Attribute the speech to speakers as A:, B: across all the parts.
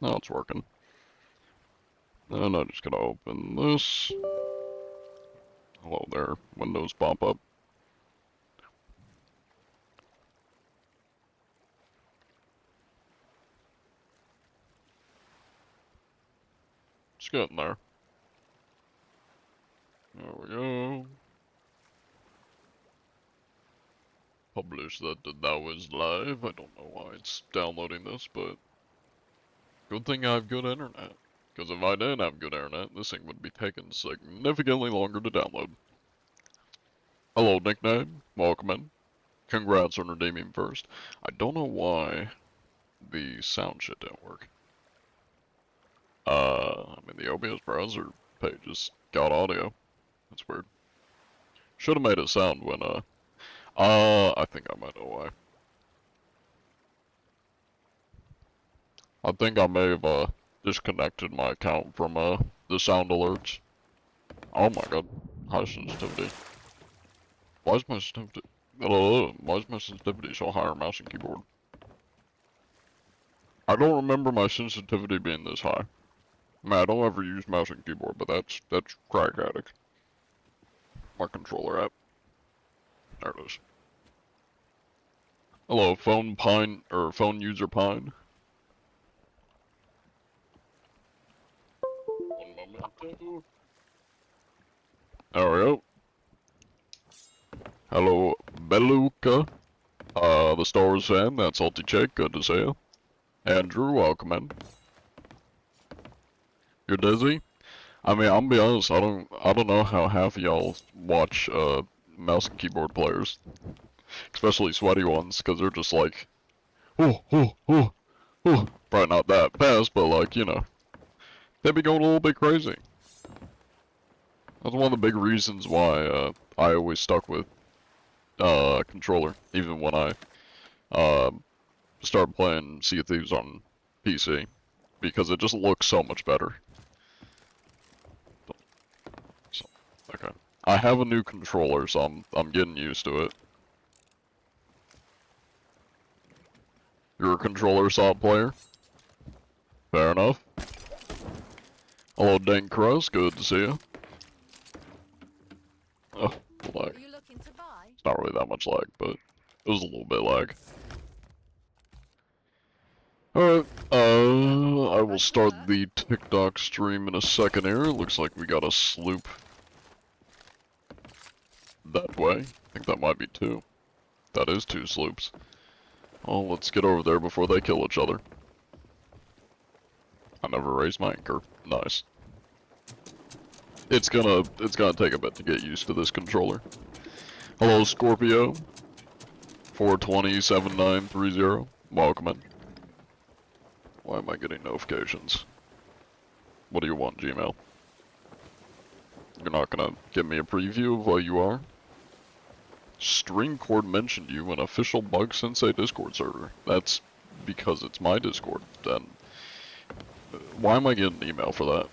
A: Now it's working. And I'm just gonna open this. Hello there. Windows pop up. It's getting there. There we go. Publish that was live. I don't know why it's downloading this, but good thing I have good internet. Because if I didn't have good internet, this thing would be taking significantly longer to download. Hello, nickname. Welcome in. Congrats on redeeming first. I don't know why the sound shit didn't work. I mean, the OBS browser page just got audio. That's weird. Should have made it sound when, I think I might know why. I think I may have, disconnected my account from, the sound alerts. Oh my god. High sensitivity. Why is my sensitivity so high on mouse and keyboard? I don't remember my sensitivity being this high. I mean, I don't ever use mouse and keyboard, but that's crack addict. My controller app. There it is. Hello, phone pine, or phone user pine. One moment. There we go. Hello, Beluca. The Star Wars fan, that's Salty Chick, good to see you. Andrew, welcome in. You're dizzy? I mean, I'm gonna be honest, I don't know how half of y'all watch, mouse and keyboard players. Especially sweaty ones, because they're just like, oh, oh, oh, oh. Probably not that fast, but like, you know, they be going a little bit crazy. That's one of the big reasons why, I always stuck with, controller, even when I, started playing Sea of Thieves on PC, because it just looks so much better. So, okay. I have a new controller, so I'm getting used to it. You're a controller SOP player? Fair enough. Hello, Dane Cross, good to see you. Oh, lag.
B: Are you looking to buy?
A: It's not really that much lag, but it was a little bit lag. Alright, I will start the TikTok stream in a second here. Looks like we got a sloop that way. I think that might be two. That is two sloops. Oh, let's get over there before they kill each other. I never raised my anchor. Nice. It's gonna take a bit to get used to this controller. Hello, Scorpio. 420-7930. Welcome in. Why am I getting notifications? What do you want, Gmail? You're not gonna give me a preview of what you are? Stringcord mentioned you in official Bug Sensei Discord server. That's because it's my Discord, then why am I getting an email for that?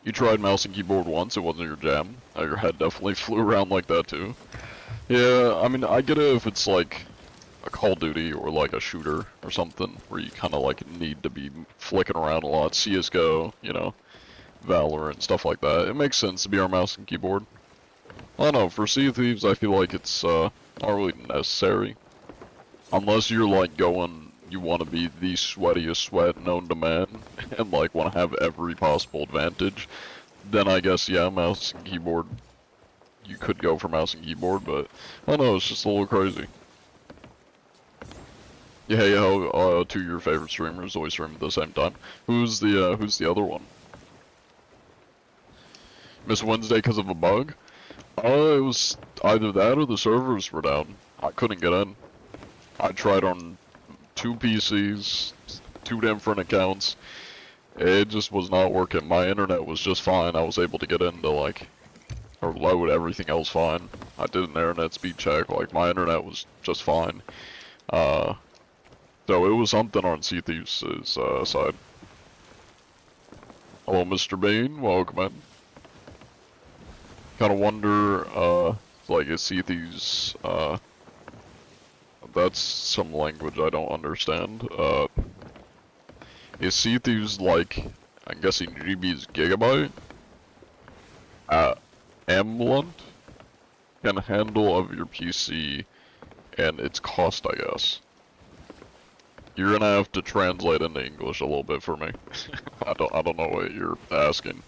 A: You tried mouse and keyboard once, it wasn't your jam. Your head definitely flew around like that too. Yeah, I mean, I get it if it's like a Call of Duty or like a shooter or something where you kind of like need to be flicking around a lot. CSGO, you know, Valorant, stuff like that. It makes sense to be on mouse and keyboard. I don't know, for Sea of Thieves I feel like it's not really necessary. Unless you're like going, you want to be the sweatiest sweat known to man, and like want to have every possible advantage, then I guess yeah, mouse and keyboard. You could go for mouse and keyboard, but I don't know, it's just a little crazy. Yeah, yeah, two of your favorite streamers always stream at the same time. Who's the other one? Miss Wednesday because of a bug? It was either that or the servers were down. I couldn't get in. I tried on two PCs, two different accounts. It just was not working. My internet was just fine. I was able to get into like, or load everything else fine. I did an internet speed check. Like my internet was just fine. So it was something on Sea Thieves' side. Hello, Mr. Bean. Welcome in. Kind of wonder, like, is Sea Thieves, that's some language I don't understand. Is Sea Thieves like, I'm guessing GB's Gigabyte? Amlunt can handle of your PC and its cost, I guess. You're gonna have to translate into English a little bit for me. I don't know what you're asking.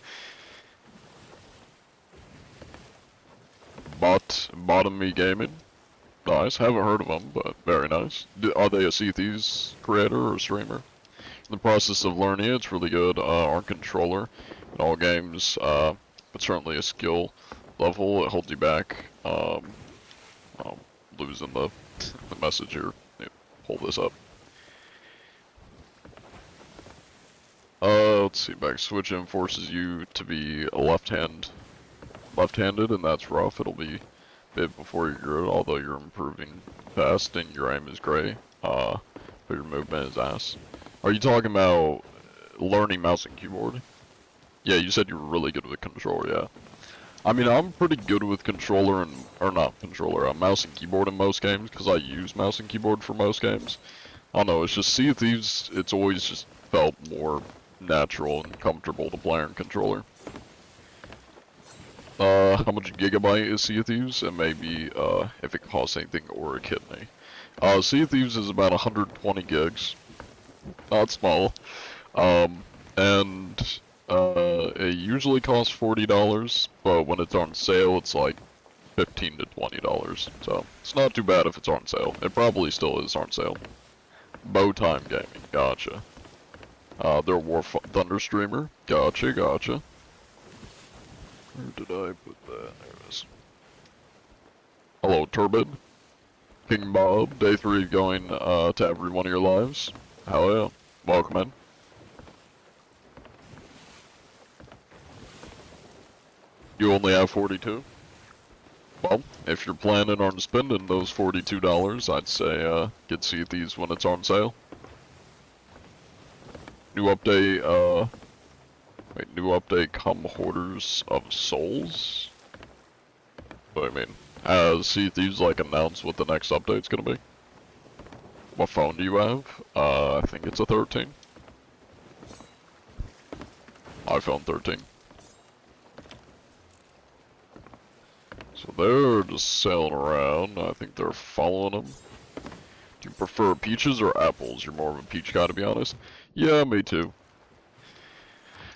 A: Bottomy Gaming. Nice, haven't heard of them, but very nice. Are they a Sea Thieves creator or streamer? In the process of learning it, it's really good. Arm controller in all games, but certainly a skill level. It holds you back. I'm losing the message here. Pull this up. Let's see. Back switch in forces you to be a left-handed, and that's rough. It'll be a bit before you're good, although you're improving fast and your aim is gray. But your movement is ass. Are you talking about learning mouse and keyboard? Yeah, you said you were really good with controller, yeah. I mean, I'm pretty good with controller and, or not controller, mouse and keyboard in most games, because I use mouse and keyboard for most games. I don't know, it's just Sea of Thieves, it's always just felt more natural and comfortable to play on controller. How much gigabyte is Sea of Thieves? And maybe, if it costs anything or a kidney. Sea of Thieves is about 120 gigs. Not small. And it usually costs $40, but when it's on sale, it's like $15 to $20. So it's not too bad if it's on sale. It probably still is on sale. Bowtime Gaming, gotcha. They're War Thunder streamer, gotcha. Where did I put that? There it is. Hello, Turbid. King Bob, day 3 going to every one of your lives. Hell yeah. Welcome in. You only have 42? Well, if you're planning on spending those $42, I'd say get Sea of Thieves when it's on sale. New update, new update come Hoarders of Souls? What do you mean? Has Sea of Thieves like announced what the next update's gonna be? What phone do you have? I think it's a 13. iPhone 13. So they're just sailing around. I think they're following them. Do you prefer peaches or apples? You're more of a peach guy, to be honest. Yeah, me too.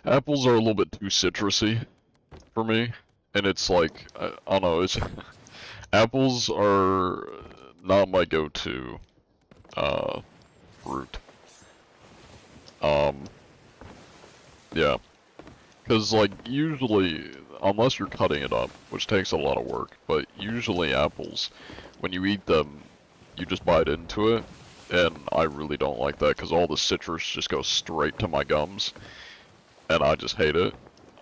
A: Apples are a little bit too citrusy for me. And it's like, I don't know, it's... apples are not my go-to, fruit. Yeah. Because, like, usually, unless you're cutting it up, which takes a lot of work, but usually apples, when you eat them, you just bite into it, and I really don't like that, because all the citrus just goes straight to my gums, and I just hate it.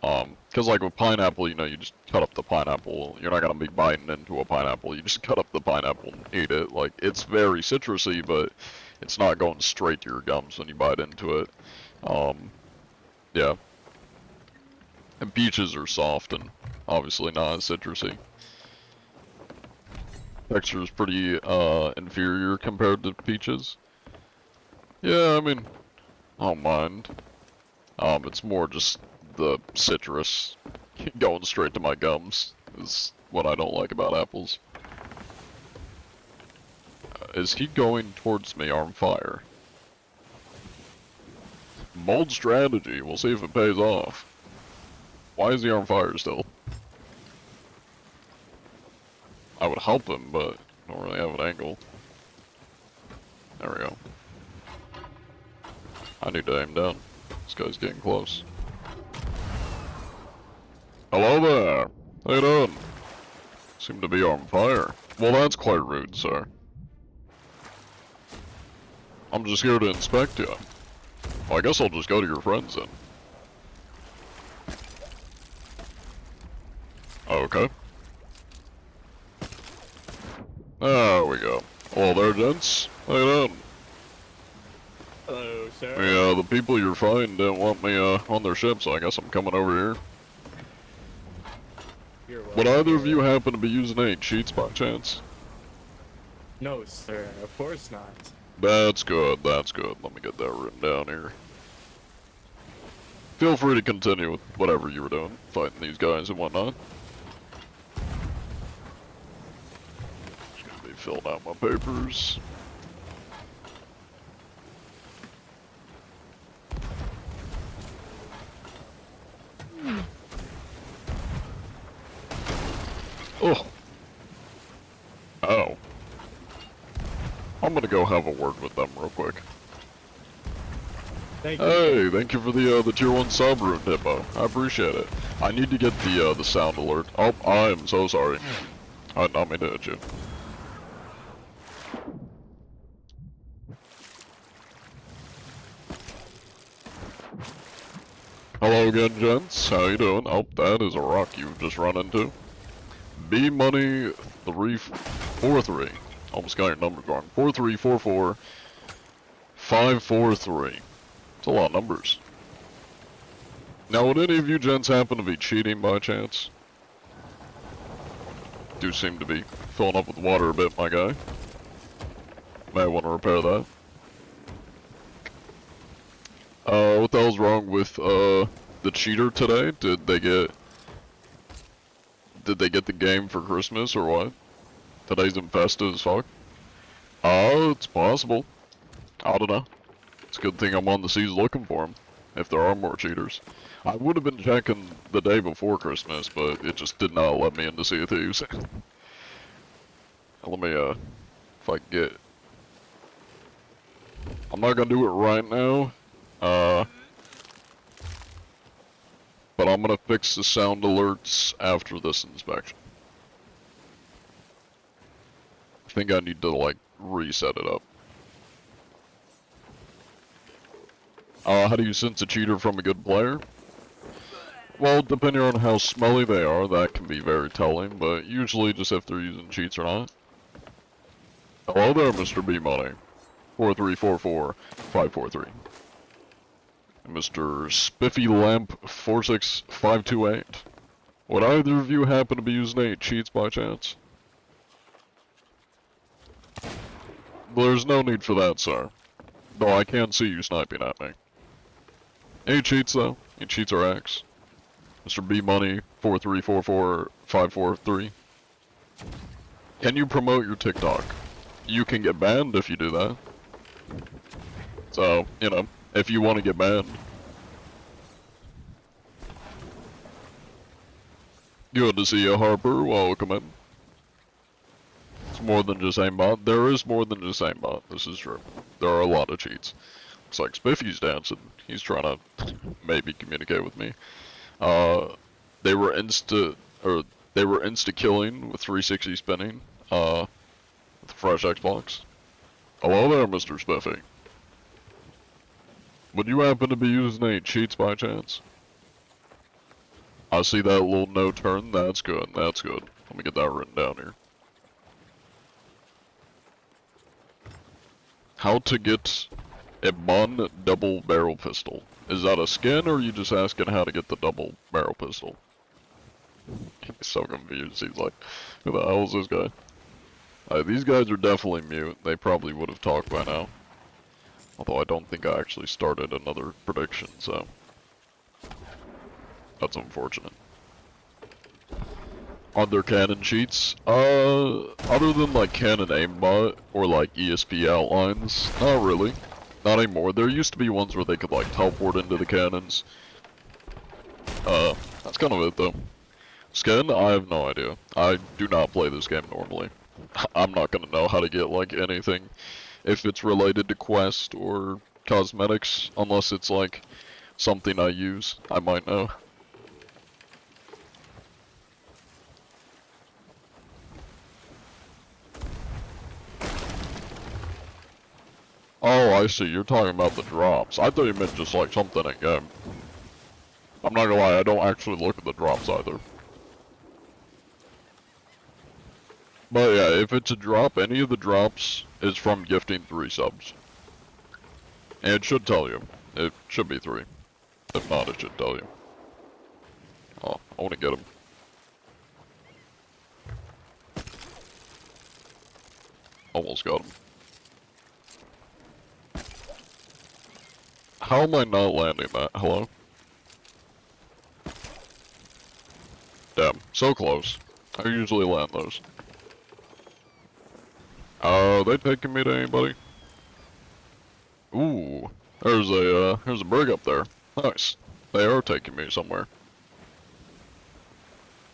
A: Because, like, with pineapple, you know, you just cut up the pineapple, you're not gonna be biting into a pineapple, you just cut up the pineapple and eat it. Like, it's very citrusy, but it's not going straight to your gums when you bite into it. Yeah. And peaches are soft and obviously not as citrusy. Texture is pretty inferior compared to peaches. Yeah, I mean, I don't mind. It's more just the citrus going straight to my gums is what I don't like about apples. Is he going towards me on fire? Bold strategy. We'll see if it pays off. Why is he on fire still? I would help him, but I don't really have an angle. There we go. I need to aim down. This guy's getting close. Hello there! How you doing? Seem to be on fire. Well, that's quite rude, sir. I'm just here to inspect you. Well, I guess I'll just go to your friends then. Okay. There we go. Hello there, gents. How you doing?
B: Hello, sir.
A: Yeah, the people you're fighting didn't want me on their ship, so I guess I'm coming over here.
B: You're
A: Would
B: welcome.
A: either of you happen to be using any cheats by chance?
B: No, sir. Of course not.
A: That's good, that's good. Let me get that written down here. Feel free to continue with whatever you were doing, fighting these guys and whatnot. Just gonna be filling out my papers. Oh. Oh. I'm gonna go have a word with them real quick.
B: Thank you.
A: Hey, thank you for the tier 1 sub room, Hippo. I appreciate it. I need to get the sound alert. Oh, I am so sorry. I did not mean to hit you. Hello again, gents. How you doing? Oh, that is a rock you've just run into. B Money 343. Almost got your numbers wrong. 4344 543. It's a lot of numbers. Now, would any of you gents happen to be cheating by chance? Do seem to be filling up with water a bit, my guy. May want to repair that. What the hell's wrong with the cheater today? Did they get the game for Christmas or what? Today's infested as fuck. Oh, it's possible. I don't know. It's a good thing I'm on the seas looking for them, if there are more cheaters. I would have been checking the day before Christmas, but it just did not let me into Sea of Thieves. Let me, if I can get... I'm not gonna do it right now, but I'm gonna fix the sound alerts after this inspection. I think I need to, like, reset it up. How do you sense a cheater from a good player? Well, depending on how smelly they are, that can be very telling, but usually just if they're using cheats or not. Hello there, Mr. B Money. 4344 543. Mr. Spiffy Lamp 46528. Would either of you happen to be using any cheats by chance? There's no need for that, sir. Though I can see you sniping at me. Any cheats, though? Any cheats or hacks? Mr. B Money 4344 543. Can you promote your TikTok? You can get banned if you do that. So, you know, if you want to get banned. Good to see you, Harper. Welcome in. It's more than just aimbot. There is more than just aimbot. This is true. There are a lot of cheats. Looks like Spiffy's dancing. He's trying to maybe communicate with me. They were insta killing with 360 spinning, with a fresh Xbox. Hello there, Mr. Spiffy. Would you happen to be using any cheats by chance? I see that little no turn. That's good. That's good. Let me get that written down here. How to get a Mon double barrel pistol. Is that a skin, or are you just asking how to get the double barrel pistol? He's so confused. He's like, who the hell is this guy? These guys are definitely mute. They probably would have talked by now. Although I don't think I actually started another prediction, so... That's unfortunate. Are there cannon cheats? Other than like cannon aimbot or like ESP outlines, not really. Not anymore. There used to be ones where they could like teleport into the cannons. That's kind of it though. Skin? I have no idea. I do not play this game normally. I'm not gonna know how to get like anything if it's related to quest or cosmetics, unless it's like something I use. I might know. Oh, I see. You're talking about the drops. I thought you meant just like something in game. I'm not gonna lie, I don't actually look at the drops either. But yeah, if it's a drop, any of the drops is from gifting 3 subs. And it should tell you. It should be 3. If not, it should tell you. Oh, I wanna get him. Almost got him. How am I not landing that? Hello? So close. I usually land those. They taking me to anybody? Ooh, there's a brig up there. Nice. They are taking me somewhere.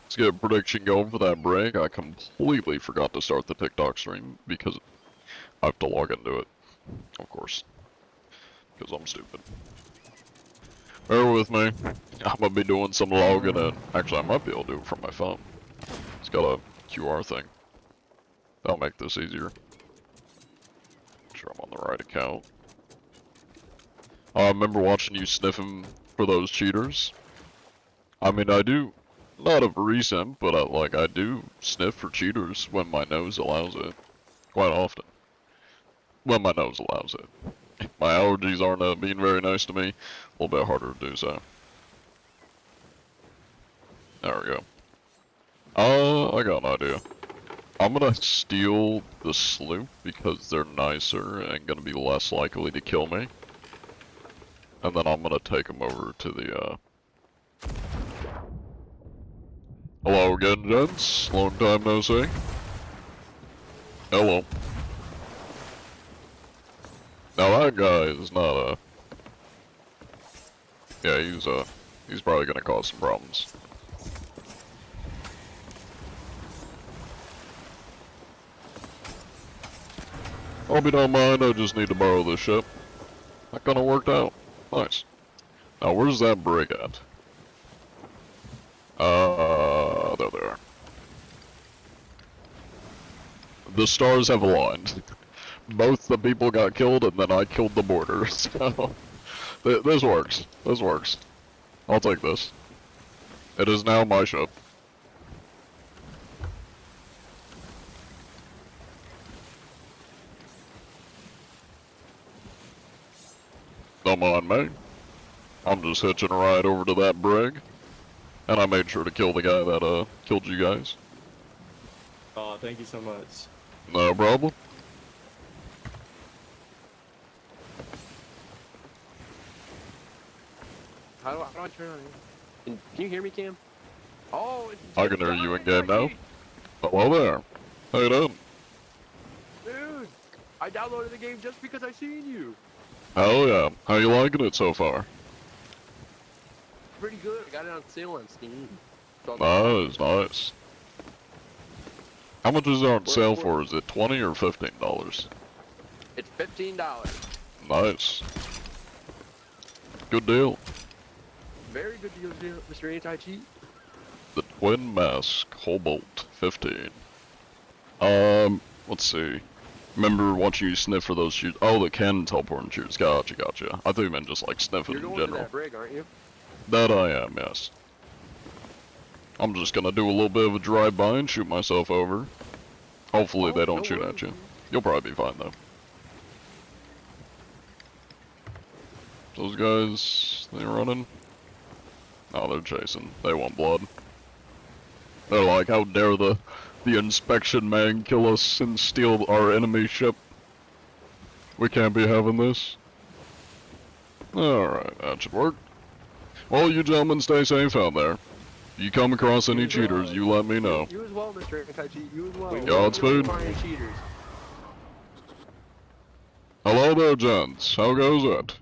A: Let's get a prediction going for that brig. I completely forgot to start the TikTok stream because I have to log into it, of course, because I'm stupid. Bear with me. I'm gonna be doing some logging in. Actually, I might be able to do it from my phone. It's got a QR thing. That'll make this easier. Make sure I'm on the right account. I remember watching you sniffing for those cheaters. I mean, I do, not of recent, but I do sniff for cheaters when my nose allows it. Quite often. When my nose allows it. My allergies aren't being very nice to me. A little bit harder to do so. There we go. I got an idea. I'm gonna steal the sloop because they're nicer and gonna be less likely to kill me. And then I'm gonna take them over to the, Hello again, gents. Long time no see. Hello. Now that guy is not yeah, he's probably gonna cause some problems. Hope you don't mind, I just need to borrow this ship. That kinda worked out. Nice. Now where's that brig at? There they are. The stars have aligned. Both the people got killed and then I killed the border, so... This works. This works. I'll take this. It is now my ship. Don't mind me. I'm just hitching a ride over to that brig. And I made sure to kill the guy that, killed you guys.
B: Oh, thank you so much.
A: No problem.
C: How do I turn on you? Can you hear me, Cam? Oh, it's
A: I can hear you in game now. Hello there. How you doing?
C: Dude, I downloaded the game just because I seen you.
A: Hell yeah. How you liking it so far?
C: Pretty good. I got it on sale on Steam. So
A: Nice, nice. How much is it on sale for? Is it $20 or $15?
C: it's $15.
A: Nice. Good deal.
C: Very good deal, Mr. Anti-Cheat.
A: The Twin Mask Cobalt 15. Let's see. Remember watching you sniff for those shooters? Oh, the cannon teleporting shooters. Gotcha, gotcha. I thought you meant just like sniffing
C: You're
A: in
C: going
A: general.
C: to that brig, aren't you?
A: That I am, yes. I'm just gonna do a little bit of a drive-by and shoot myself over. Hopefully they don't shoot at you. You'll probably be fine though. Those guys, they running? No, they're chasing. They want blood. They're like, how dare the inspection man kill us and steal our enemy ship? We can't be having this. Alright, that should work. Well, you gentlemen stay safe out there. If you come across any cheaters, you let me know.
C: You as well, Mr. Anti-Cheat. You as well.
A: Godspeed.
C: Cheaters.
A: Hello there, gents. How goes it?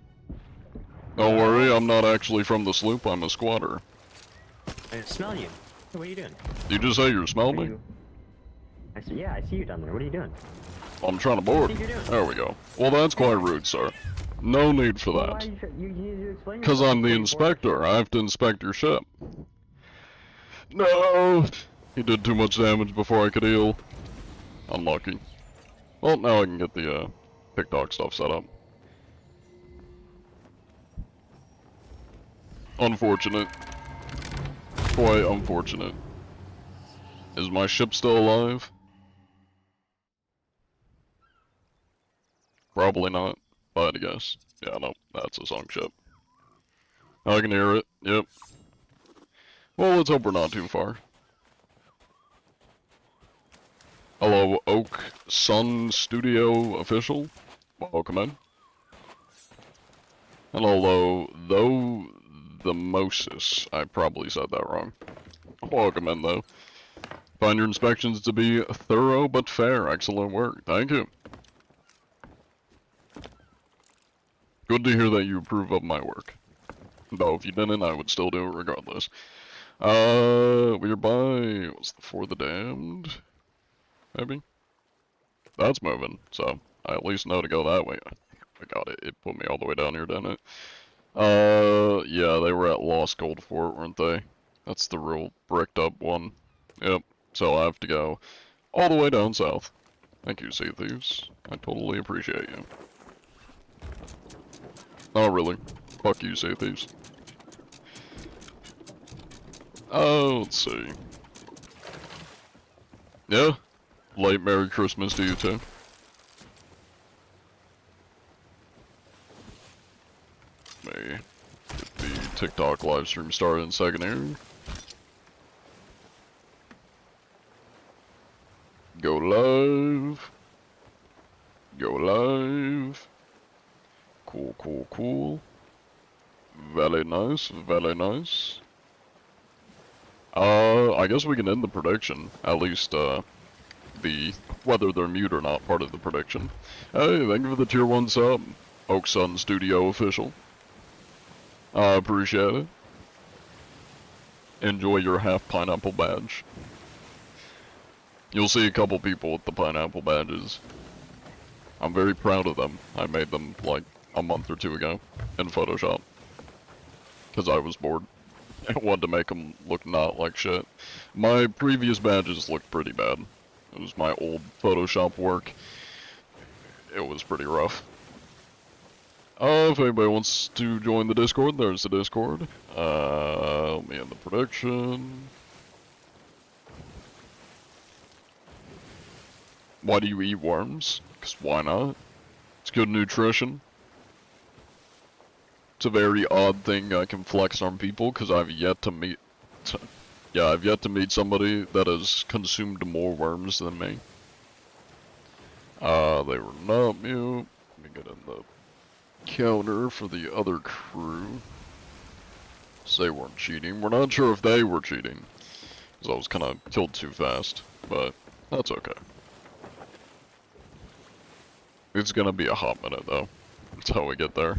A: Don't worry, I'm not actually from the sloop, I'm a squatter.
D: I smell you. What are you doing?
A: Did you just say you smell me?
D: I see. Yeah, I see you down there. What are you doing?
A: I'm trying to board.
D: What do you think you're doing?
A: There we go. Well, that's quite rude, sir. No need for
D: Well, why
A: that.
D: you need to explain
A: Because
D: yourself
A: I'm the
D: before you board
A: inspector. I have to inspect your ship. No! He did too much damage before I could heal. Unlucky. Well, now I can get the TikTok stuff set up. Unfortunate. Quite unfortunate. Is my ship still alive? Probably not, but I guess. Yeah, no, that's a sunk ship. I can hear it, yep. Well, let's hope we're not too far. Hello, Oak Sun Studio official. Welcome in. And hello, though the Moses. I probably said that wrong. welcome in, though. Find your inspections to be thorough but fair. Excellent work. Thank you. Good to hear that you approve of my work. Though if you didn't, I would still do it regardless. We're by, what's the For the Damned? Maybe? That's moving, so I at least know to go that way. I got it. It put me all the way down here, didn't it? Yeah, they were at Lost Gold Fort, weren't they? That's the real bricked up one. Yep. So I have to go all the way down south. Thank you, Sea Thieves. I totally appreciate you. Oh, really? Fuck you, Sea Thieves. Oh, let's see. Yeah. Late Merry Christmas to you, too. Let me get the TikTok live stream started in a second here. Go live. Go live. Cool, cool, cool. Very nice, very nice. I guess we can end the prediction. At least, whether they're mute or not part of the prediction. Hey, thank you for the tier 1 sub. Oak Sun Studio official. I appreciate it. Enjoy your half pineapple badge. You'll see a couple people with the pineapple badges. I'm very proud of them. I made them like a month or two ago in Photoshop. Because I was bored. I wanted to make them look not like shit. My previous badges looked pretty bad. It was my old Photoshop work. It was pretty rough. If anybody wants to join the Discord, there's the Discord. Let me end the prediction. Why do you eat worms? Because why not? It's good nutrition. It's a very odd thing I can flex on people because I've yet to meet... Yeah, I've yet to meet somebody that has consumed more worms than me. They were not mute. Let me get in the counter for the other crew. So they weren't cheating. We're not sure if they were cheating. Because I was kind of killed too fast. But that's okay. It's gonna be a hot minute though. Until we get there.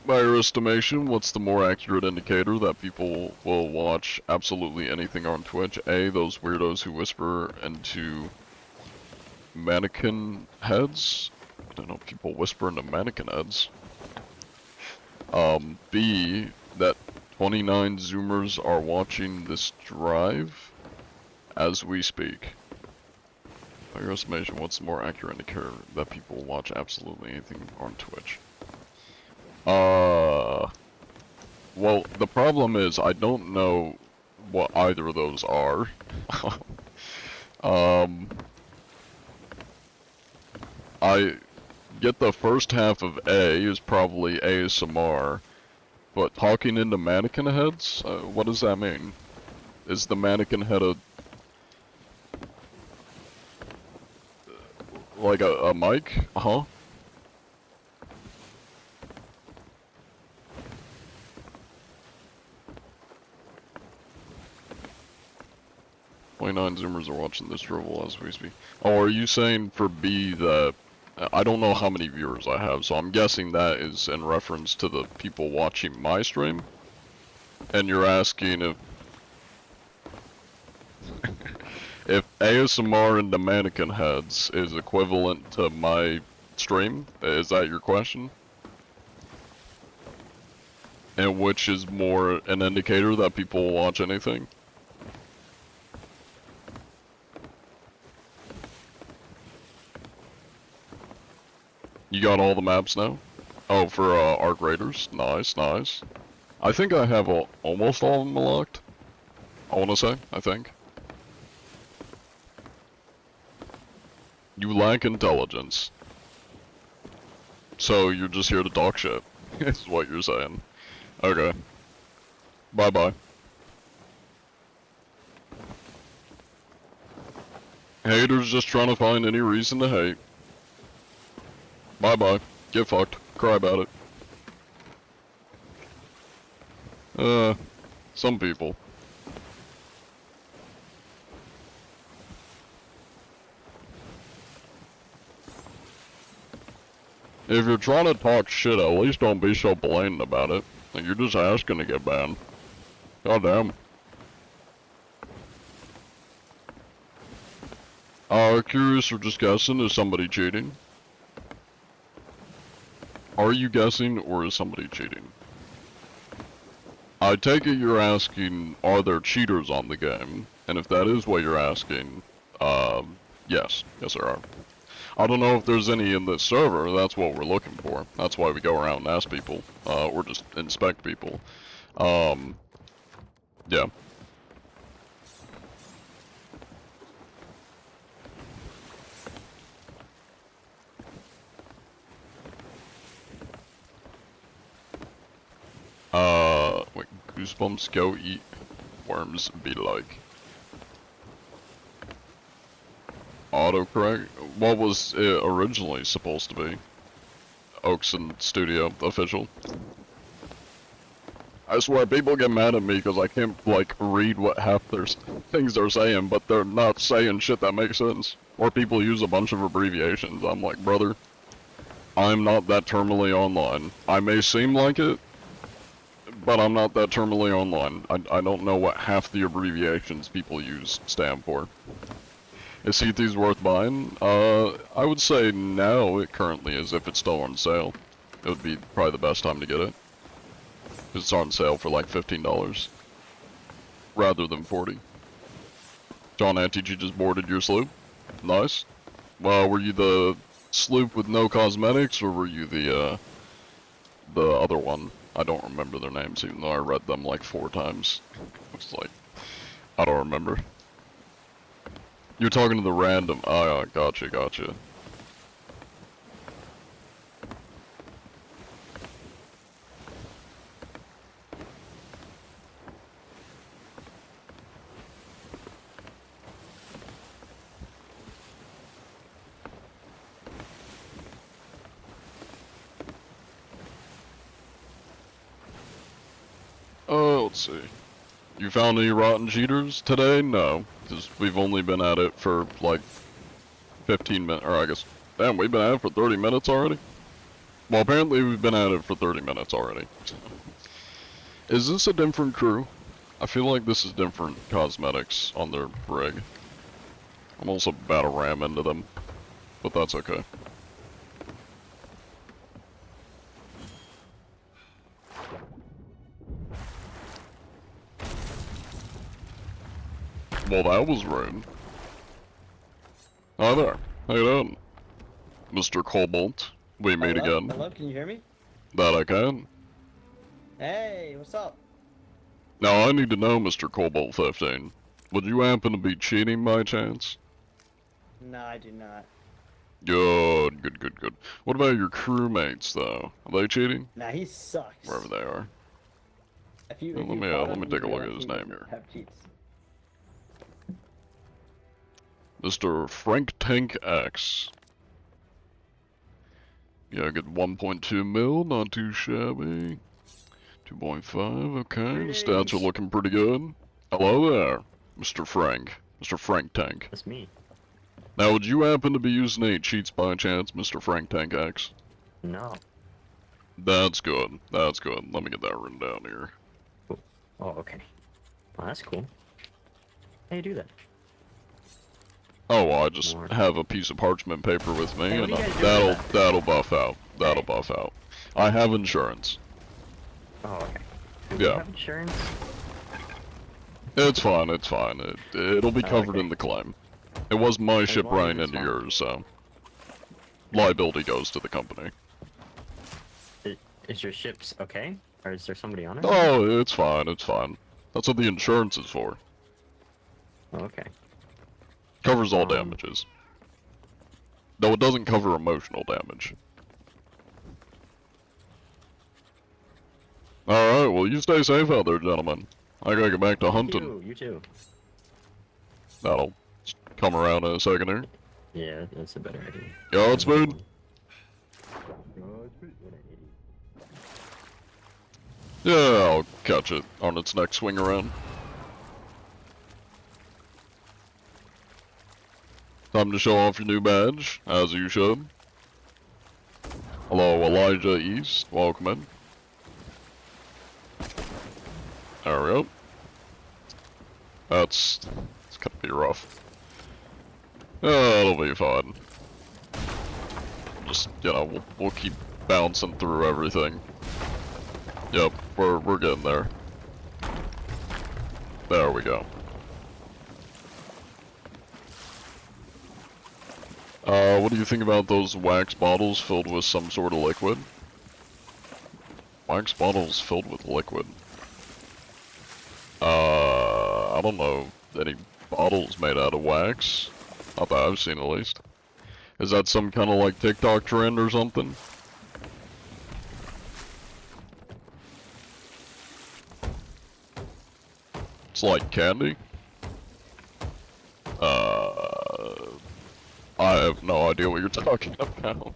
A: By your estimation, what's the more accurate indicator that people will watch absolutely anything on Twitch? A, those weirdos who whisper into mannequin heads? I don't know if people whisper into mannequin heads. B, that 29 Zoomers are watching this drive as we speak. By your estimation, what's the more accurate indicator that people will watch absolutely anything on Twitch? Well, the problem is I don't know what either of those are. I get the first half of A is probably ASMR, but talking into mannequin heads? What does that mean? Is the mannequin head like a mic? Uh-huh. Nine Zoomers are watching this drivel as we speak. Oh, are you saying for B that... I don't know how many viewers I have, so I'm guessing that is in reference to the people watching my stream? And you're asking if... if ASMR into mannequin heads is equivalent to my stream? Is that your question? And which is more an indicator that people will watch anything? You got all the maps now? Oh, for Arc Raiders? Nice, nice. I think I have almost all of them unlocked. I wanna say, I think. You lack intelligence. So you're just here to talk shit, is what you're saying. Okay. Bye-bye. Haters just trying to find any reason to hate. Bye-bye. Get fucked. Cry about it. Some people. If you're trying to talk shit, at least don't be so blatant about it. Like, you're just asking to get banned. Goddamn. Curious or just guessing, is somebody cheating? Are you guessing, or is somebody cheating? I take it you're asking, are there cheaters on the game? And if that is what you're asking, yes. Yes, there are. I don't know if there's any in this server, that's what we're looking for. That's why we go around and ask people, or just inspect people. Yeah. Wait, Goosebumps go eat worms be like. Autocorrect? What was it originally supposed to be? Oakson Studio official. I swear people get mad at me because I can't like read what half their things they're saying, but they're not saying shit that makes sense. Or people use a bunch of abbreviations. I'm like, brother, I'm not that terminally online. I may seem like it, but I'm not that terminally online. I don't know what half the abbreviations people use stand for. Is CT's worth buying? I would say now it currently is if it's still on sale. It would be probably the best time to get it. It's on sale for like $15. Rather than 40. John Antg just boarded your sloop. Nice. Well, were you the sloop with no cosmetics, or were you the other one? I don't remember their names, even though I read them like 4 times. It's like, I don't remember. You're talking to the random. Oh, gotcha, gotcha. Let's see. You found any rotten cheaters today? No, because we've only been at it for like 15 minutes, or I guess, damn, we've been at it for 30 minutes already? Well, apparently we've been at it for 30 minutes already. Is this a different crew? I feel like this is different cosmetics on their rig. I'm also about to ram into them, but that's okay. Well, that was rude. Hi there. How you doing? Mr. Cobalt. We meet again.
E: Hello, can you hear me?
A: That I can.
E: Hey, what's up?
A: Now I need to know, Mr. Cobalt 15. Would you happen to be cheating by chance?
E: No, I do not.
A: Good, good, good, good. What about your crewmates, though? Are they cheating?
E: Nah, he sucks.
A: Wherever they are.
E: If you,
A: Let me take a look at his name here.
E: Have cheats.
A: Mr. Frank Tank X. Yeah, I get 1.2 mil, not too shabby. 2.5, okay, the stats are looking pretty good. Hello there, Mr. Frank. Mr. Frank Tank.
D: That's me.
A: Now, would you happen to be using any cheats by chance, Mr. Frank Tank X?
D: No.
A: That's good, that's good. Let me get that written down here.
D: Oh, okay. Well, that's cool. How you do that?
A: Oh, well, I just have a piece of parchment paper with me,
D: Hey, what
A: and
D: do you guys do with
A: that'll buff out. That'll buff out. I have insurance.
D: Oh, okay. Do
A: Yeah.
D: you have insurance?
A: It's fine, it's fine. It'll be covered
D: okay.
A: in the claim. It was my ship
D: long as
A: running
D: it's
A: into
D: fine.
A: yours, so liability goes to the company.
D: Is your ship's okay? Or is there somebody on it?
A: Oh, it's fine, it's fine. That's what the insurance is for.
D: Oh, okay.
A: Covers all damages. Though it doesn't cover emotional damage. Alright, well you stay safe out there, gentlemen. I gotta get back to hunting.
D: You too.
A: That'll come around in a second here.
D: Yeah, that's a better idea.
A: Godspeed. Yeah, I'll catch it on its next swing around. Time to show off your new badge, as you should. Hello, Elijah East. Welcome in. There we go. It's gonna be rough. It'll be fine. Just, you know, we'll keep bouncing through everything. Yep, we're getting there. There we go. What do you think about those wax bottles filled with some sort of liquid? Wax bottles filled with liquid. I don't know any bottles made out of wax. Not that I've seen, at least. Is that some kind of like TikTok trend or something? It's like candy? I have no idea what you're talking about.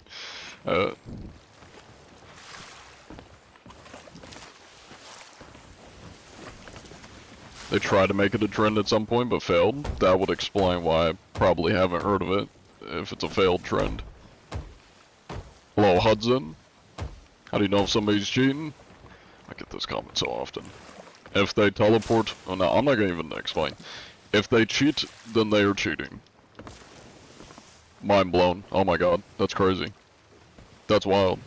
A: They tried to make it a trend at some point, but failed. That would explain why I probably haven't heard of it, if it's a failed trend. Hello, Hudson? How do you know if somebody's cheating? I get this comment so often. If they teleport... Oh, no, I'm not gonna even explain. If they cheat, then they are cheating. Mind blown. Oh my god, that's crazy. That's wild.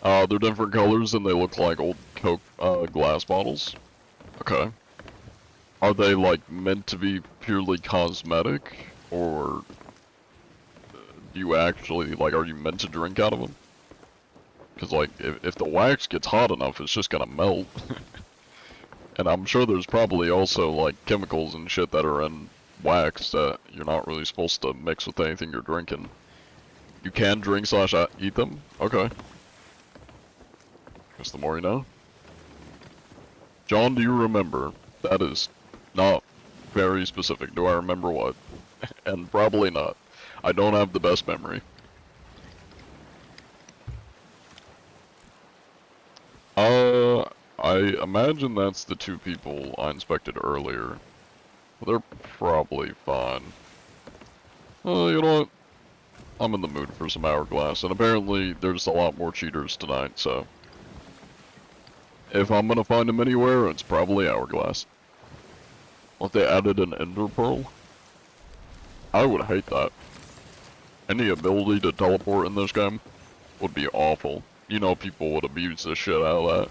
A: They're different colors and they look like old Coke, glass bottles. Okay. Are they, like, meant to be purely cosmetic? Or... do you actually, like, are you meant to drink out of them? Because, like, if the wax gets hot enough, it's just gonna melt. And I'm sure there's probably also, like, chemicals and shit that are in wax that you're not really supposed to mix with anything you're drinking. You can drink / eat them? Okay. Guess the more you know. John, do you remember? That is not very specific. Do I remember what? And probably not. I don't have the best memory. I imagine that's the two people I inspected earlier. They're probably fine. You know what? I'm in the mood for some hourglass, and apparently there's a lot more cheaters tonight, so... if I'm gonna find them anywhere, it's probably hourglass. What, they added an ender pearl? I would hate that. Any ability to teleport in this game would be awful. You know people would abuse the shit out of that.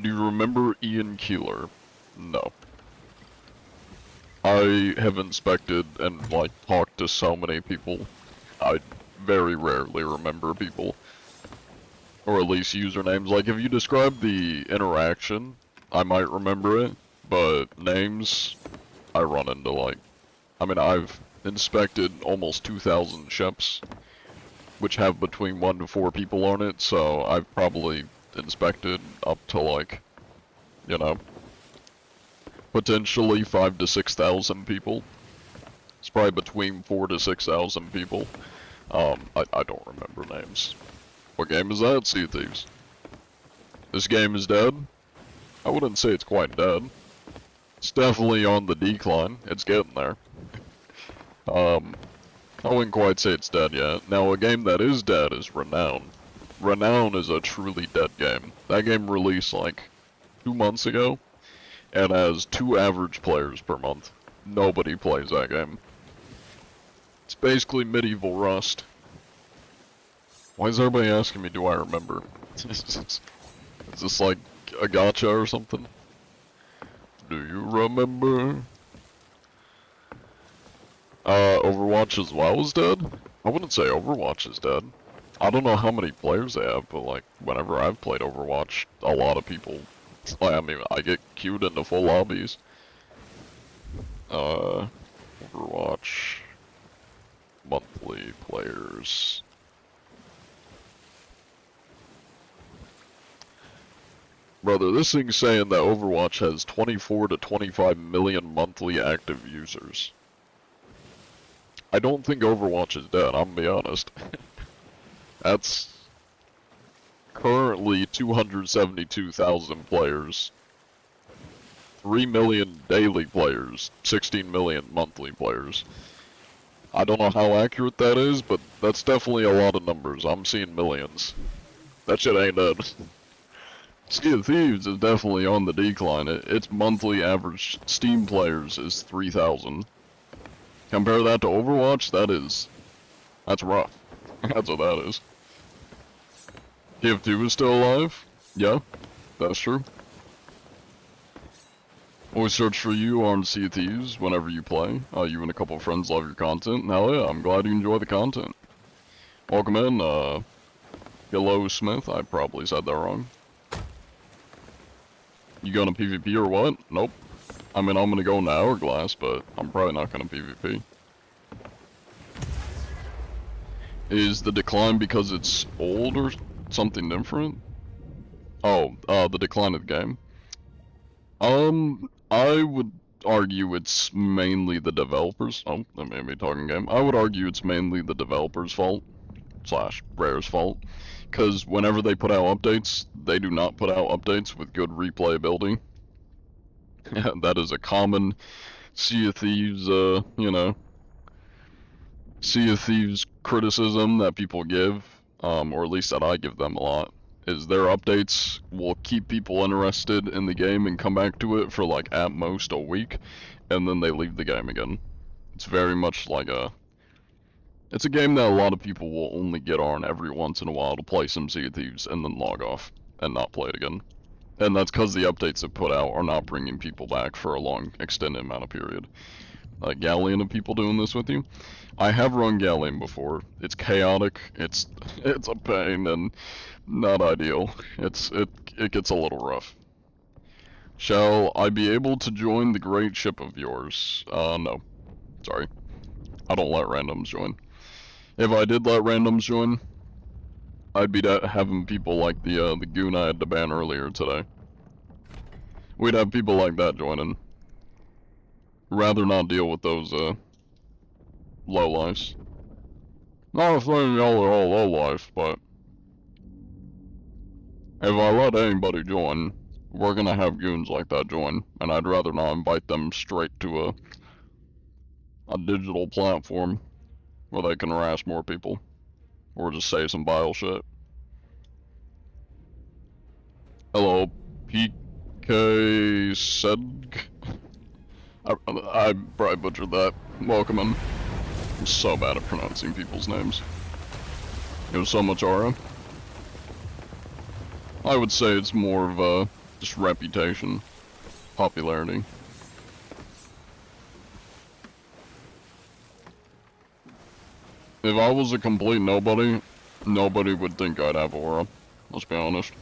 A: Do you remember Ian Keeler? No. I have inspected and, like, talked to so many people. I very rarely remember people. Or at least usernames. Like, if you describe the interaction, I might remember it. But names, I run into, like... I mean, I've inspected almost 2,000 ships, which have between 1 to 4 people on it, so I've probably inspected up to, like, you know, potentially 5 to 6,000 people. It's probably between 4 to 6,000 people. I don't remember names. What game is that? Sea of Thieves. This game is dead? I wouldn't say it's quite dead. It's definitely on the decline. It's getting there. I wouldn't quite say it's dead yet. Now, a game that is dead is Renown. Renown is a truly dead game. That game released like 2 months ago, and has 2 average players per month. Nobody plays that game. It's basically medieval Rust. Why is everybody asking me, do I remember? Is this like a gotcha or something? Do you remember? Overwatch as well is dead? I wouldn't say Overwatch is dead. I don't know how many players they have, but like, whenever I've played Overwatch, a lot of people, like, I mean, I get queued into full lobbies. Overwatch monthly players. Brother, this thing's saying that Overwatch has 24 to 25 million monthly active users. I don't think Overwatch is dead, I'm gonna be honest. That's currently 272,000 players, 3 million daily players, 16 million monthly players. I don't know how accurate that is, but that's definitely a lot of numbers. I'm seeing millions. That shit ain't dead. Sea of Thieves is definitely on the decline. Its monthly average Steam players is 3,000. Compare that to Overwatch, that's rough. That's what that is. TF2 is still alive? Yeah, that's true. Always search for you on Sea of Thieves whenever you play. You and a couple of friends love your content. Hell yeah, I'm glad you enjoy the content. Welcome in, Hello Smith. I probably said that wrong. You going to PvP or what? Nope. I mean, I'm gonna go into Hourglass, but I'm probably not gonna PvP. Is the decline because it's old or something different? Oh, the decline of the game. I would argue it's mainly the developers. Oh, that made me talking game. I would argue it's mainly the developers' fault, / Rare's fault. Because whenever they put out updates, they do not put out updates with good replayability. That is a common Sea of Thieves, Sea of Thieves criticism that people give, or at least that I give them a lot, is their updates will keep people interested in the game and come back to it for like at most a week, and then they leave the game again. It's very much like it's a game that a lot of people will only get on every once in a while to play some Sea of Thieves and then log off and not play it again. And that's because the updates it put out are not bringing people back for a long, extended amount of period. Galleon of people doing this with you. I have run Galleon before. It's chaotic. It's a pain and not ideal. It gets a little rough. Shall I be able to join the great ship of yours? No. Sorry. I don't let randoms join. If I did let randoms join, I'd be having people like the goon I had to ban earlier today. We'd have people like that joining. Rather not deal with those, lowlifes. Not saying y'all are all lowlifes, but if I let anybody join, we're gonna have goons like that join, and I'd rather not invite them straight to a digital platform where they can harass more people, or just say some vile shit. Hello, PK Sedg? I probably butchered that. Welcome in. I'm so bad at pronouncing people's names. You have so much aura. I would say it's more of a just reputation, popularity. If I was a complete nobody, nobody would think I'd have aura. Let's be honest.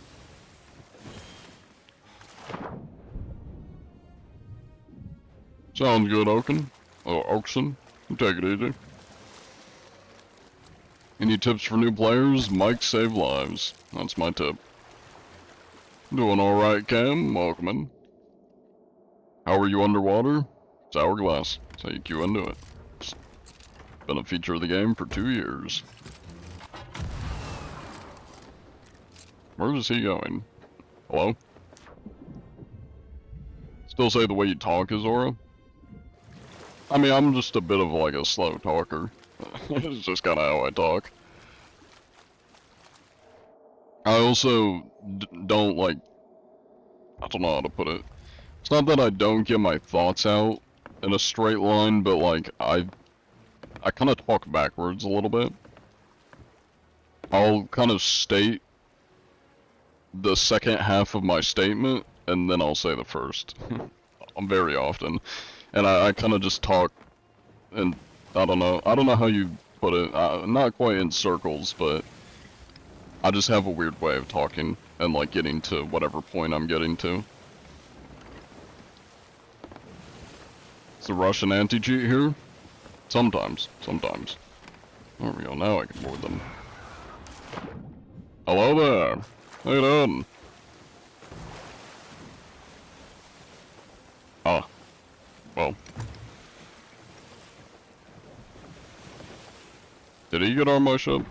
A: Sounds good, Oaken. Or Oakson. Take it easy. Any tips for new players? Mic save lives. That's my tip. Doing alright, Cam. Welcome in. How are you underwater? It's Hourglass. Take you into it. It's been a feature of the game for 2 years. Where is he going? Hello? Still say the way you talk is aura? I mean, I'm just a bit of like a slow talker. It's just kind of how I talk. I also don't like, I don't know how to put it. It's not that I don't get my thoughts out in a straight line, but like I kind of talk backwards a little bit. I'll kind of state the second half of my statement, and then I'll say the first. Very often. And I kind of just talk, and I don't know how you put it, not quite in circles, but I just have a weird way of talking, and like getting to whatever point I'm getting to. Is the Russian anti-cheat here? Sometimes. There we go, now I can board them. Hello there, how you doing? Ah. Well. Did he get on my ship?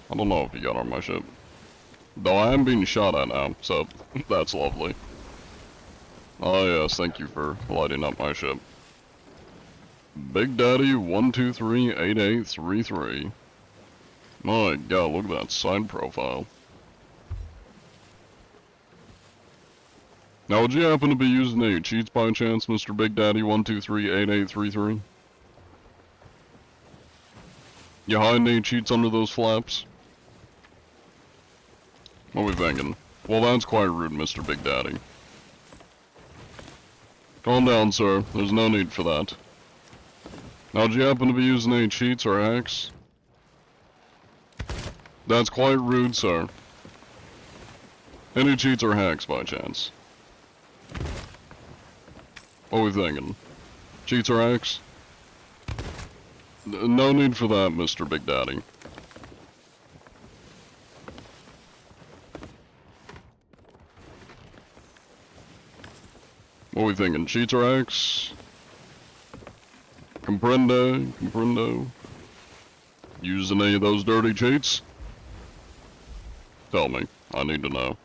A: I don't know if he got on my ship. Though I am being shot at now, so that's lovely. Oh yes, thank you for lighting up my ship. Big Daddy 1238833. My god, look at that side profile. Now, would you happen to be using any cheats by chance, Mr. Big Daddy 1238833? You hiding any cheats under those flaps? What are we thinking? Well, that's quite rude, Mr. Big Daddy. Calm down, sir. There's no need for that. Now, do you happen to be using any cheats or hacks? That's quite rude, sir. Any cheats or hacks, by chance? What are we thinking? Cheats or hacks? No need for that, Mr. Big Daddy. What are we thinking? Cheats or hacks? Comprendo. Using any of those dirty cheats? Tell me. I need to know.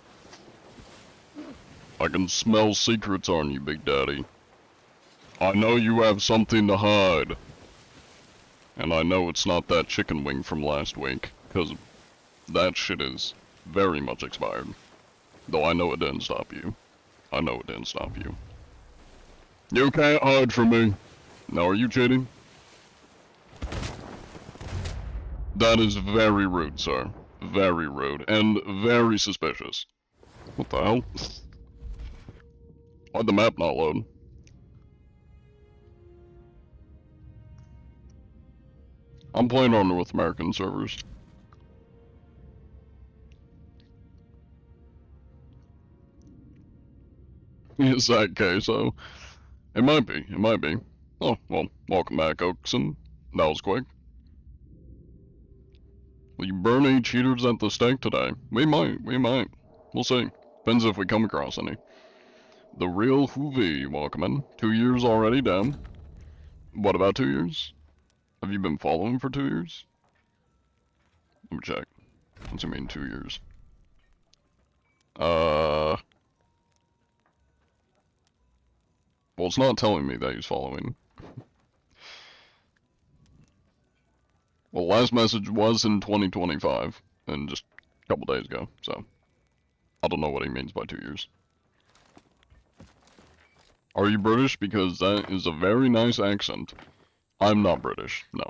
A: I can smell secrets on you, Big Daddy. I know you have something to hide. And I know it's not that chicken wing from last week, because that shit is very much expired. Though I know it didn't stop you. I know it didn't stop you. You can't hide from me. Now, are you cheating? That is very rude, sir. Very rude, and very suspicious. What the hell? Why'd the map not load? I'm playing on North American servers. Is that queso? It might be, it might be. Oh, well, welcome back, Oakson. That was quick. Will you burn any cheaters at the stake today? We might. We'll see. Depends if we come across any. The real Hoovy, welcome in. 2 years already, damn. What about 2 years? Have you been following for 2 years? Let me check. What's it mean, 2 years? Well, it's not telling me that he's following. Well, last message was in 2025, and just a couple days ago, so I don't know what he means by 2 years. Are you British? Because that is a very nice accent. I'm not British, no.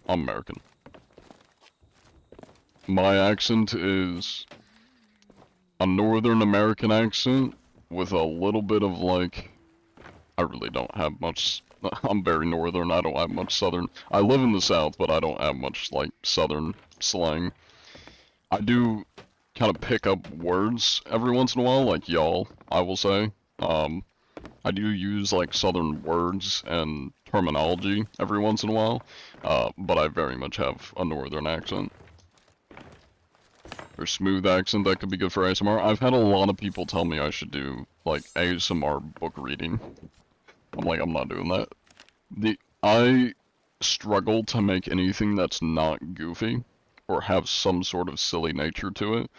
A: I'm American. My accent is a Northern American accent with a little bit of like, I really don't have much, I'm very Northern, I don't have much Southern. I live in the South, but I don't have much like Southern slang. I do kind of pick up words every once in a while, like y'all, I will say. I do use like Southern words and terminology every once in a while, but I very much have a Northern accent. Or smooth accent that could be good for ASMR. I've had a lot of people tell me I should do like ASMR book reading. I'm like, I'm not doing that. I struggle to make anything that's not goofy or have some sort of silly nature to it.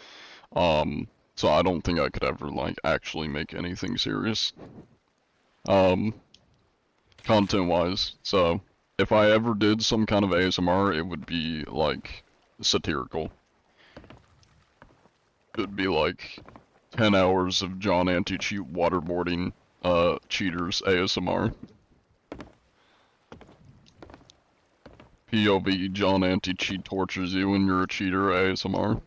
A: So I don't think I could ever like actually make anything serious. Content-wise. So if I ever did some kind of ASMR, it would be like satirical. It'd be like 10 hours of John Anti-Cheat waterboarding cheaters ASMR. POV, John Anti-Cheat tortures you and you're a cheater ASMR.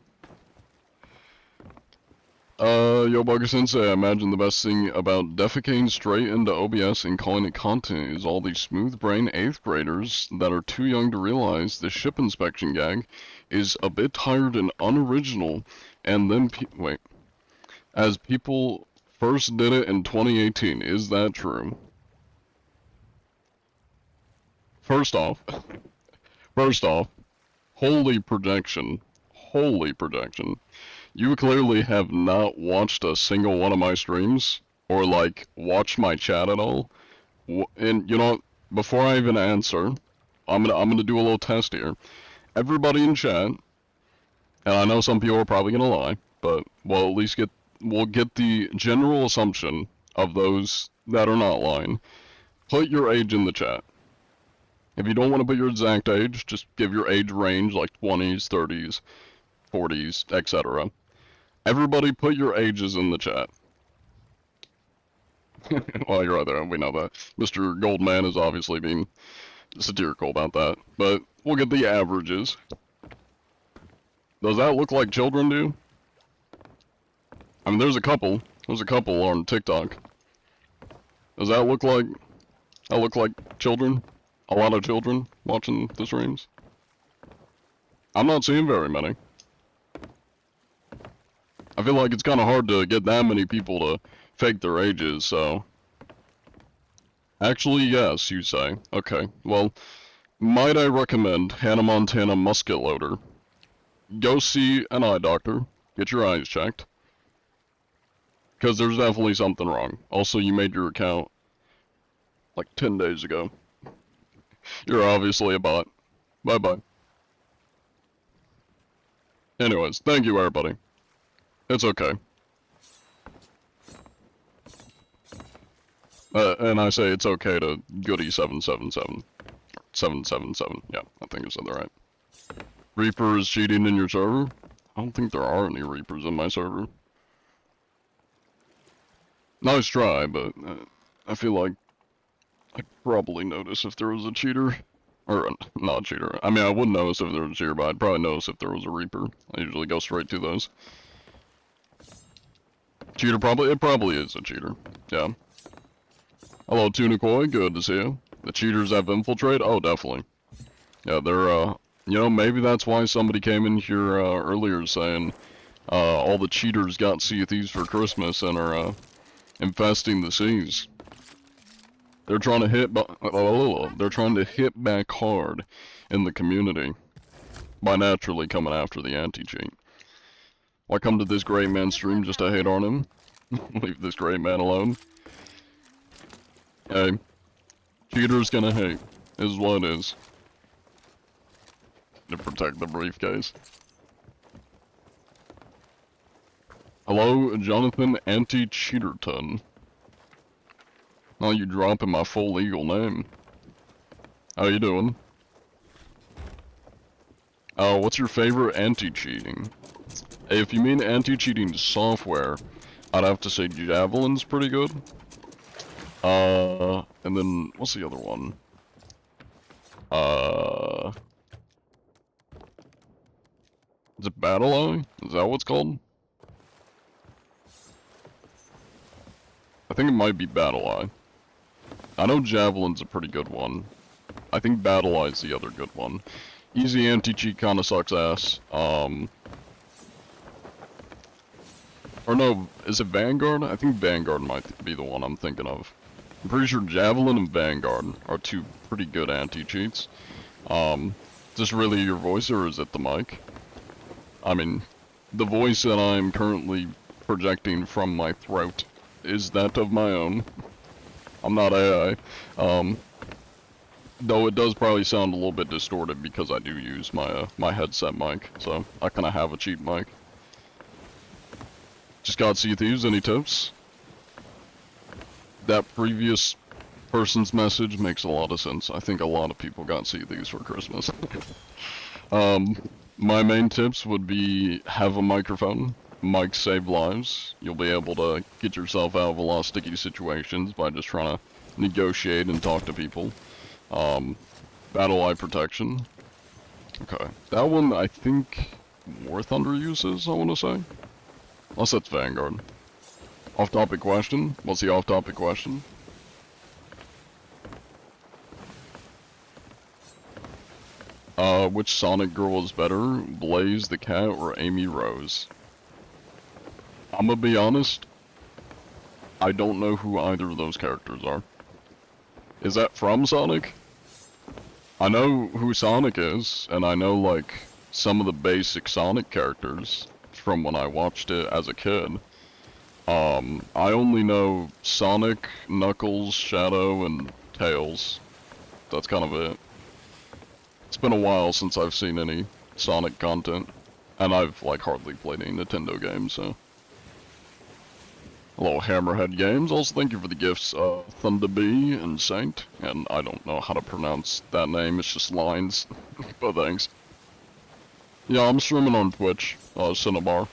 A: Yo Bugger Sensei, I imagine the best thing about defecating straight into OBS and calling it content is all these smooth brain 8th graders that are too young to realize the ship inspection gag is a bit tired and unoriginal, and then wait. As people first did it in 2018, is that true? First off, holy projection. You clearly have not watched a single one of my streams, or like, watched my chat at all. And you know, before I even answer, I'm gonna do a little test here. Everybody in chat, and I know some people are probably gonna lie, but we'll at least we'll get the general assumption of those that are not lying. Put your age in the chat. If you don't want to put your exact age, just give your age range like 20s, 30s, 40s, etc. Everybody put your ages in the chat. Well, you're right there, we know that. Mr. Goldman is obviously being satirical about that, but we'll get the averages. Does that look like children do? I mean, there's a couple on TikTok. Does that look like children? A lot of children watching the streams? I'm not seeing very many. I feel like it's kind of hard to get that many people to fake their ages, so... Actually, yes, you say. Okay, well, might I recommend Hannah Montana Musket Loader? Go see an eye doctor. Get your eyes checked. Because there's definitely something wrong. Also, you made your account like 10 days ago. You're obviously a bot. Bye-bye. Anyways, thank you everybody. It's okay. And I say it's okay to Goody777. 777, yeah, I think I said that right. Reaper is cheating in your server? I don't think there are any Reapers in my server. Nice try, but I feel like I'd probably notice if there was a cheater. Or, not a cheater. I mean, I wouldn't notice if there was a cheater, but I'd probably notice if there was a Reaper. I usually go straight to those. Cheater it probably is a cheater. Yeah. Hello, Tunikoi, good to see you. The cheaters have infiltrate? Oh, definitely. Yeah, they're, you know, maybe that's why somebody came in here, earlier saying, all the cheaters got Sea of Thieves for Christmas and are, infesting the seas. They're trying to hit back hard in the community by naturally coming after the anti-cheat. Why come to this great man stream just to hate on him? Leave this great man alone. Hey, cheaters gonna hate, is what it is. To protect the briefcase. Hello, Jonathan Anti-Cheaterton. Now you dropping my full legal name. How you doing? What's your favorite anti-cheating? Hey, if you mean anti-cheating software, I'd have to say Javelin's pretty good. And then, what's the other one? Is it BattlEye? Is that what it's called? I think it might be BattlEye. I know Javelin's a pretty good one. I think BattlEye's the other good one. Easy anti-cheat kinda sucks ass. Or no, is it Vanguard? I think Vanguard might be the one I'm thinking of. I'm pretty sure Javelin and Vanguard are two pretty good anti-cheats. Is this really your voice or is it the mic? I mean, the voice that I'm currently projecting from my throat is that of my own. I'm not AI. Though it does probably sound a little bit distorted because I do use my my headset mic, so I kinda have a cheap mic. Just got Sea of Thieves, any tips? That previous person's message makes a lot of sense. I think a lot of people got Sea of Thieves for Christmas. My main tips would be have a microphone. Mics save lives. You'll be able to get yourself out of a lot of sticky situations by just trying to negotiate and talk to people. BattlEye protection. Okay. That one I think War Thunder uses, I want to say. Unless that's Vanguard. Off-topic question? What's the off-topic question? Which Sonic girl is better? Blaze the Cat or Amy Rose? I'm gonna be honest, I don't know who either of those characters are. Is that from Sonic? I know who Sonic is, and I know, like, some of the basic Sonic characters from when I watched it as a kid. I only know Sonic, Knuckles, Shadow, and Tails. That's kind of it. It's been a while since I've seen any Sonic content, and I've, like, hardly played any Nintendo games, so... Hello, Hammerhead Games. Also, thank you for the gifts, Thunder Bee and Saint. And I don't know how to pronounce that name, it's just lines. But thanks. Yeah, I'm streaming on Twitch, Cinnabar.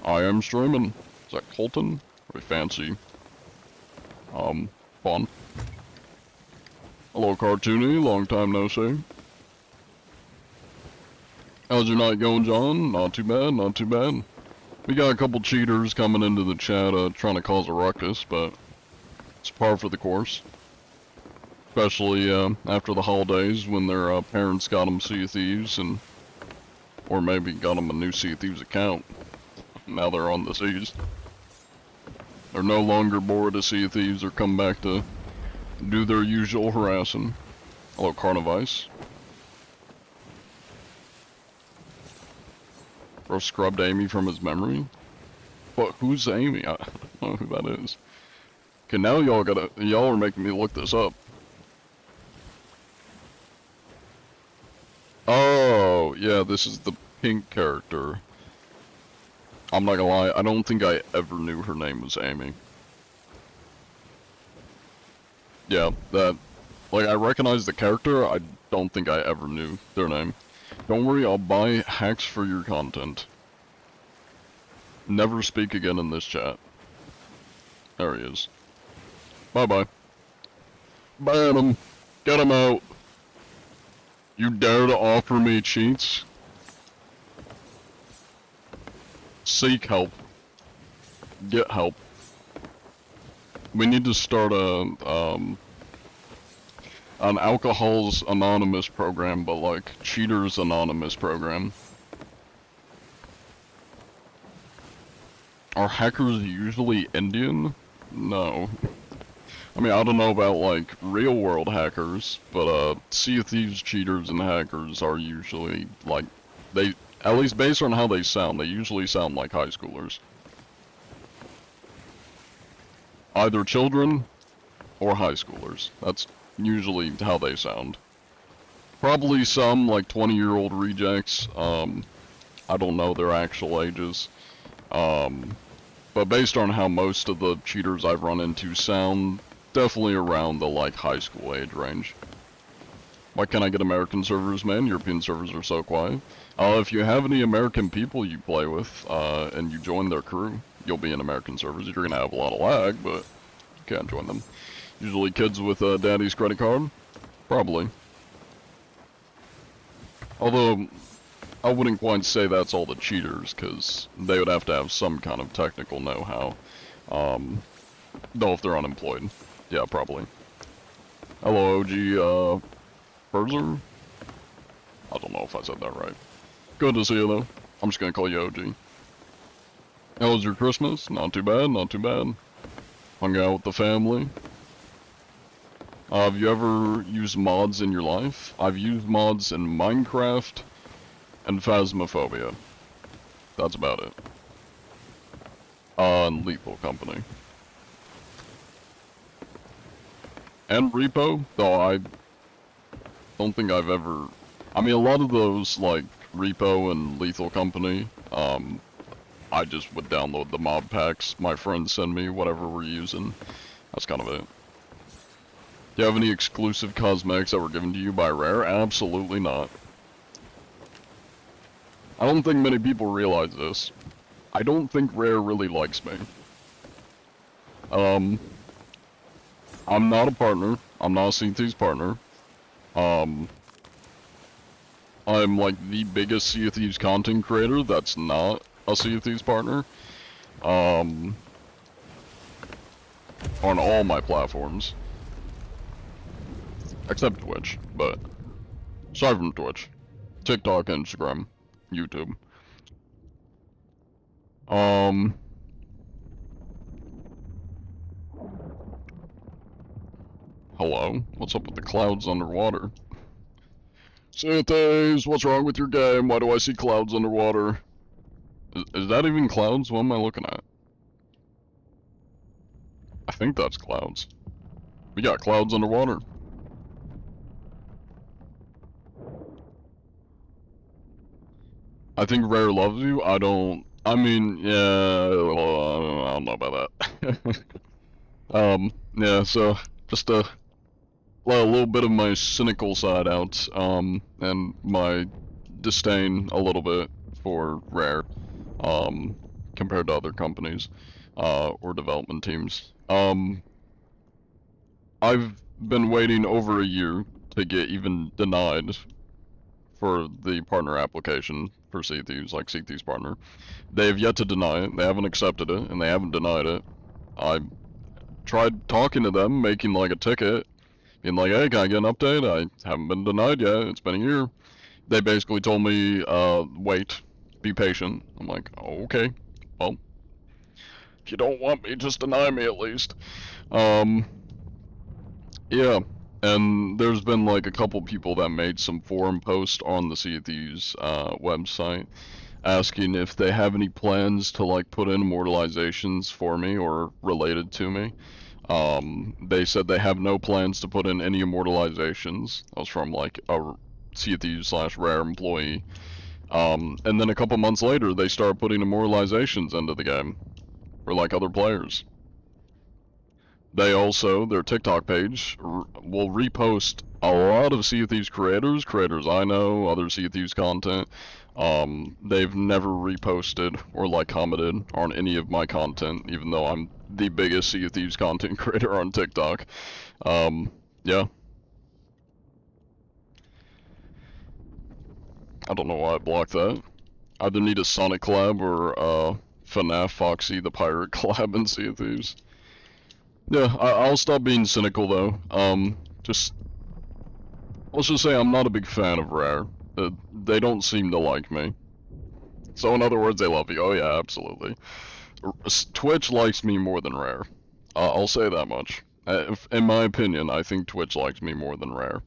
A: I am streaming. Is that Colton? Very fancy. Fun. Hello, Cartoony. Long time no see. How's your night going, John? Not too bad, not too bad. We got a couple cheaters coming into the chat, trying to cause a ruckus, but it's par for the course. Especially, after the holidays when their, parents got them Sea of Thieves and... or maybe got them a new Sea of Thieves account. Now they're on the seas. They're no longer bored of Sea of Thieves or come back to do their usual harassing. Hello, Carnivice. Bro scrubbed Amy from his memory? But who's Amy? I don't know who that is. Okay, now y'all are making me look this up. Oh, yeah, this is the pink character. I'm not gonna lie, I don't think I ever knew her name was Amy. Yeah, that, like, I recognize the character, I don't think I ever knew their name. Don't worry, I'll buy hacks for your content. Never speak again in this chat. There he is. Bye-bye. Ban him. Get him out. You dare to offer me cheats? Seek help. Get help. We need to start an Alcohols Anonymous program, but like Cheaters Anonymous program. Are hackers usually Indian? No. I mean, I don't know about like real world hackers, but Sea of Thieves cheaters and hackers are usually like, they, at least based on how they sound, they usually sound like high schoolers. Either children or high schoolers. That's usually how they sound. Probably some like 20-year-old rejects. I don't know their actual ages. But based on how most of the cheaters I've run into sound, definitely around the like high school age range. Why can't I get American servers, man? European servers are so quiet. If you have any American people you play with, and you join their crew, you'll be in American servers. You're gonna have a lot of lag, but you can't join them. Usually kids with daddy's credit card? Probably. Although, I wouldn't quite say that's all the cheaters, because they would have to have some kind of technical know-how. Though if they're unemployed. Yeah, probably. Hello, OG, Perzer? I don't know if I said that right. Good to see you, though. I'm just gonna call you OG. How was your Christmas? Not too bad, not too bad. Hung out with the family. Have you ever used mods in your life? I've used mods in Minecraft and Phasmophobia. That's about it. And Lethal Company. And Repo, though I don't think I've ever... I mean, a lot of those, like, Repo and Lethal Company, I just would download the mod packs. My friends send me whatever we're using. That's kind of it. Do you have any exclusive cosmetics that were given to you by Rare? Absolutely not. I don't think many people realize this. I don't think Rare really likes me. I'm not a partner. I'm not a Sea of Thieves partner. I'm like the biggest Sea of Thieves content creator that's not a Sea of Thieves partner. On all my platforms. Except Twitch, but aside from Twitch. TikTok, Instagram, YouTube. Hello? What's up with the clouds underwater? Santays, what's wrong with your game? Why do I see clouds underwater? Is that even clouds? What am I looking at? I think that's clouds. We got clouds underwater. I think Rare loves you. I don't... I mean, yeah... don't know about that. Yeah, so just let a little bit of my cynical side out, and my disdain a little bit for Rare, compared to other companies, or development teams. I've been waiting over a year to get even denied for the partner application for Sea Thieves, like Sea Thieves partner. They have yet to deny it, they haven't accepted it, and they haven't denied it. I tried talking to them, making like a ticket, being like, hey, can I get an update? I haven't been denied yet, it's been a year. They basically told me, wait, be patient. I'm like, oh, okay, well, if you don't want me, just deny me at least. Yeah, and there's been like a couple people that made some forum posts on the Sea of Thieves website asking if they have any plans to like put in immortalizations for me or related to me. They said they have no plans to put in any immortalizations. That was from like a Sea of Thieves / Rare employee. And then a couple months later, they start putting immortalizations into the game for like other players. They also, their TikTok page, will repost a lot of Sea of Thieves creators I know, other Sea of Thieves content. They've never reposted or like commented on any of my content, even though I'm the biggest Sea of Thieves content creator on TikTok. Yeah. I don't know why I blocked that. Either need a Sonic collab or FNAF Foxy the Pirate collab in Sea of Thieves. Yeah, I'll stop being cynical though. Let's just say I'm not a big fan of Rare. They don't seem to like me. So in other words, they love you. Oh yeah, absolutely. Twitch likes me more than Rare. I'll say that much. In my opinion, I think Twitch likes me more than Rare.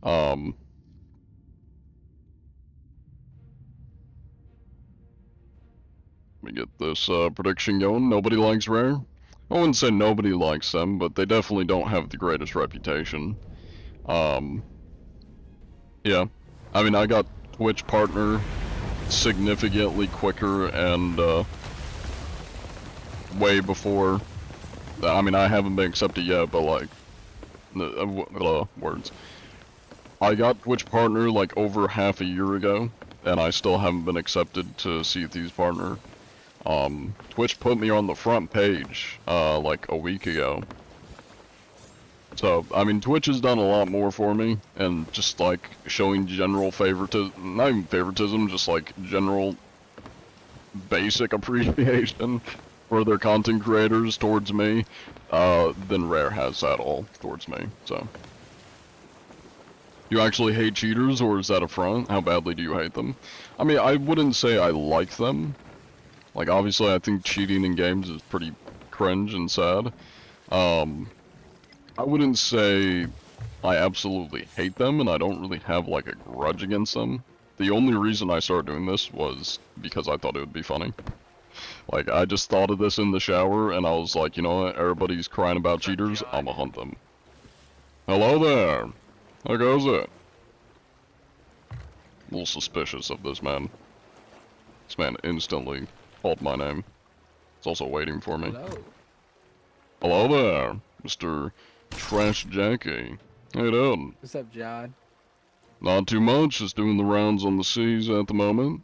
A: Let me get this prediction going. Nobody likes Rare. I wouldn't say nobody likes them, but they definitely don't have the greatest reputation. Yeah. I mean, I got Twitch partner significantly quicker and, way before. I mean, I haven't been accepted yet, but like, words. I got Twitch partner like over half a year ago, and I still haven't been accepted to Sea Thieves partner. Twitch put me on the front page, like a week ago. So, I mean, Twitch has done a lot more for me, and just like showing general favoritism, not even favoritism, just like general basic appreciation for their content creators towards me, than Rare has at all towards me, so. You actually hate cheaters, or is that a front? How badly do you hate them? I mean, I wouldn't say I like them. Like, obviously, I think cheating in games is pretty cringe and sad. I wouldn't say I absolutely hate them, and I don't really have, like, a grudge against them. The only reason I started doing this was because I thought it would be funny. Like, I just thought of this in the shower, and I was like, you know what, everybody's crying about cheaters, I'ma hunt them. Hello there! How goes it? A little suspicious of this man. This man instantly called my name. It's also waiting for me.
F: Hello.
A: Hello there, Mr. Trash Jackie. How you doing?
F: What's up, John?
A: Not too much, just doing the rounds on the seas at the moment.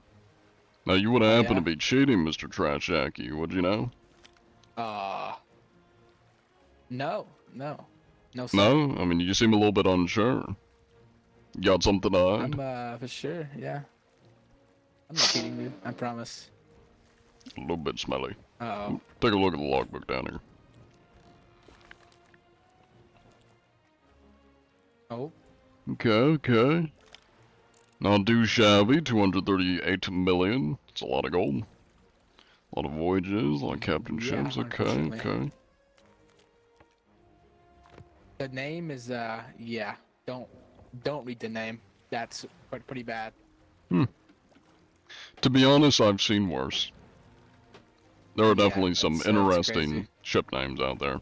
A: Now, you would happen
F: yeah?
A: to be cheating, Mr. Trash Jackie, would you know?
F: No, sir.
A: No? I mean, you seem a little bit unsure. You got something to hide?
F: I'm, for sure, yeah. I'm not cheating, dude. I promise.
A: A little bit smelly.
F: Uh-oh.
A: Take a look at the logbook down here.
F: Oh.
A: Okay. Not too shabby, 238 million. It's a lot of gold. A lot of voyages, a lot of captain
F: Yeah,
A: ships. Okay.
F: 100%. The name is, yeah. Don't read the name. That's pretty bad.
A: To be honest, I've seen worse. There are
F: Yeah,
A: definitely some
F: that's
A: interesting
F: crazy.
A: ship names out there.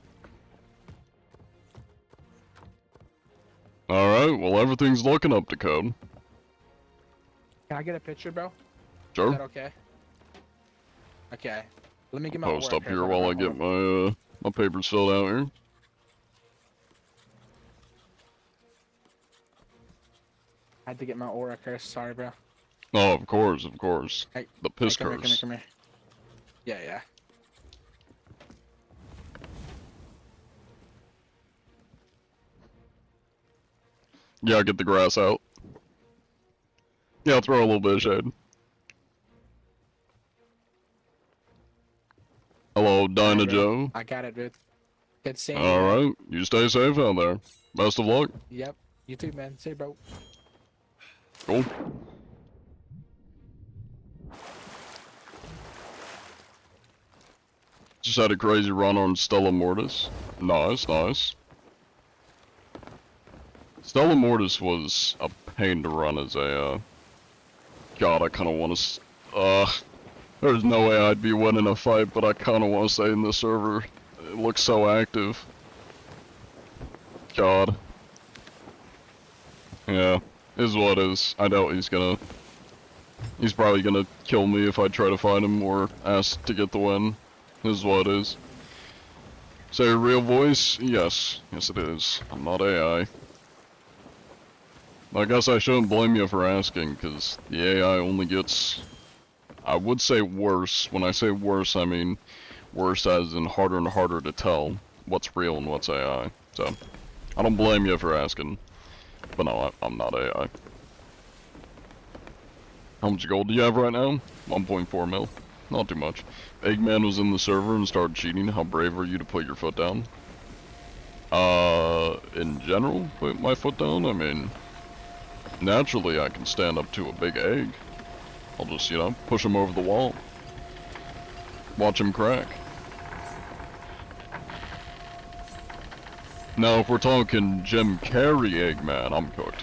A: Alright, well everything's looking up to code.
F: Can I get a picture, bro? Is
A: Sure.
F: that okay? Okay. Let me get my
A: Post
F: aura
A: up
F: curse
A: here
F: on
A: while I
F: real
A: get
F: quick.
A: my papers filled out here.
F: I had to get my aura curse. Sorry, bro.
A: Oh, of course, of course.
F: Hey,
A: The piss
F: come here, come here,
A: curse.
F: come here. Yeah, yeah.
A: Yeah, I'll get the grass out. Yeah, I'll throw a little bit of shade. Hello, Dinah
F: Alright, bro.
A: Joe.
F: I got it, dude. Good seeing you, man.
A: Alright, you stay safe out there. Best of luck.
F: Yep. You too, man. See you, bro.
A: Cool. Just had a crazy run on Stella Mortis. Nice, nice. Stella Mortis was a pain to run as a, God, I kinda wanna there's no way I'd be winning a fight, but I kinda wanna stay in this server. It looks so active. God. Yeah, is what is. I doubt he's probably gonna kill me if I try to fight him or ask to get the win. Is what is. Say your real voice? Yes. Yes it is. I'm not AI. I guess I shouldn't blame you for asking, because the AI only gets, I would say worse. When I say worse, I mean worse as in harder and harder to tell what's real and what's AI. So, I don't blame you for asking. But no, I'm not AI. How much gold do you have right now? 1.4 mil. Not too much. Eggman was in the server and started cheating. How brave are you to put your foot down? In general, put my foot down? I mean, naturally I can stand up to a big egg. I'll just, you know, push him over the wall. Watch him crack. Now, if we're talking Jim Carrey Eggman, I'm cooked.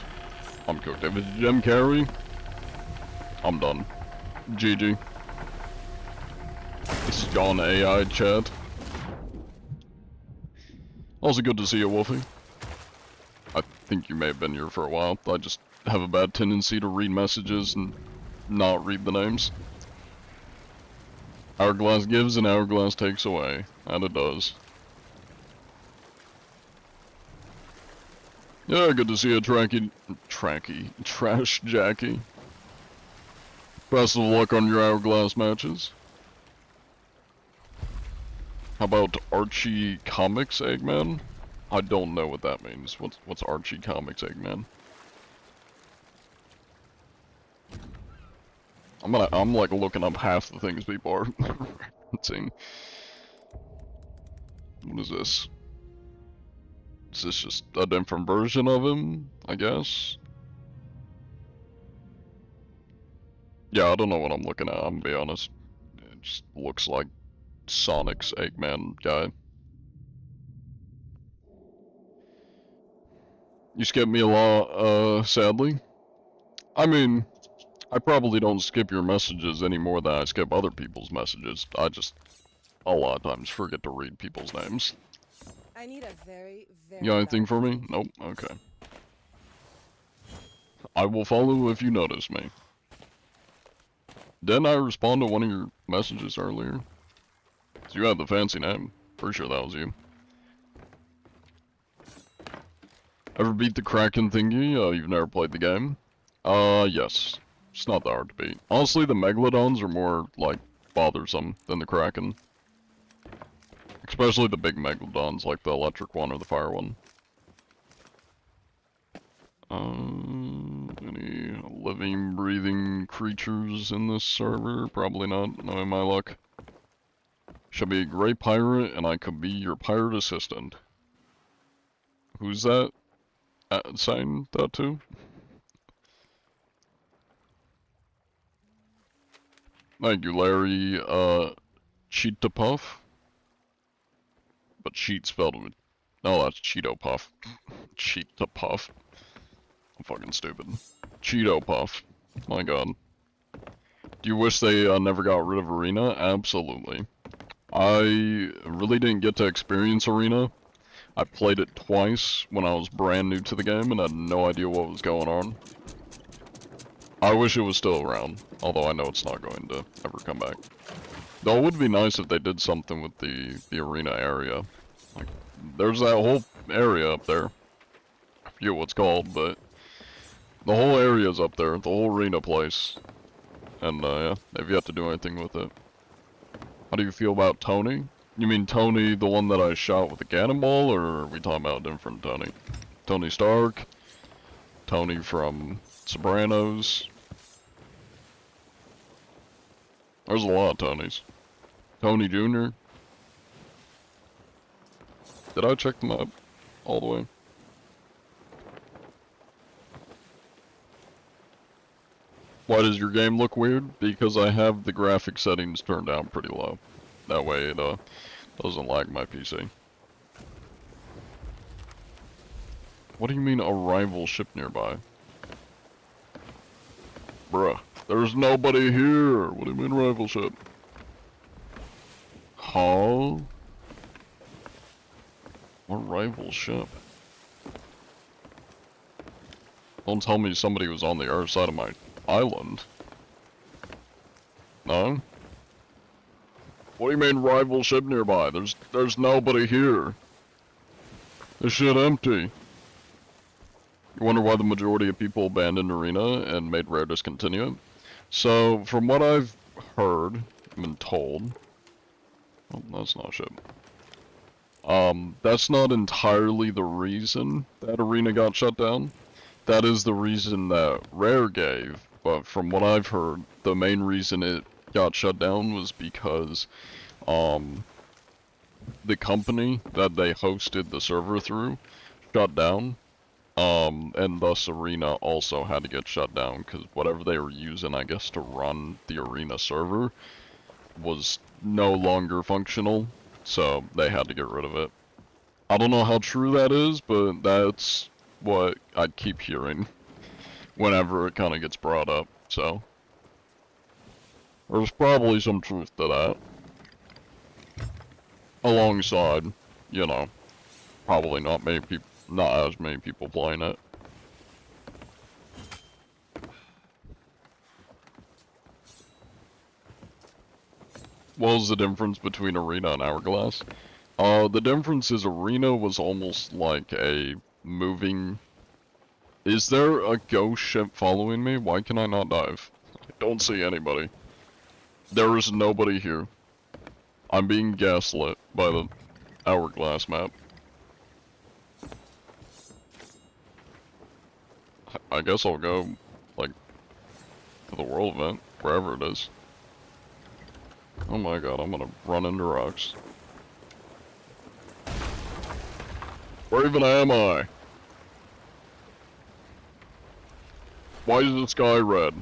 A: I'm cooked. If it's Jim Carrey, I'm done. GG. This is gone AI chat. Also good to see you, Wolfie. I think you may have been here for a while. I just have a bad tendency to read messages and not read the names. Hourglass gives and Hourglass takes away. And it does. Yeah, good to see you, Trash Jackie. Best of luck on your Hourglass matches. How about Archie Comics Eggman? I don't know what that means. What's Archie Comics Eggman? I'm like looking up half the things people are referencing. What is this? Is this just a different version of him, I guess? Yeah, I don't know what I'm looking at, I'm gonna be honest. It just looks like Sonic's Eggman guy. You skip me a lot, sadly. I mean, I probably don't skip your messages any more than I skip other people's messages. I just, a lot of times, forget to read people's names.
G: I need a very
A: You got anything for me? Nope, okay. I will follow if you notice me. Didn't I respond to one of your messages earlier? You had the fancy name. Pretty sure that was you. Ever beat the Kraken thingy? You've never played the game? Yes. It's not that hard to beat. Honestly, the Megalodons are more, like, bothersome than the Kraken. Especially the big Megalodons, like the electric one or the fire one. Any living, breathing creatures in this server? Probably not, knowing my luck. Shall be a great pirate, and I could be your pirate assistant. Who's that? Saying that to? Thank you, Larry, Cheetah Puff? But cheat spelled with... No, that's Cheeto Puff. Cheetah Puff. I'm fucking stupid. Cheeto Puff. My god. Do you wish they never got rid of Arena? Absolutely. I really didn't get to experience Arena. I played it twice when I was brand new to the game and had no idea what was going on. I wish it was still around, although I know it's not going to ever come back. Though it would be nice if they did something with the arena area. Like, there's that whole area up there. I forget what it's called, but the whole area's up there, the whole arena place. And yeah, they've yet to do anything with it. How do you feel about Tony? You mean Tony, the one that I shot with the cannonball, or are we talking about a different Tony? Tony Stark? Tony from Sopranos? There's a lot of Tonys. Tony Jr. Did I check them up all the way? Why does your game look weird? Because I have the graphic settings turned down pretty low. That way it doesn't lag my PC. What do you mean a rival ship nearby? Bruh, there's nobody here. What do you mean rival ship? Huh? What rival ship? Don't tell me somebody was on the other side of my island. No? What do you mean rival ship nearby? There's nobody here. This shit empty. You wonder why the majority of people abandoned Arena and made Rare discontinue it? So, from what I've heard, been told... Oh, that's not a ship. That's not entirely the reason that Arena got shut down. That is the reason that Rare gave, but from what I've heard, the main reason it got shut down was because, the company that they hosted the server through shut down. And thus Arena also had to get shut down because whatever they were using, I guess, to run the Arena server was no longer functional, so they had to get rid of it. I don't know how true that is, but that's what I keep hearing whenever it kind of gets brought up, so there's probably some truth to that. Alongside, you know, probably not as many people playing it. What was the difference between Arena and Hourglass? The difference is Arena was almost like a moving... Is there a ghost ship following me? Why can I not dive? I don't see anybody. There is nobody here. I'm being gaslit by the Hourglass map. I guess I'll go, like, to the world event, wherever it is. Oh my god, I'm gonna run into rocks. Where even am I? Why is the sky red?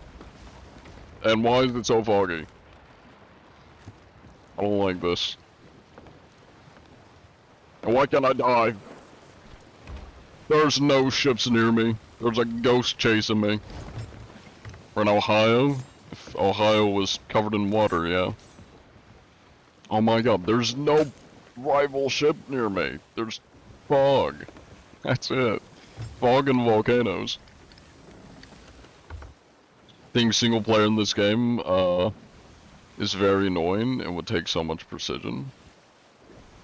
A: And why is it so foggy? I don't like this. And why can't I die? There's no ships near me. There's a ghost chasing me. We're in Ohio? If Ohio was covered in water, yeah. Oh my god, there's no rival ship near me. There's fog. That's it. Fog and volcanoes. Being single player in this game, is very annoying and would take so much precision.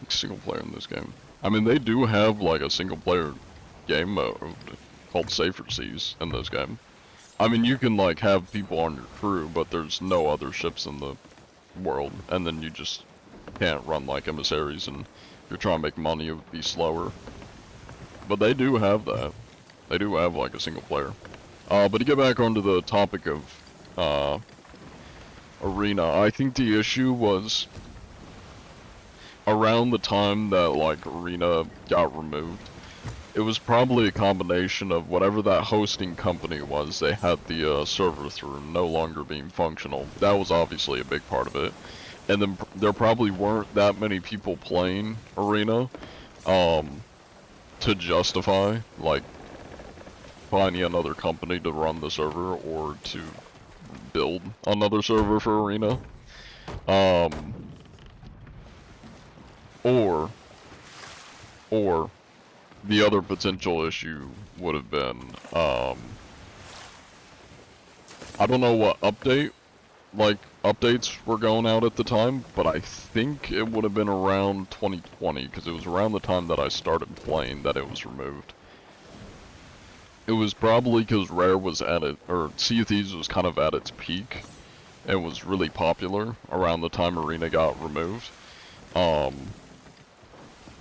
A: Single player in this game. I mean, they do have, like, a single player game mode called Safer Seas in this game. I mean, you can, like, have people on your crew, but there's no other ships in the world, and then you just can't run, like, emissaries, and if you're trying to make money, it would be slower. But they do have that. They do have, like, a single player. But to get back onto the topic of, Arena, I think the issue was around the time that, like, Arena got removed. It was probably a combination of whatever that hosting company was they had the server through no longer being functional. That was obviously a big part of it. And then there probably weren't that many people playing Arena to justify, like, finding another company to run the server or to build another server for Arena. Or the other potential issue would have been, I don't know what update, like, updates were going out at the time, but I think it would have been around 2020, because it was around the time that I started playing that it was removed. It was probably because Rare was at it, or Sea of Thieves was kind of at its peak, and was really popular around the time Arena got removed.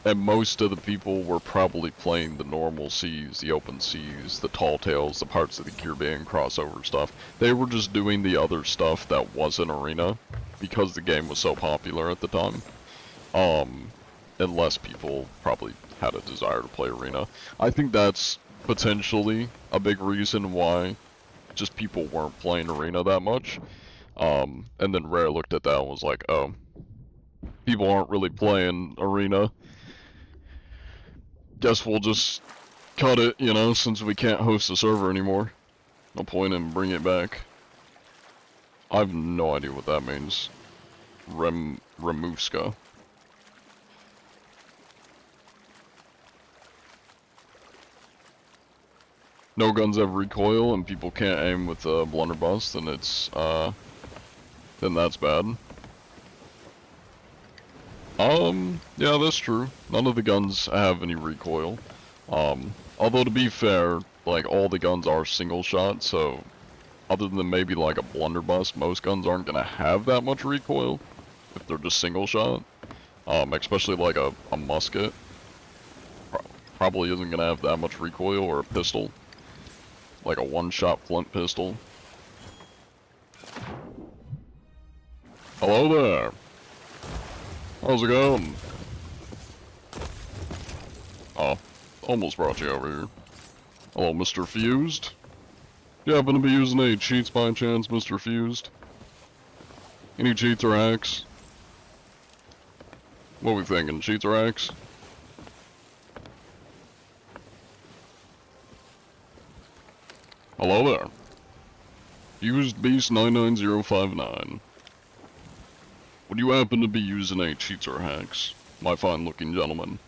A: And most of the people were probably playing the normal seas, the open seas, the tall tales, the parts of the Caribbean crossover stuff. They were just doing the other stuff that wasn't Arena, because the game was so popular at the time. And less people probably had a desire to play Arena. I think that's potentially a big reason why just people weren't playing Arena that much. And then Rare looked at that and was like, oh, people aren't really playing Arena. Guess we'll just cut it, you know, since we can't host the server anymore. No point in bringing it back. I have no idea what that means. Remuska. No guns have recoil and people can't aim with a blunderbuss, then it's, then that's bad. Yeah, that's true. None of the guns have any recoil. Although to be fair, like, all the guns are single shot, so other than maybe like a blunderbuss, most guns aren't gonna have that much recoil if they're just single shot. Especially like a musket. Probably isn't gonna have that much recoil, or a pistol. Like a one-shot flint pistol. Hello there. How's it going? Oh, almost brought you over here. Hello, Mr. Fused. You happen to be using any cheats by chance, Mr. Fused? Any cheats or hacks? What we thinking, cheats or hacks? Hello there. Used Beast 99059. Would you happen to be using any cheats or hacks, my fine-looking gentleman?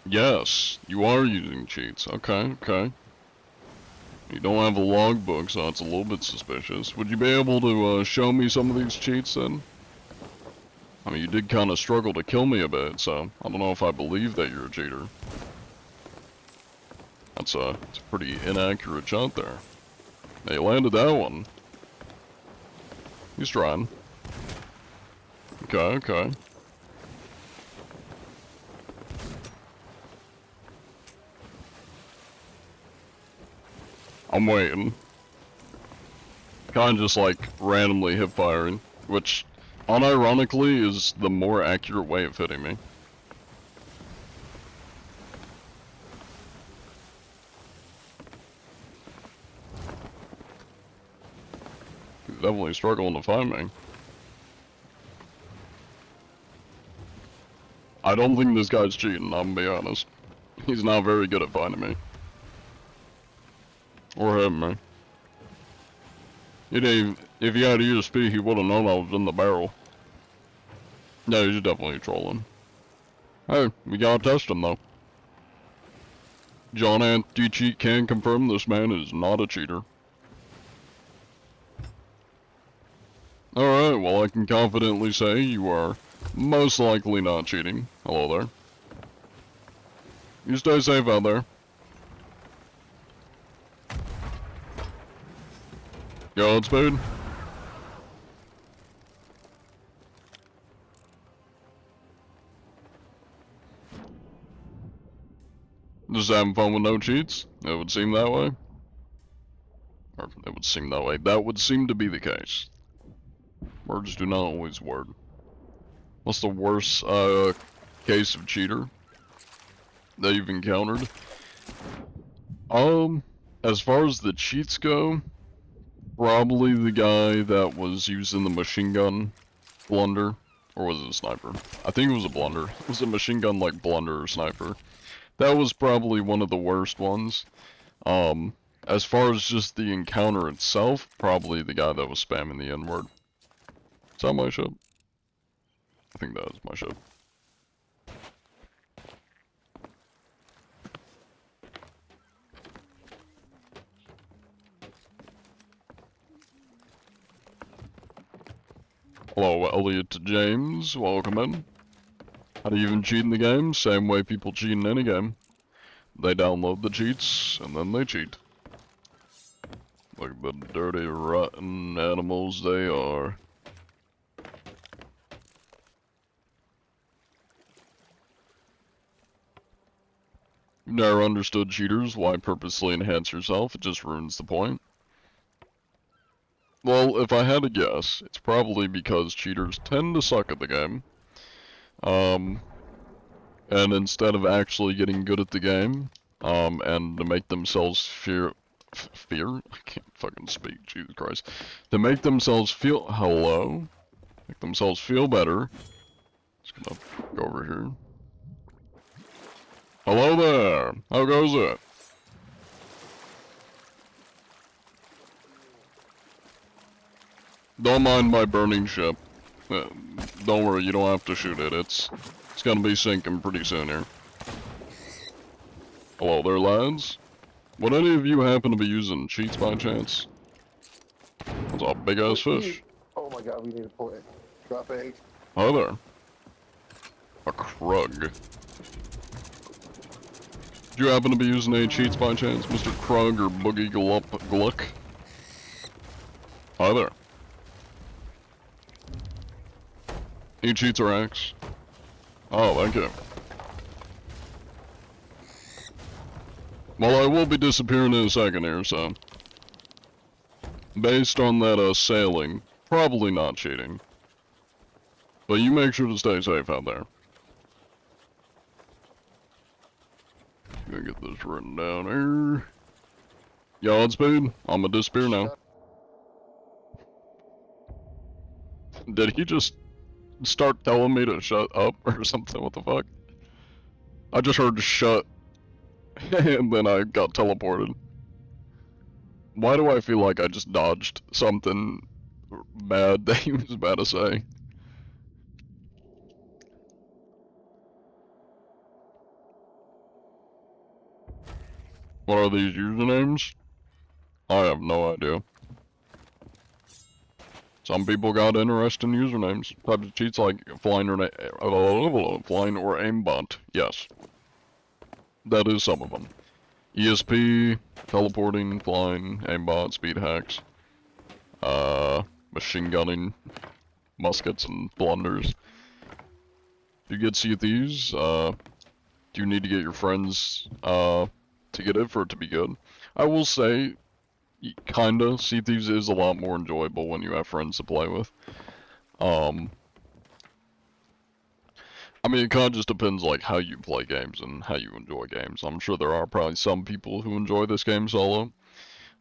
A: Yes, you are using cheats. Okay, okay. You don't have a logbook, so that's a little bit suspicious. Would you be able to show me some of these cheats then? I mean, you did kind of struggle to kill me a bit, so I don't know if I believe that you're a cheater. It's a pretty inaccurate shot there. Hey, you landed that one. He's trying. Okay, okay. I'm waiting. Kinda just like randomly hip firing, which unironically is the more accurate way of hitting me. He's definitely struggling to find me. I don't think this guy's cheating, I'm gonna be honest. He's not very good at finding me. Or hitting me. If he had ESP, he would have known I was in the barrel. Yeah, he's definitely trolling. Hey, we gotta test him though. John Anti-Cheat can confirm this man is not a cheater. Alright, well I can confidently say you are most likely not cheating. Hello there. You stay safe out there. Godspeed. Just having fun with no cheats? It would seem that way. Or, it would seem that way. That would seem to be the case. Words do not always word. What's the worst, case of cheater that you've encountered? As far as the cheats go, probably the guy that was using the machine gun blunder, or was it a sniper? I think it was a blunder. It was a machine gun like blunder or sniper. That was probably one of the worst ones. As far as just the encounter itself, probably the guy that was spamming the N-word. Is that my ship? I think that is my ship. Hello, Elliot to James. Welcome in. How do you even cheat in the game? Same way people cheat in any game. They download the cheats, and then they cheat. Like the dirty, rotten animals they are. You've never understood cheaters. Why purposely enhance yourself? It just ruins the point. Well, if I had to guess, it's probably because cheaters tend to suck at the game. And instead of actually getting good at the game, and to make themselves fear? I can't fucking speak, Jesus Christ. To make themselves feel, make themselves feel better. Just gonna go over here. Hello there, how goes it? Don't mind my burning ship. Don't worry, you don't have to shoot it. It's gonna be sinking pretty soon here. Hello there, lads. Would any of you happen to be using cheats by chance? That's a big ass fish.
H: Oh my god, we need to pull it. Drop egg.
A: Hi there. A Krug. Do you happen to be using any cheats by chance, Mr. Krug or Boogie Gluck? Hi there. Any cheats or hacks? Oh, thank you. Well, I will be disappearing in a second here, so... Based on that, sailing, probably not cheating. But you make sure to stay safe out there. Gonna get this written down here. Godspeed, I'm gonna disappear now. Did he just start telling me to shut up or something? What the fuck? I just heard shut, and then I got teleported. Why do I feel like I just dodged something bad that he was about to say? What are these usernames? I have no idea. Some people got interesting usernames. Types of cheats like flying or aimbot. Yes. That is some of them. ESP, teleporting, flying, aimbot, speed hacks, machine gunning, muskets and blunders. If you get see these, do you need to get your friends, to get it for it to be good? I will say, kinda, Sea Thieves is a lot more enjoyable when you have friends to play with. I mean, it kinda just depends, like, how you play games and how you enjoy games. I'm sure there are probably some people who enjoy this game solo.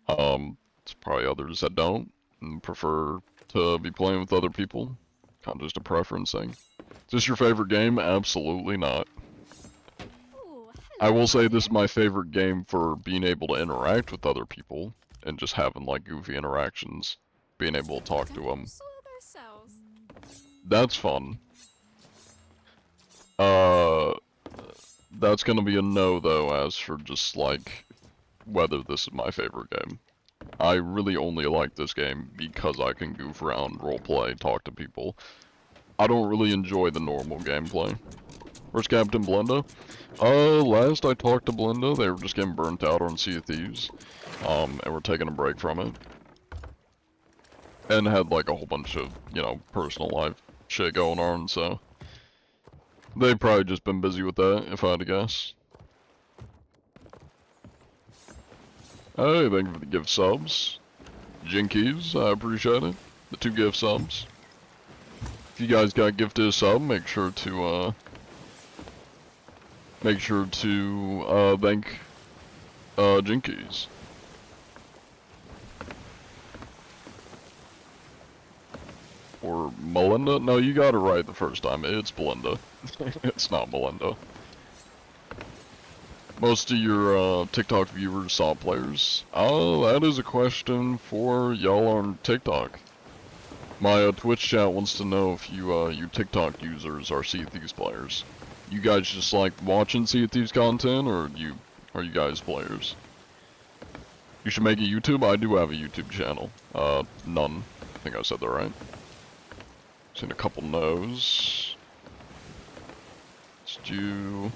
A: There's probably others that don't, and prefer to be playing with other people. Kinda just a preference thing. Is this your favorite game? Absolutely not. I will say this is my favorite game for being able to interact with other people and just having like goofy interactions, being able to talk to them. That's fun. That's gonna be a no though as for just like whether this is my favorite game. I really only like this game because I can goof around, roleplay, talk to people. I don't really enjoy the normal gameplay. Where's Captain Blenda? Last I talked to Blenda, they were just getting burnt out on Sea of Thieves. And we're taking a break from it. And had like a whole bunch of, you know, personal life shit going on, so... They've probably just been busy with that, if I had to guess. Hey, thank you for the gift subs. Jinkies, I appreciate it. The 2 gift subs. If you guys got gifted a sub, make sure to thank Jinkies. Or Melinda? No, you got it right the first time. It's Belinda. It's not Melinda. Most of your TikTok viewers saw players. Oh, that is a question for y'all on TikTok. My Twitch chat wants to know if you TikTok users are Sea of Thieves players. You guys just like watching Sea of Thieves content, or are you guys players? You should make a YouTube. I do have a YouTube channel. None. I think I said that right. Seen a couple no's. Do you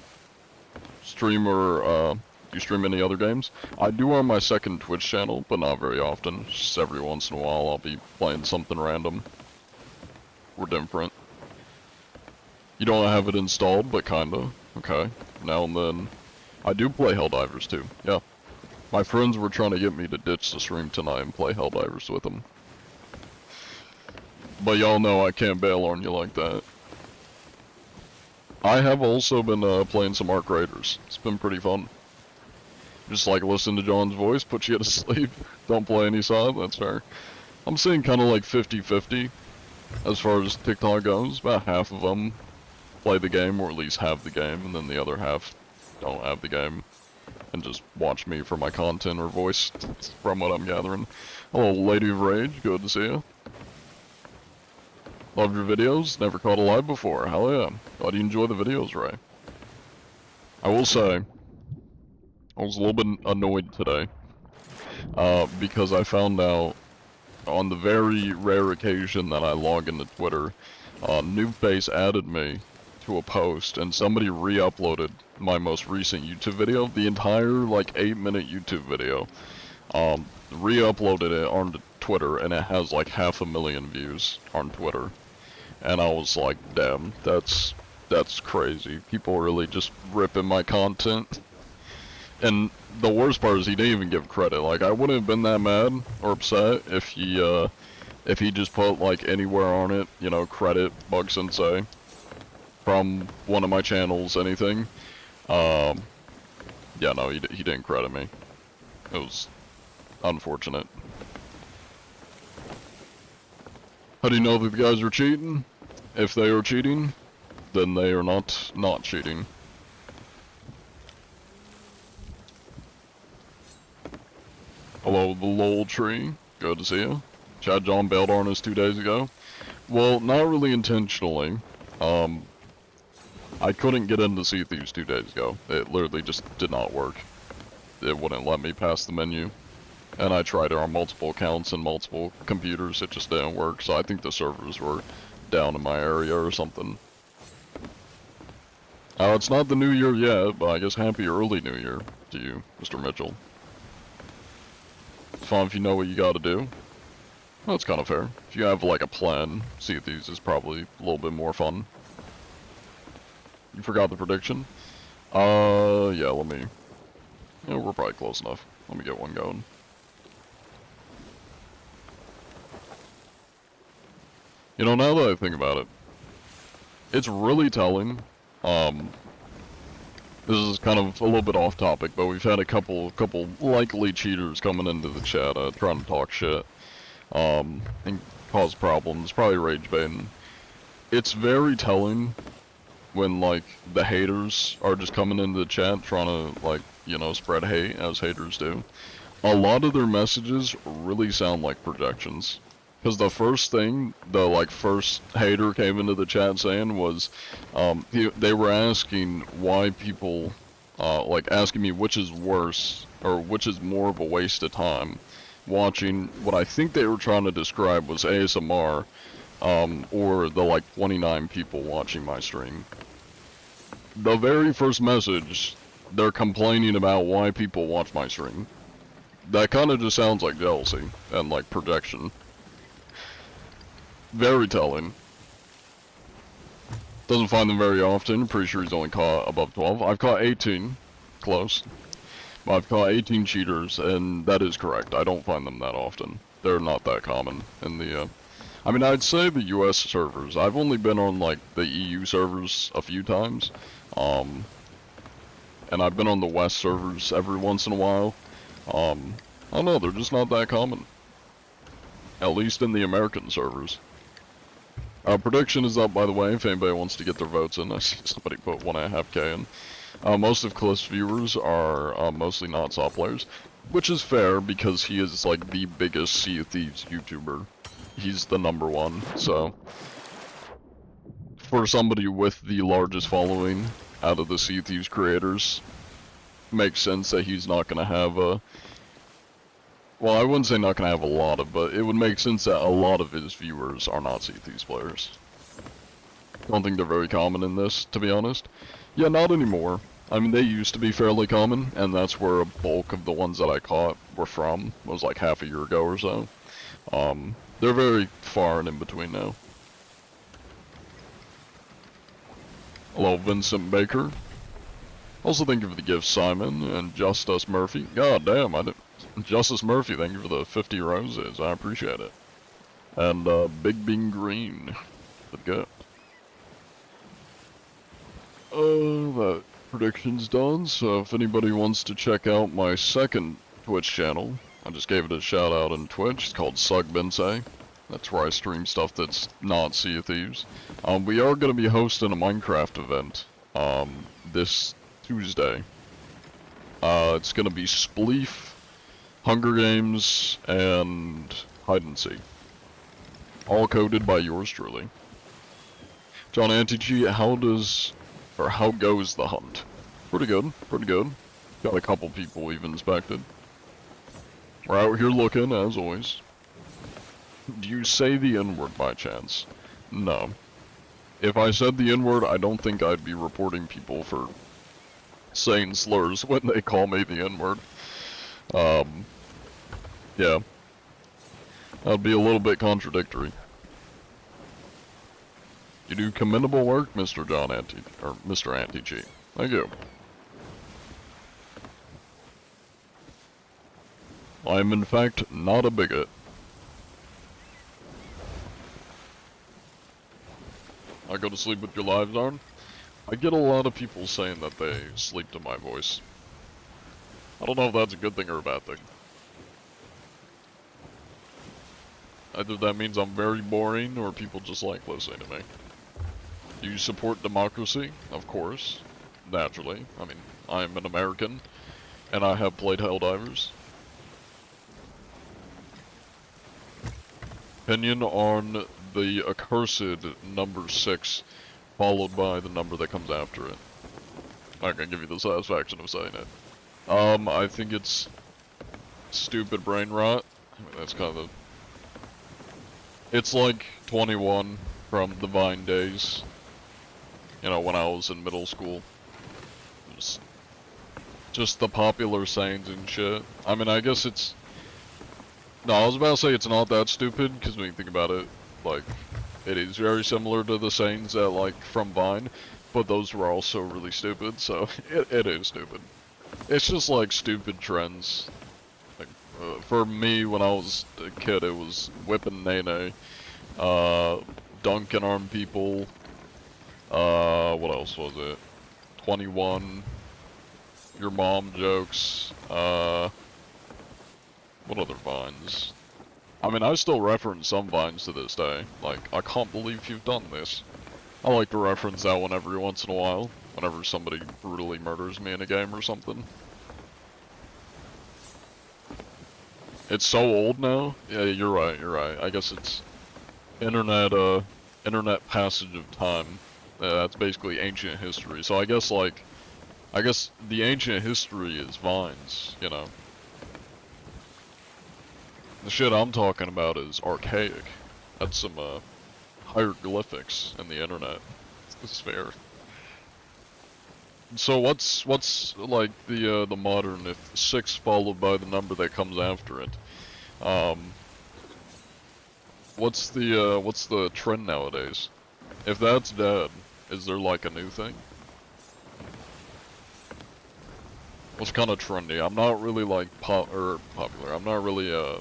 A: stream or do you stream any other games? I do on my second Twitch channel, but not very often. Just every once in a while I'll be playing something random. We're different. You don't have it installed, but kinda. Okay. Now and then. I do play Helldivers too, yeah. My friends were trying to get me to ditch the stream tonight and play Helldivers with them. But y'all know I can't bail on you like that. I have also been playing some Ark Raiders. It's been pretty fun. Just like listen to John's voice, put you to sleep. Don't play any side, that's fair. I'm seeing kind of like 50-50 as far as TikTok goes. About half of them play the game, or at least have the game, and then the other half don't have the game and just watch me for my content or voice from what I'm gathering. Hello, Lady of Rage, good to see you. Love your videos, never caught a live before, hell yeah. How do you enjoy the videos, Ray? I will say, I was a little bit annoyed today, because I found out on the very rare occasion that I log into Twitter, Noobface added me to a post and somebody re-uploaded my most recent YouTube video, the entire like 8-minute YouTube video, re-uploaded it onto Twitter, and it has like 500,000 views on Twitter. And I was like, damn, that's crazy. People really just ripping my content. And the worst part is he didn't even give credit. Like, I wouldn't have been that mad or upset if he just put like anywhere on it, you know, credit Bug Sensei from one of my channels, anything. Yeah, no, he didn't credit me. It was unfortunate. How do you know that the guys are cheating? If they are cheating, then they are not cheating. Hello, the lol tree. Good to see you. Chad John bailed on us 2 days ago. Well, not really intentionally. I couldn't get into Sea Thieves 2 days ago. It literally just did not work. It wouldn't let me pass the menu. And I tried it on multiple accounts and multiple computers, it just didn't work, so I think the servers were down in my area or something. It's not the new year yet, but I guess happy early new year to you, Mr. Mitchell. It's fun if you know what you gotta do. Well, that's kind of fair. If you have like a plan, Sea of Thieves is probably a little bit more fun. You forgot the prediction? Yeah, let me... Yeah, we're probably close enough. Let me get one going. You know, now that I think about it, it's really telling. This is kind of a little bit off topic, but we've had a couple likely cheaters coming into the chat, trying to talk shit, and cause problems, probably rage baiting. It's very telling when, like, the haters are just coming into the chat trying to, like, you know, spread hate, as haters do. A lot of their messages really sound like projections. Because the first thing, the like first hater came into the chat saying was, they were asking why people, like asking me which is worse, or which is more of a waste of time, watching what I think they were trying to describe was ASMR, or the like 29 people watching my stream. The very first message, they're complaining about why people watch my stream. That kind of just sounds like jealousy, and like projection. Very telling. Doesn't find them very often. Pretty sure he's only caught above 12. I've caught 18. Close. But I've caught 18 cheaters, and that is correct. I don't find them that often. They're not that common in the, I mean, I'd say the US servers. I've only been on, like, the EU servers a few times. And I've been on the West servers every once in a while. I don't know, they're just not that common. At least in the American servers. Prediction is up, by the way, if anybody wants to get their votes in. I see somebody put 1.5K in. Most of Cliff's viewers are mostly not SAW players, which is fair because he is like the biggest Sea of Thieves YouTuber. He's the #1, so for somebody with the largest following out of the Sea of Thieves creators, makes sense that he's not gonna have a... Well, I wouldn't say not gonna have a lot of, but it would make sense that a lot of his viewers are not Sea of Thieves players. don't think they're very common in this, to be honest. Yeah, not anymore. I mean, they used to be fairly common, and that's where a bulk of the ones that I caught were from. It was like half a year ago or so. They're very far and in between now. Hello, Vincent Baker. Also, thank you for the gift, Simon, and Justice Murphy. God damn, I didn't... Justice Murphy, thank you for the 50 roses. I appreciate it. And, Big Bean Green. Good gift. That prediction's done, so if anybody wants to check out my second Twitch channel, I just gave it a shout out on Twitch. It's called Sugbense. That's where I stream stuff that's not Sea of Thieves. We are going to be hosting a Minecraft event, this Tuesday. It's going to be Spleef, Hunger Games, and Hide and Seek. All coded by yours truly. John Antichi, how goes the hunt? Pretty good, pretty good. Got a couple people we've inspected. We're out here looking, as always. Do you say the N-word by chance? No. If I said the N-word, I don't think I'd be reporting people for saying slurs when they call me the N-word. Yeah. That'd be a little bit contradictory. You do commendable work, Mr. Mr. Anti-G. Thank you. I am in fact not a bigot. I go to sleep with your lives on. I get a lot of people saying that they sleep to my voice. I don't know if that's a good thing or a bad thing. Either that means I'm very boring or people just like listening to me. Do you support democracy? Of course. Naturally. I mean, I'm an American and I have played Helldivers. Opinion on the accursed number 6 followed by the number that comes after it. I'm not gonna give you the satisfaction of saying it. I think it's stupid brain rot. I mean, that's kind of the... It's like 21 from the Vine days. You know, when I was in middle school. It was just the popular sayings and shit. I mean, I guess it's... No, I was about to say it's not that stupid, because when you think about it, like, it is very similar to the sayings that, like, from Vine, but those were also really stupid, so it is stupid. It's just, like, stupid trends. Like, for me, when I was a kid, it was whipping Nene, dunking on people, what else was it? 21, your mom jokes, what other vines? I mean, I still reference some vines to this day. Like, I can't believe you've done this. I like to reference that one every once in a while, whenever somebody brutally murders me in a game or something. It's so old now? Yeah, you're right, you're right. I guess it's internet passage of time. That's basically ancient history. So I guess, like, the ancient history is vines, you know. The shit I'm talking about is archaic. That's some, hieroglyphics in the internet. It's fair. So what's like the modern, if 6 followed by the number that comes after it? What's the trend nowadays? If that's dead, is there like a new thing? What's kind of trendy? I'm not really like popular. I'm not really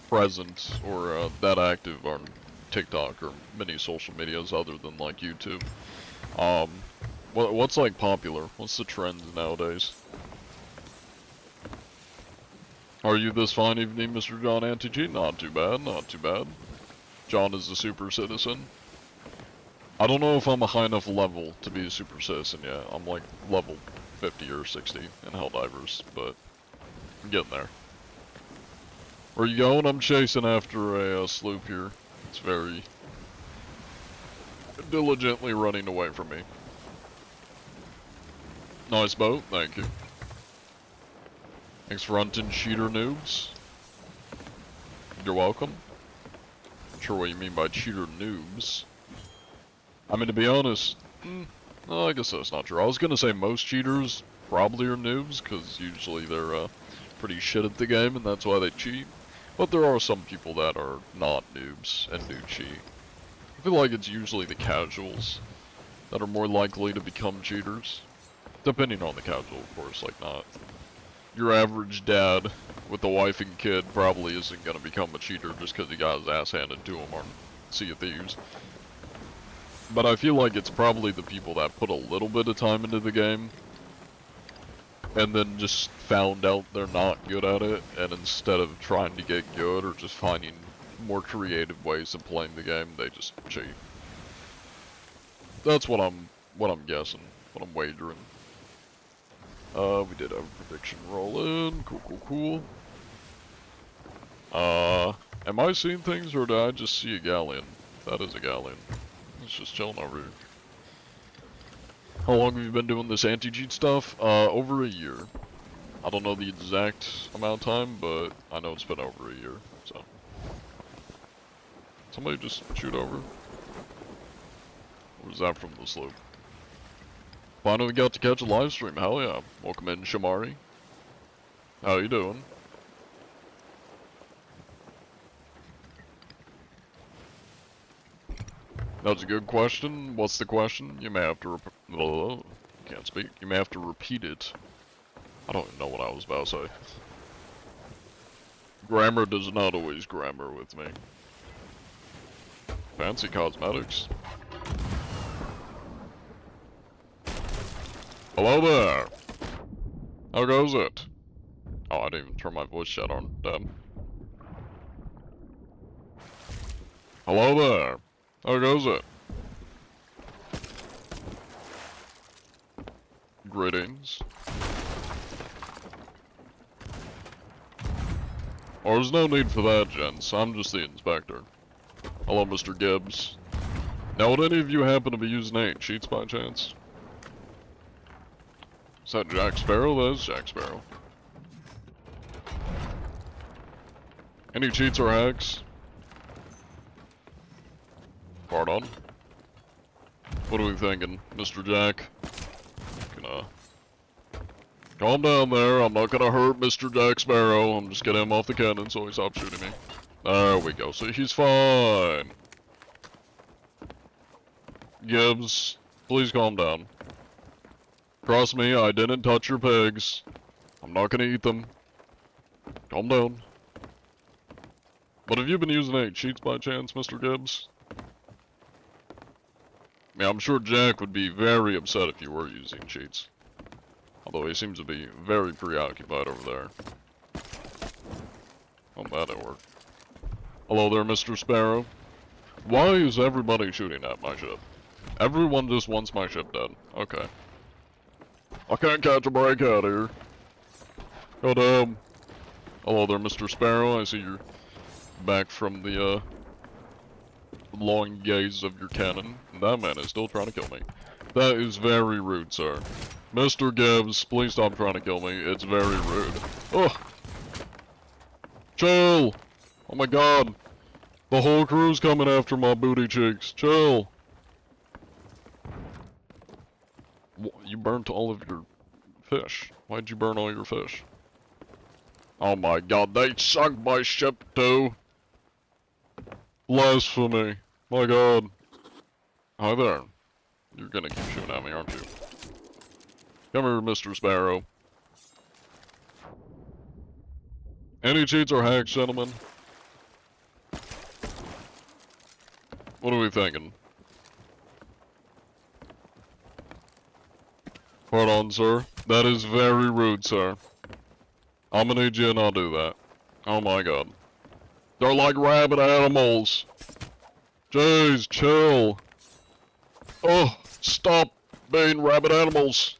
A: present or that active on TikTok or many social medias other than like YouTube. What's like popular? What's the trends nowadays? Are you this fine evening, Mr. John Anti-G? Not too bad, not too bad. John is a super citizen. I don't know if I'm a high enough level to be a super citizen yet. I'm like level 50 or 60 in Helldivers, but I'm getting there. Where you going? I'm chasing after a sloop here. It's very diligently running away from me. Nice boat, thank you. Thanks for hunting cheater noobs. You're welcome. Not sure what you mean by cheater noobs. I mean, to be honest, no, I guess that's not true. I was gonna say most cheaters probably are noobs, because usually they're pretty shit at the game, and that's why they cheat. But there are some people that are not noobs and do cheat. I feel like it's usually the casuals that are more likely to become cheaters. Depending on the casual, of course, like not. Your average dad with a wife and kid probably isn't gonna become a cheater just because he got his ass handed to him on Sea of Thieves. But I feel like it's probably the people that put a little bit of time into the game and then just found out they're not good at it, and instead of trying to get good or just finding more creative ways of playing the game, they just cheat. That's what I'm guessing, what I'm wagering. We did have a prediction roll in. Cool. Am I seeing things, or did I just see a galleon? That is a galleon. It's just chilling over here. How long have you been doing this anti-cheat stuff? Over a year. I don't know the exact amount of time, but I know it's been over a year, so. Somebody just shoot over? Or was that from the slope? Finally got to catch a live stream, hell yeah. Welcome in, Shamari. How you doing? That's a good question. What's the question? You may have to can't speak. You may have to repeat it. I don't even know what I was about to say. Grammar does not always grammar with me. Fancy cosmetics. Hello there. How goes it? Oh, I didn't even turn my voice chat on. Damn. Hello there. How goes it? Greetings. Oh, there's no need for that, gents. I'm just the inspector. Hello, Mr. Gibbs. Now, would any of you happen to be using any cheats by chance? Is that Jack Sparrow? That is Jack Sparrow. Any cheats or hacks? Pardon? What are we thinking, Mr. Jack? Gonna... Calm down there, I'm not gonna hurt Mr. Jack Sparrow. I'm just getting him off the cannon so he stops shooting me. There we go, so he's fine. Gibbs, please calm down. Trust me, I didn't touch your pigs. I'm not gonna eat them. Calm down. But have you been using any cheats by chance, Mr. Gibbs? I mean, I'm sure Jack would be very upset if you were using cheats. Although he seems to be very preoccupied over there. Oh, that didn't work. Hello there, Mr. Sparrow. Why is everybody shooting at my ship? Everyone just wants my ship dead. Okay. I can't catch a break out here. Goddamn. Hello there, Mr. Sparrow. I see you're back from the, long gaze of your cannon. That man is still trying to kill me. That is very rude, sir. Mr. Gibbs, please stop trying to kill me. It's very rude. Ugh. Chill. Oh my god. The whole crew's coming after my booty cheeks. Chill. You burnt all of your fish. Why'd you burn all your fish? Oh my god, they sunk my ship too. Blasphemy. My god. Hi there. You're gonna keep shooting at me, aren't you? Come here, Mr. Sparrow. Any cheats or hacks, gentlemen? What are we thinking? Pardon, sir. That is very rude, sir. I'm gonna need you to not do that. Oh my god. They're like rabid animals. Jeez, chill. Oh, stop being rabid animals.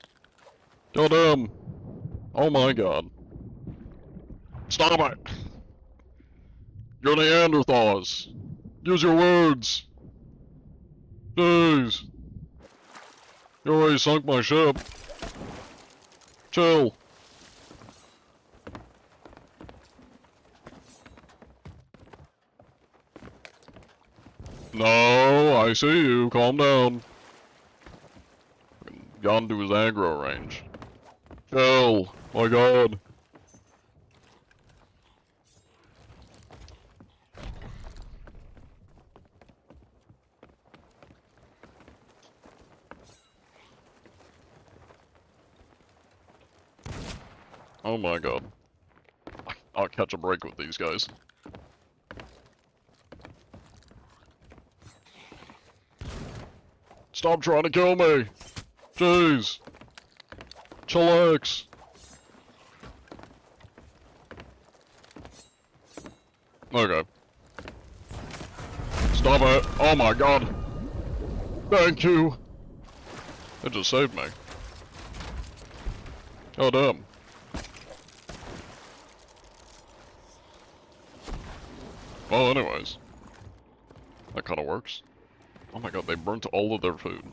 A: Goddamn. Oh my god. Stop it. You're Neanderthals. Use your words. Jeez. You already sunk my ship. Chill. No, I see you. Calm down. Gone to his aggro range. Chill. My god. Oh my god. I'll catch a break with these guys. Stop trying to kill me! Jeez! Chillax! Okay. Stop it! Oh my god! Thank you! It just saved me. Oh damn. Well, anyways. That kinda works. Oh my god, they burnt all of their food.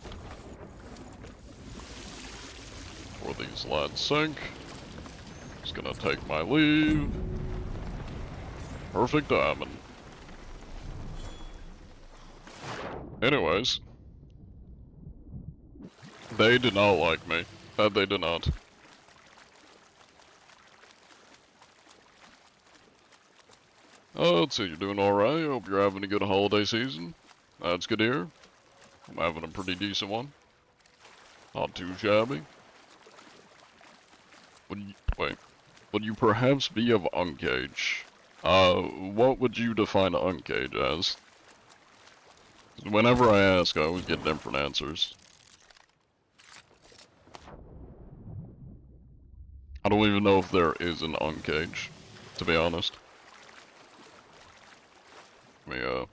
A: Before these lads sink. Just gonna take my leave. Perfect timing. Anyways. They did not like me. They did not. Oh, let's see, you're doing alright. Hope you're having a good holiday season. That's good to hear. I'm having a pretty decent one. Not too shabby. Would you perhaps be of Uncage? What would you define Uncage as? Whenever I ask, I always get different answers. I don't even know if there is an Uncage, to be honest. Let me,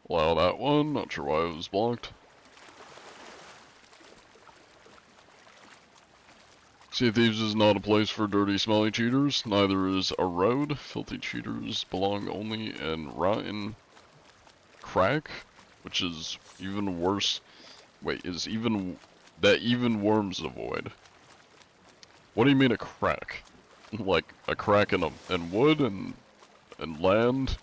A: allow that one. Not sure why it was blocked. Sea of Thieves is not a place for dirty, smelly cheaters. Neither is a road. Filthy cheaters belong only in rotten crack, which is even worse. Wait, that even worms avoid. What do you mean a crack? Like a crack in wood and land?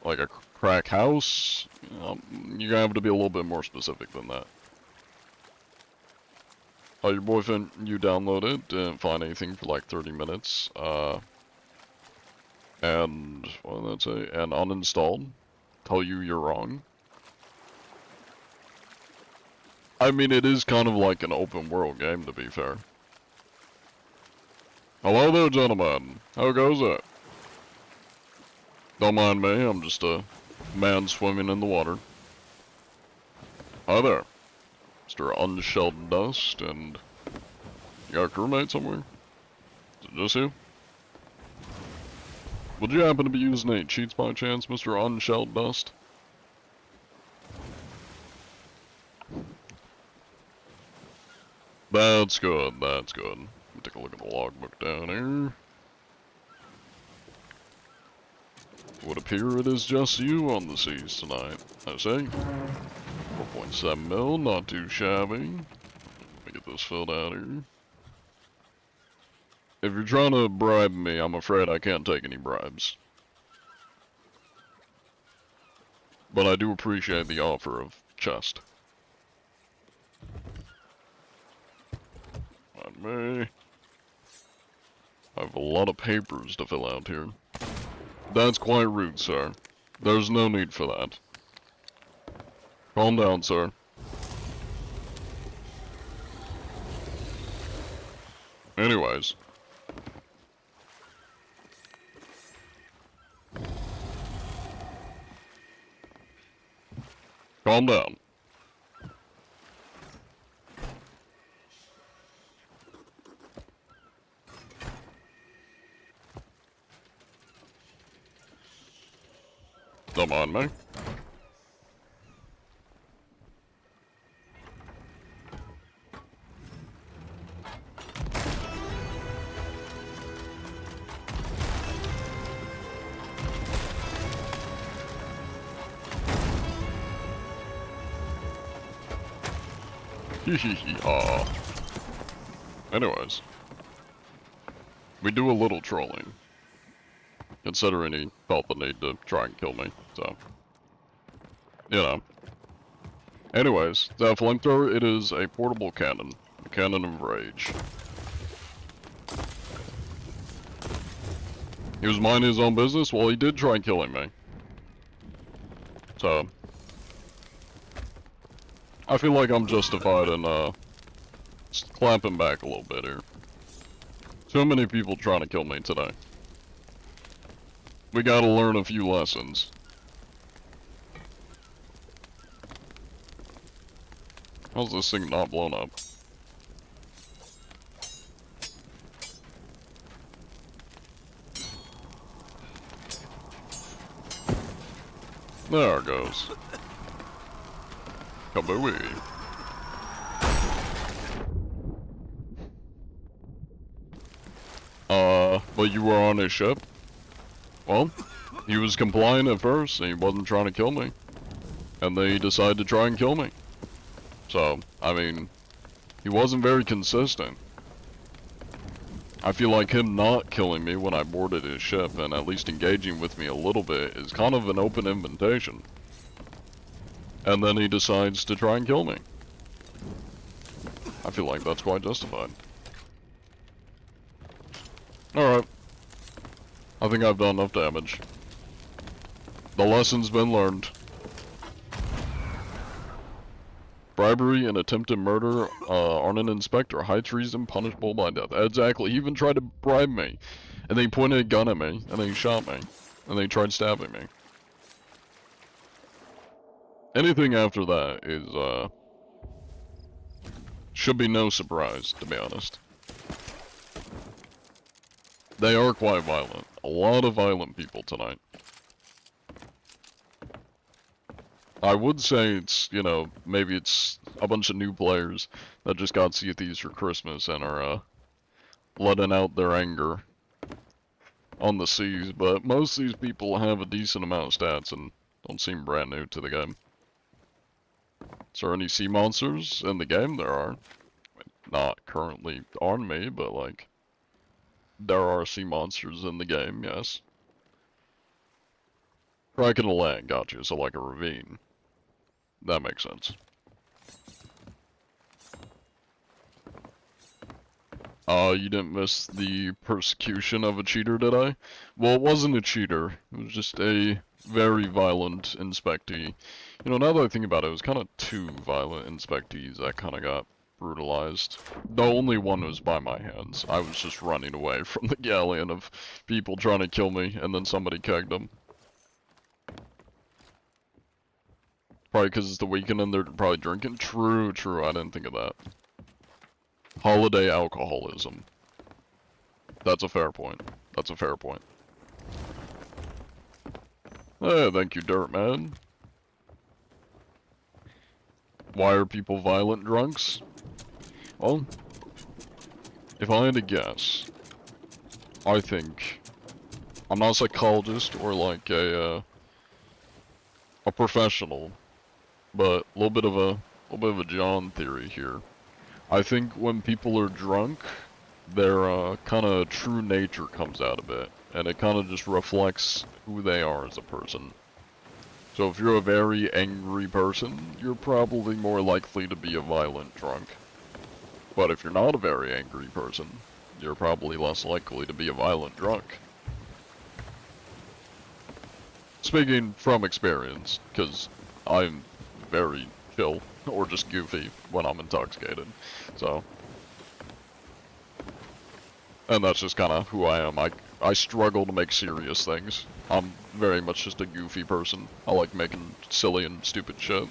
A: Like a crack house? You're gonna have to be a little bit more specific than that. Oh, your boyfriend, you downloaded, didn't find anything for like 30 minutes, and, what did that say? And uninstalled. Tell you you're wrong. I mean, it is kind of like an open world game, to be fair. Hello there, gentlemen. How goes it? Don't mind me, I'm just a man swimming in the water. Hi there. Mr. Unshelled Dust, and you got a crewmate somewhere? Is it just you? Would you happen to be using any cheats by chance, Mr. Unshelled Dust? That's good, that's good. Let me take a look at the logbook down here. It would appear it is just you on the seas tonight, I say. 4.7 mil, not too shabby. Let me get this filled out here. If you're trying to bribe me, I'm afraid I can't take any bribes. But I do appreciate the offer of chest. Not me. I have a lot of papers to fill out here. That's quite rude, sir. There's no need for that. Calm down, sir. Anyways. Calm down. Don't mind me. Hee-hee-hee-haw. Anyways. We do a little trolling. Considering he felt the need to try and kill me, so. you know. Anyways, that flamethrower, it is a portable cannon. A cannon of rage. He was minding his own business. Well, he did try killing me. So, I feel like I'm justified in, clapping back a little bit here. Too many people trying to kill me today. We gotta learn a few lessons. How's this thing not blown up? There it goes. Kabooey. But you were on his ship? Well, he was compliant at first, and he wasn't trying to kill me. And then he decided to try and kill me. So, I mean, he wasn't very consistent. I feel like him not killing me when I boarded his ship and at least engaging with me a little bit is kind of an open invitation. And then he decides to try and kill me. I feel like that's quite justified. Alright. I think I've done enough damage. The lesson's been learned. Bribery and attempted murder on an inspector. High treason punishable by death. Exactly. He even tried to bribe me. And then he pointed a gun at me. And then he shot me. And then he tried stabbing me. Anything after that is, should be no surprise, to be honest. They are quite violent. A lot of violent people tonight. I would say it's, you know, maybe it's a bunch of new players that just got Sea of Thieves for Christmas and are, letting out their anger on the seas, but most of these people have a decent amount of stats and don't seem brand new to the game. Is there any sea monsters in the game? There are. Not currently on me, but like, there are sea monsters in the game, yes. Crack in the land, gotcha, so like a ravine. That makes sense. You didn't miss the persecution of a cheater, did I? Well, it wasn't a cheater. It was just a very violent inspectee. You know, now that I think about it, it was kind of two violent inspectees that kind of got brutalized. The only one was by my hands. I was just running away from the galleon of people trying to kill me, and then somebody kegged them. Probably because it's the weekend and they're probably drinking. True, I didn't think of that. Holiday alcoholism. That's a fair point. That's a fair point. Hey, thank you, Dirt Man. Why are people violent drunks? Well, if I had to guess, I think, I'm not a psychologist or like a professional, but a little bit of a John theory here. I think when people are drunk, their kind of true nature comes out a bit, and it kind of just reflects who they are as a person. So if you're a very angry person, you're probably more likely to be a violent drunk. But if you're not a very angry person, you're probably less likely to be a violent drunk. Speaking from experience, because I'm very chill, or just goofy when I'm intoxicated, so. And that's just kind of who I am. I struggle to make serious things. I'm very much just a goofy person. I like making silly and stupid shit.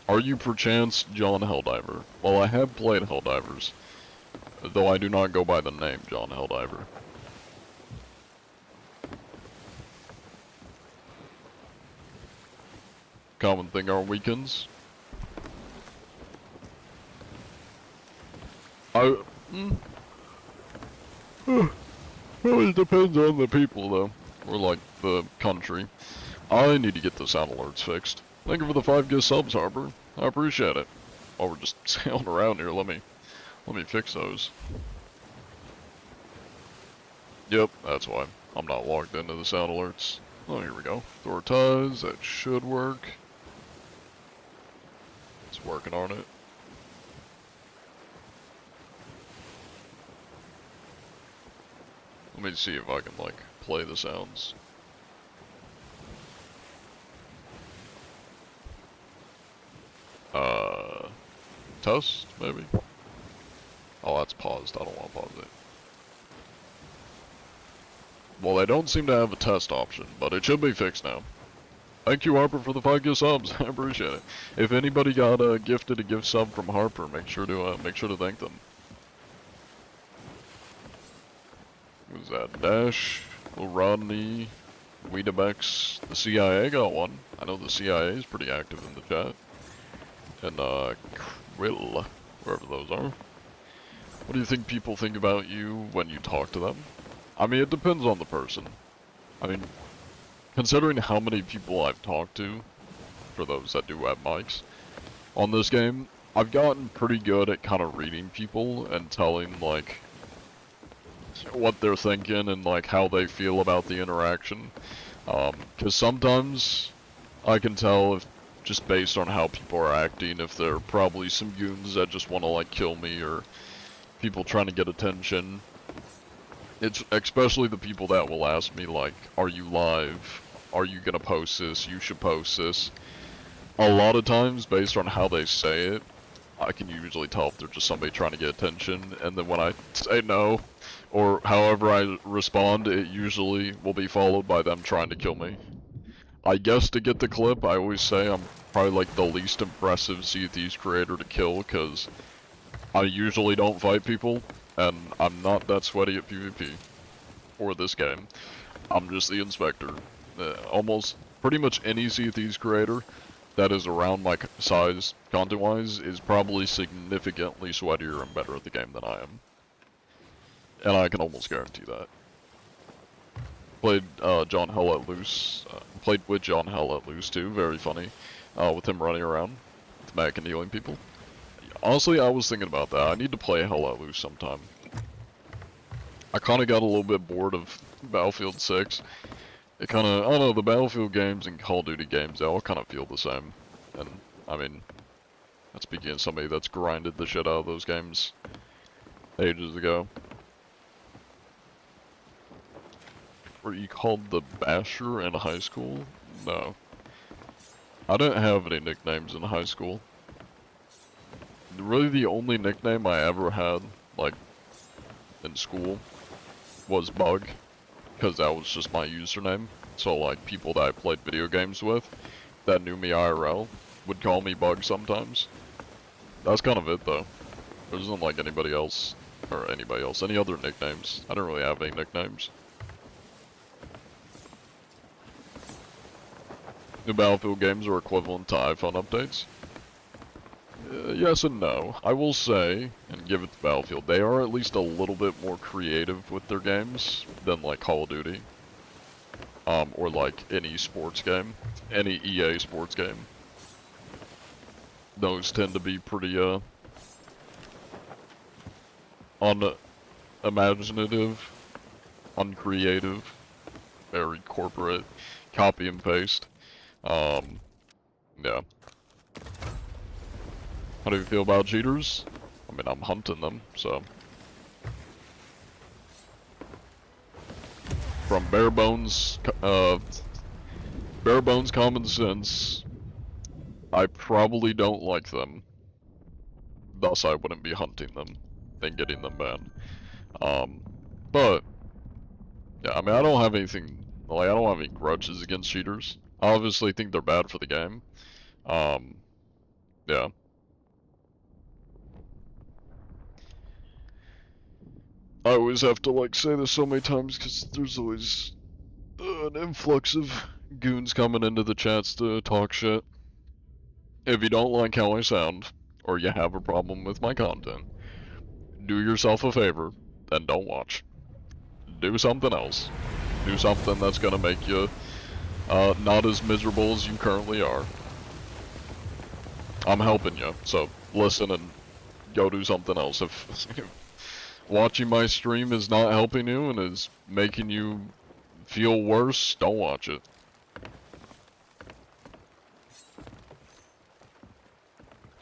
A: Are you perchance John Helldiver? Well, I have played Helldivers, though I do not go by the name John Helldiver. Common thing on weekends. Well, it depends on the people, though. Or, like, the country. I need to get the sound alerts fixed. Thank you for the 5 gift subs, Harper. I appreciate it. While we're just sailing around here, let me fix those. Yep, that's why. I'm not logged into the sound alerts. Oh, here we go. Door ties, that should work. It's working on it. Let me see if I can, like, play the sounds. Test, maybe? Oh, that's paused. I don't want to pause it. Well, they don't seem to have a test option, but it should be fixed now. Thank you, Harper, for the 5 gift subs. I appreciate it. If anybody got gifted a gift sub from Harper, make sure to thank them. Who's that? Dash, Lil Rodney, Weedabex, the CIA got one. I know the CIA is pretty active in the chat. And Krill, wherever those are. What do you think people think about you when you talk to them? I mean, it depends on the person. I mean, considering how many people I've talked to, for those that do have mics, on this game, I've gotten pretty good at kind of reading people and telling, like, what they're thinking and, like, how they feel about the interaction. Because sometimes I can tell if, just based on how people are acting, if they're probably some goons that just want to, like, kill me, or people trying to get attention. It's especially the people that will ask me, like, are you live? Are you gonna post this? You should post this. A lot of times, based on how they say it, I can usually tell if they're just somebody trying to get attention, and then when I say no, or however I respond, it usually will be followed by them trying to kill me. I guess to get the clip, I always say I'm probably like the least impressive Sea of Thieves creator to kill, because I usually don't fight people, and I'm not that sweaty at PvP, or this game. I'm just the inspector. Almost pretty much any Sea of Thieves creator that is around my size, content-wise, is probably significantly sweatier and better at the game than I am. And I can almost guarantee that. Played John Hell at Loose. Played with John Hell at Loose too, very funny. With him running around, with Mac and healing people. Honestly, I was thinking about that. I need to play Hell at Loose sometime. I kinda got a little bit bored of Battlefield 6. It kinda, I don't know, the Battlefield games and Call of Duty games, they all kinda feel the same. And, I mean, that's speaking of somebody that's grinded the shit out of those games ages ago. Were you called the Basher in high school? No. I didn't have any nicknames in high school. Really the only nickname I ever had, like, in school, was Bug. Because that was just my username. So, like, people that I played video games with, that knew me IRL, would call me Bug sometimes. That's kind of it, though. There isn't, like, anybody else, or anybody else, any other nicknames. I don't really have any nicknames. New Battlefield games are equivalent to iPhone updates. Yes and no. I will say, and give it to Battlefield, they are at least a little bit more creative with their games than like Call of Duty. Or like any sports game. Any EA sports game. Those tend to be pretty, unimaginative, uncreative, very corporate, copy and paste. Yeah. How do you feel about cheaters? I mean, I'm hunting them, so. From bare bones common sense, I probably don't like them. Thus, I wouldn't be hunting them and getting them banned. But, yeah, I mean, I don't have anything, like, I don't have any grudges against cheaters. I obviously think they're bad for the game. Yeah. I always have to, like, say this so many times because there's always an influx of goons coming into the chats to talk shit. If you don't like how I sound, or you have a problem with my content, do yourself a favor, and don't watch. Do something else. Do something that's gonna make you not as miserable as you currently are. I'm helping you, so listen and go do something else. If watching my stream is not helping you and is making you feel worse, don't watch it.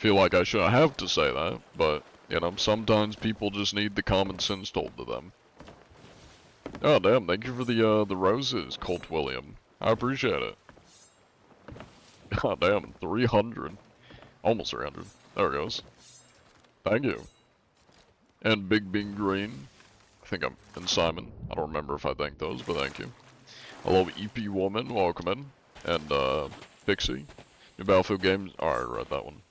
A: feel like I shouldn't have to say that, but, you know, sometimes people just need the common sense told to them. Oh, damn, thank you for the roses, Colt William. I appreciate it. God damn, 300. Almost 300. There it goes. Thank you. And Big Bean Green. I think I'm and Simon. I don't remember if I thanked those, but thank you. Hello, EP Woman, welcome in. And Pixie. New Battlefield Games. Alright, read that one.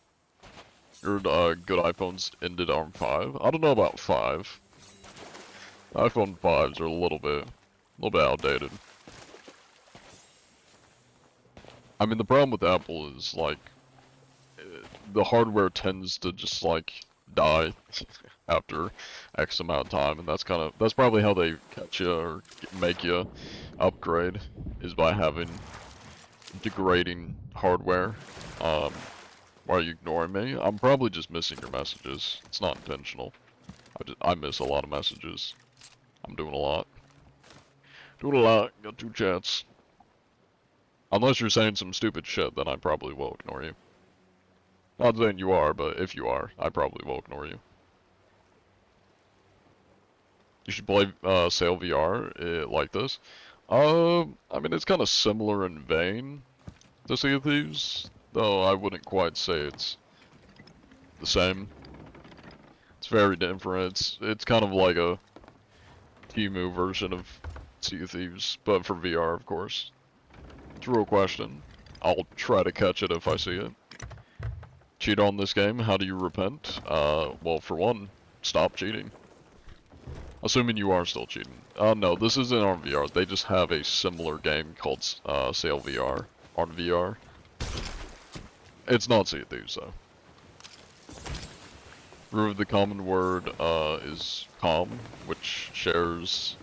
A: Your good iPhones ended on 5. I don't know about 5. iPhone 5s are a little bit outdated. I mean, the problem with Apple is like the hardware tends to just like die after X amount of time, and that's probably how they catch you or make you upgrade, is by having degrading hardware. Why are you ignoring me? I'm probably just missing your messages. It's not intentional. I miss a lot of messages. I'm doing a lot. Got 2 chats. Unless you're saying some stupid shit, then I probably will ignore you. Not saying you are, but if you are, I probably will ignore you. You should play Sail VR like this. I mean, it's kind of similar in vein to Sea of Thieves, though I wouldn't quite say it's the same. It's very different. It's kind of like a Temu version of Sea of Thieves, but for VR, of course. It's a real question. I'll try to catch it if I see it. Cheat on this game, how do you repent? Well, for one, stop cheating. Assuming you are still cheating. No, this isn't on VR. They just have a similar game called Sail VR on VR. It's not Sea of Thieves, though. Root of the common word is com, which shares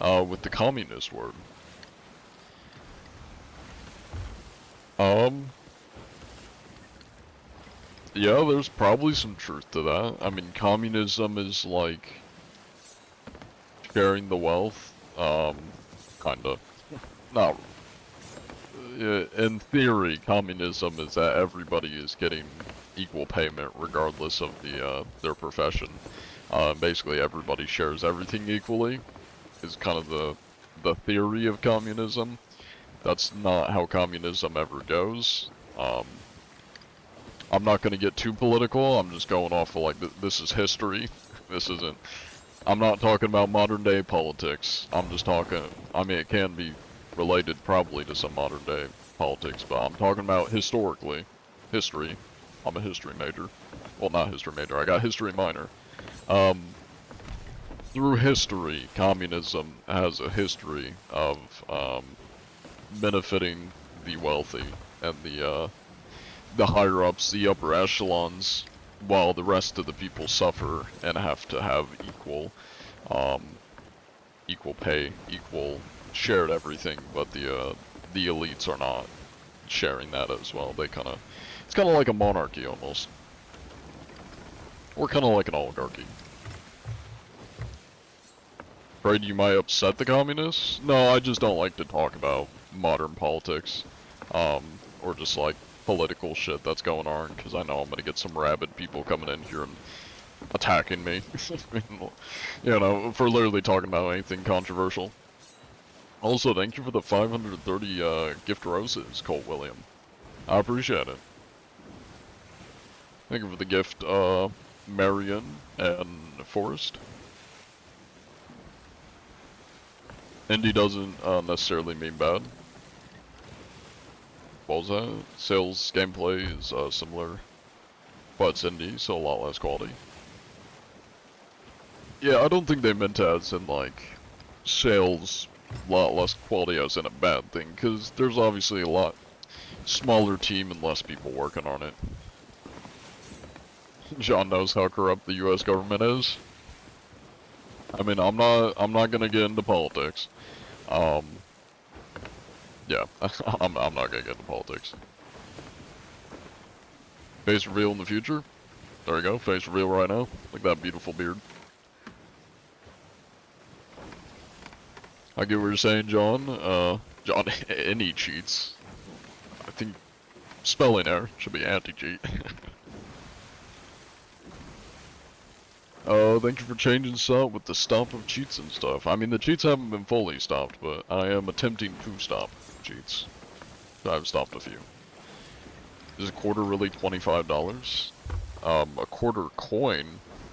A: with the communist word. Yeah, there's probably some truth to that. I mean, communism is like sharing the wealth, kinda. Not. In theory, communism is that everybody is getting equal payment regardless of their profession. Basically, everybody shares everything equally. Is kind of the theory of communism. That's not how communism ever goes. I'm not gonna get too political. I'm just going off of like this is history. This isn't. I'm not talking about modern day politics. I'm just talking. I mean, it can be related probably to some modern day politics, but I'm talking about historically. History. I'm a history major. Well, not history major. I got history minor. Through history, communism has a history of benefiting the wealthy and the higher ups, the upper echelons, while the rest of the people suffer and have to have equal pay, equal shared everything, but the elites are not sharing that as well. It's kind of like a monarchy almost, or kind of like an oligarchy. Afraid you might upset the communists? No, I just don't like to talk about modern politics, or just like political shit that's going on, because I know I'm gonna get some rabid people coming in here and attacking me. You know, for literally talking about anything controversial. Also, thank you for the 530 gift roses, Colt William. I appreciate it. Thank you for the gift, Marion and Forrest. Indie doesn't necessarily mean bad. What was that? Sales gameplay is similar, but it's indie, so a lot less quality. Yeah, I don't think they meant to as in like sales, a lot less quality as in a bad thing, because there's obviously a lot smaller team and less people working on it. John knows how corrupt the U.S. government is. I mean, I'm not gonna get into politics. Yeah, I'm not gonna get into politics. Face reveal in the future. There we go, face reveal right now. Look at that beautiful beard. I get what you're saying, John. John, any cheats. I think spelling error should be anti-cheat. Thank you for changing stuff with the stop of cheats and stuff. I mean, the cheats haven't been fully stopped, but I am attempting to stop cheats. I've stopped a few. Is a quarter really $25? A quarter coin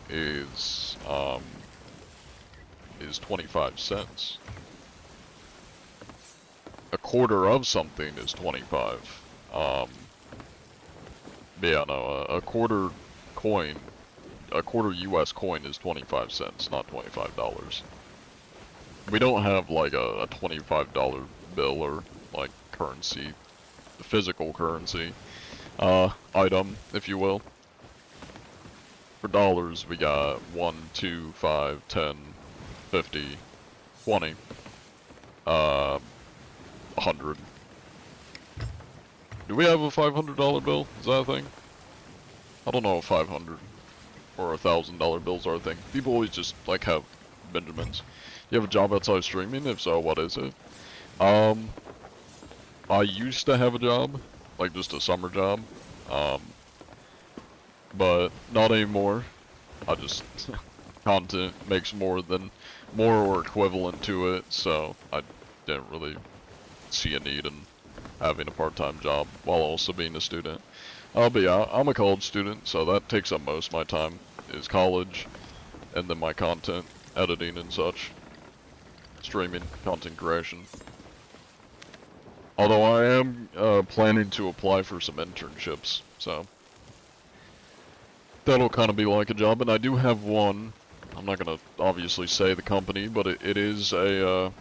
A: is 25 cents. A quarter of something is 25. Yeah, no, a quarter coin, a quarter US coin is 25 cents, not $25. We don't have like a $25 bill or like currency, physical currency, item, if you will. For dollars, we got 1, 2, 5, 10, 50, 20, 100. Do we have a $500 bill? Is that a thing? I don't know if 500 or $1,000 bills are a thing. People always just like have Benjamins. You have a job outside streaming? If so, what is it? I used to have a job, like just a summer job, but not anymore. I just content makes more or equivalent to it, so I didn't really see a need in having a part-time job while also being a student. But yeah, I'm a college student, so that takes up most of my time, is college, and then my content, editing and such, streaming, content creation. Although I am planning to apply for some internships, so that'll kind of be like a job, and I do have one. I'm not gonna obviously say the company, but it is a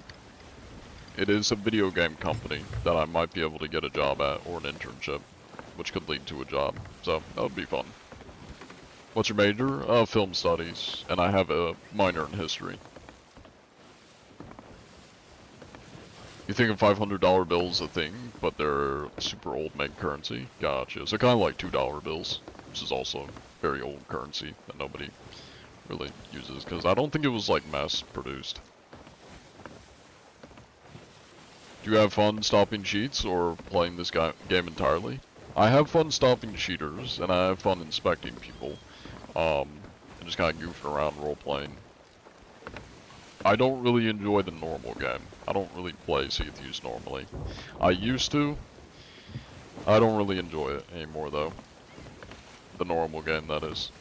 A: video game company that I might be able to get a job at, or an internship, which could lead to a job. So that would be fun. What's your major? Film studies, and I have a minor in history. You think a $500 bill's a thing, but they're super old make currency? Gotcha. So kind of like $2 bills, which is also very old currency that nobody really uses, because I don't think it was like mass produced. Do you have fun stopping cheats or playing this game entirely? I have fun stopping cheaters, and I have fun inspecting people, and just kind of goofing around role-playing. I don't really enjoy the normal game. I don't really play Sea of Thieves normally. I used to. I don't really enjoy it anymore though. The normal game, that is.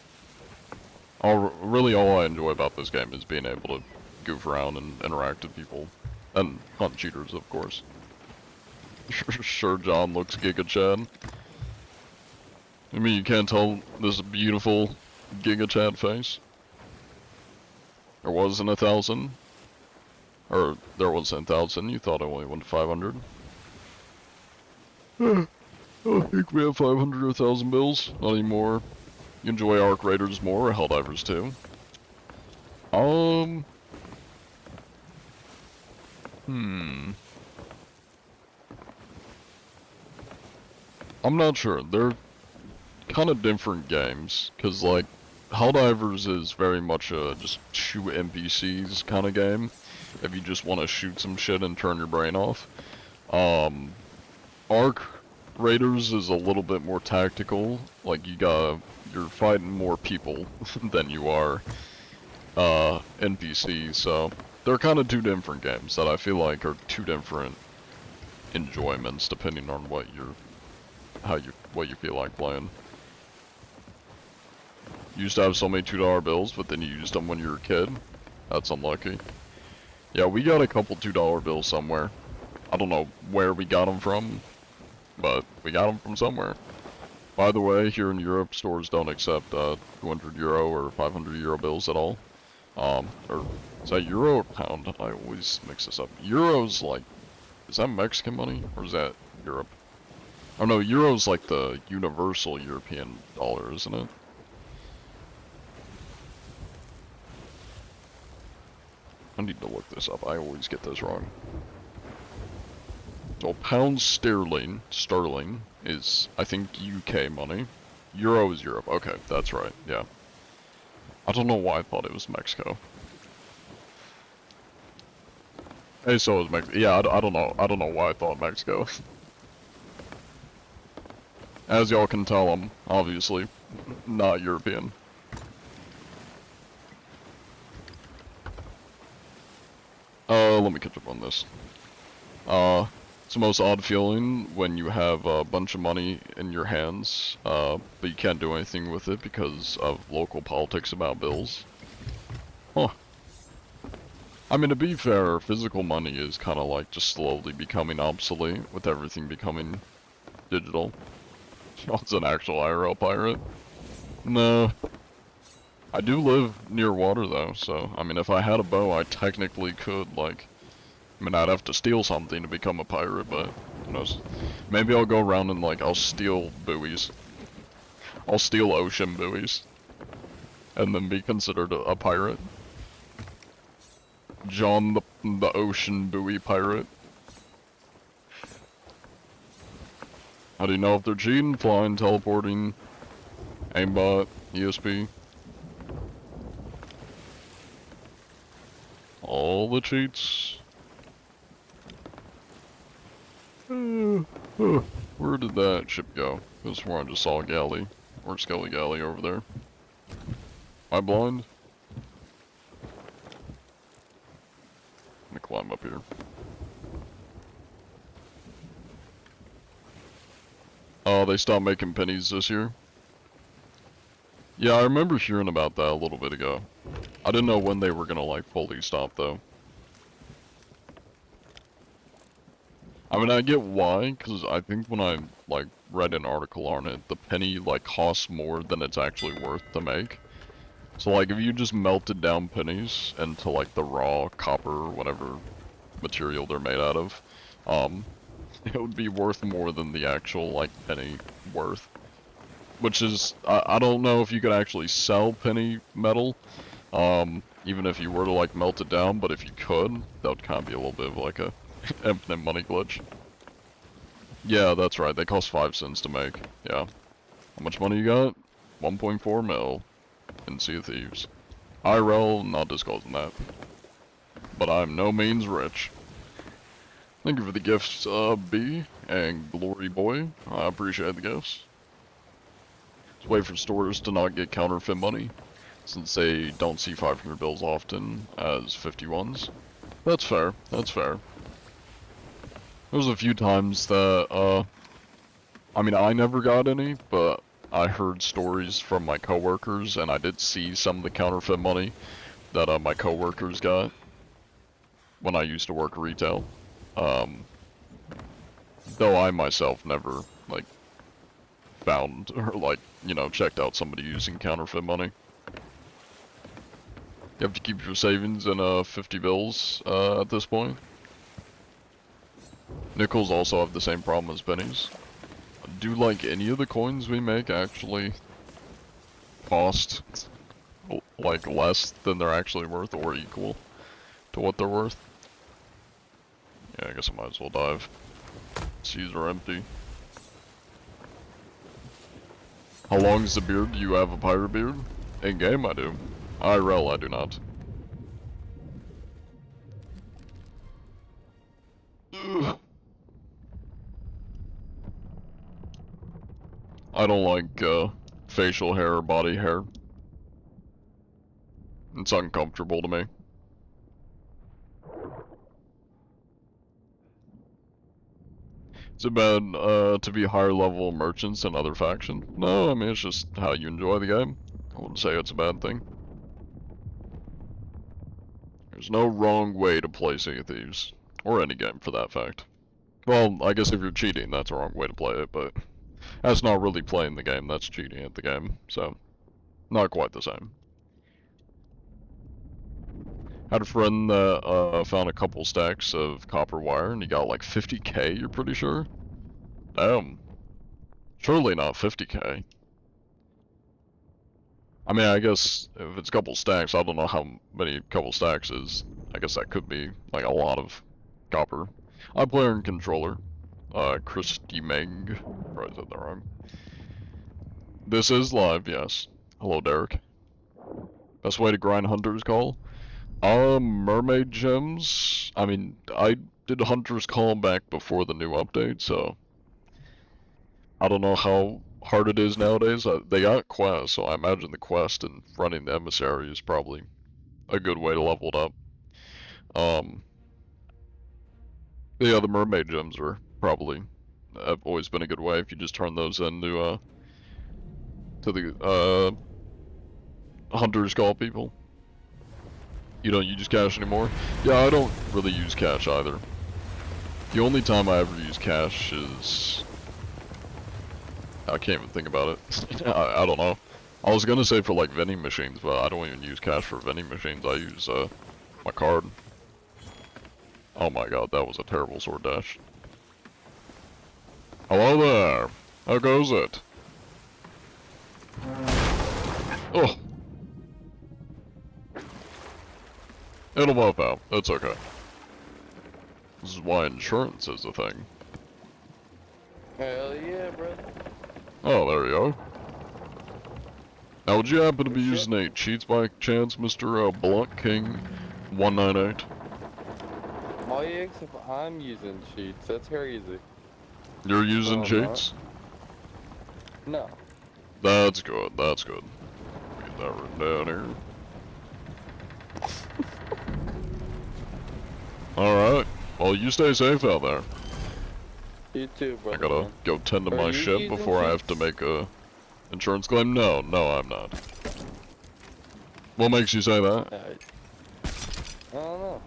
A: Really all I enjoy about this game is being able to goof around and interact with people. And hunt cheaters, of course. Sure, John looks Giga Chad. I mean, you can't tell this beautiful Giga Chad face. There wasn't 1,000. Or, there was 10,000. You thought I only went to 500. I think we have 500 or 1,000 bills. Not anymore. You enjoy Arc Raiders more, or Helldivers too? I'm not sure. They're kind of different games, because like, Helldivers is very much a just shoot NPCs kind of game, if you just want to shoot some shit and turn your brain off. Arc Raiders is a little bit more tactical, like you're fighting more people than you are NPCs, so they're kind of two different games that I feel like are two different enjoyments depending on what you feel like playing. You used to have so many $2 bills, but then you used them when you were a kid. That's unlucky. Yeah, we got a couple $2 bills somewhere. I don't know where we got them from, but we got them from somewhere. By the way, here in Europe, stores don't accept 200 euro or 500 euro bills at all. Or is that euro or pound? I always mix this up. Euro's like, is that Mexican money or is that Europe? Oh no, euro's like the universal European dollar, isn't it? I need to look this up. I always get this wrong. So pound sterling is, I think, UK money. Euro is Europe. Okay, that's right. Yeah. I don't know why I thought it was Mexico. Hey, so is Mexico. Yeah, I don't know. I don't know why I thought Mexico. As y'all can tell, I'm obviously not European. Let me catch up on this. It's the most odd feeling when you have a bunch of money in your hands, but you can't do anything with it because of local politics about bills. Huh. I mean, to be fair, physical money is kind of like just slowly becoming obsolete with everything becoming digital. What's an actual IRL pirate? No. I do live near water though, so, I mean, if I had a bow, I technically could, like, I mean, I'd have to steal something to become a pirate, but, who knows. Maybe I'll go around and, like, I'll steal buoys. I'll steal ocean buoys. And then be considered a pirate. John the ocean buoy pirate. How do you know if they're cheating? Flying, teleporting, aimbot, ESP. All the cheats. Where did that ship go? This is where I just saw a galley. Or Skelly Galley over there. Am I blind? Let me climb up here. Oh, they stopped making pennies this year? Yeah, I remember hearing about that a little bit ago. I didn't know when they were gonna, like, fully stop, though. I mean, I get why, because I think when I, like, read an article on it, the penny, like, costs more than it's actually worth to make. So, like, if you just melted down pennies into, like, the raw copper or whatever material they're made out of, it would be worth more than the actual, like, penny worth. Which is, I don't know if you could actually sell penny metal, even if you were to, like, melt it down, but if you could, that would kind of be a little bit of, like, a infinite money glitch. Yeah, that's right, they cost 5 cents to make, yeah. How much money you got? 1.4 mil in Sea of Thieves. IRL, not disclosing that. But I'm no means rich. Thank you for the gifts, B and Glory Boy. I appreciate the gifts. Just wait for stores to not get counterfeit money, since they don't see 500 bills often as 51s. That's fair, that's fair. There was a few times that, I mean, I never got any, but I heard stories from my coworkers, and I did see some of the counterfeit money that, my coworkers got when I used to work retail. Though I myself never, like, found, or, like, you know, checked out somebody using counterfeit money. You have to keep your savings in, 50 bills, at this point. Nickels also have the same problem as pennies. Do, like, any of the coins we make actually cost, like, less than they're actually worth, or equal to what they're worth? Yeah, I guess I might as well dive. Seas are empty. How long is the beard? Do you have a pirate beard? In game, I do. IRL, I do not. Ugh. I don't like facial hair or body hair. It's uncomfortable to me. Is it bad to be higher level merchants than other faction? No, I mean it's just how you enjoy the game. I wouldn't say it's a bad thing. There's no wrong way to play Sea of Thieves. Or any game for that fact. Well, I guess if you're cheating, that's a wrong way to play it, but that's not really playing the game, that's cheating at the game, so not quite the same. Had a friend that found a couple stacks of copper wire and he got like 50k, you're pretty sure? Damn. Surely not 50k. I mean, I guess if it's a couple stacks, I don't know how many couple stacks is. I guess that could be like a lot of copper. I play on controller. Christy Meg. Probably said that wrong. This is live, yes. Hello, Derek. Best way to grind Hunter's Call? Mermaid gems. I mean, I did Hunter's Call back before the new update, so I don't know how hard it is nowadays. They got quests, so I imagine the quest and running the emissary is probably a good way to level it up. Yeah, the mermaid gems are probably have always been a good way if you just turn those into to the hunters call people. You don't use cash anymore? Yeah, I don't really use cash either. The only time I ever use cash is I can't even think about it. I don't know. I was gonna say for like vending machines, but I don't even use cash for vending machines. I use my card. Oh my god, that was a terrible sword dash. Hello there. How goes it? Oh. It'll mop out. That's okay. This is why insurance is a thing.
I: Hell yeah, brother.
A: Oh, there you go. Now, would you happen to be
I: Good shit.
A: using any cheats by chance, Mr. Blunt King 198?
I: Why you ask if I'm using cheats? That's crazy.
A: You're using
I: I'm
A: cheats?
I: No.
A: That's good, that's good. Get that written down here. Alright, well you stay safe out there.
I: You too,
A: I
I: brother.
A: gotta
I: man.
A: go tend to
I: Are
A: my
I: you
A: ship
I: using
A: before I have to
I: cheats?
A: make a insurance claim. No, I'm not. What makes you say that?
I: I don't know.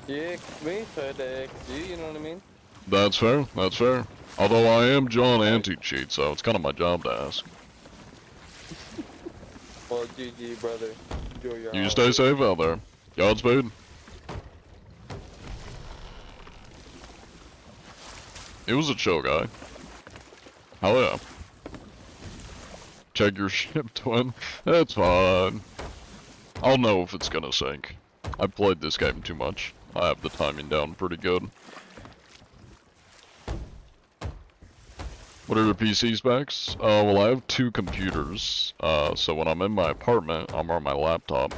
I: You asked me, so I had to ask you, you know what I mean?
A: That's fair, that's fair. Although I am John Anti-Cheat, so it's kind of my job to ask.
I: Well, GG, brother. Enjoy your
A: You
I: holiday.
A: stay safe out there. Godspeed. It was a chill guy. Hell yeah. Check your ship, twin. It's fine. I'll know if it's gonna sink. I've played this game too much. I have the timing down pretty good. What are the PC specs? Well, I have two computers. So when I'm in my apartment, I'm on my laptop,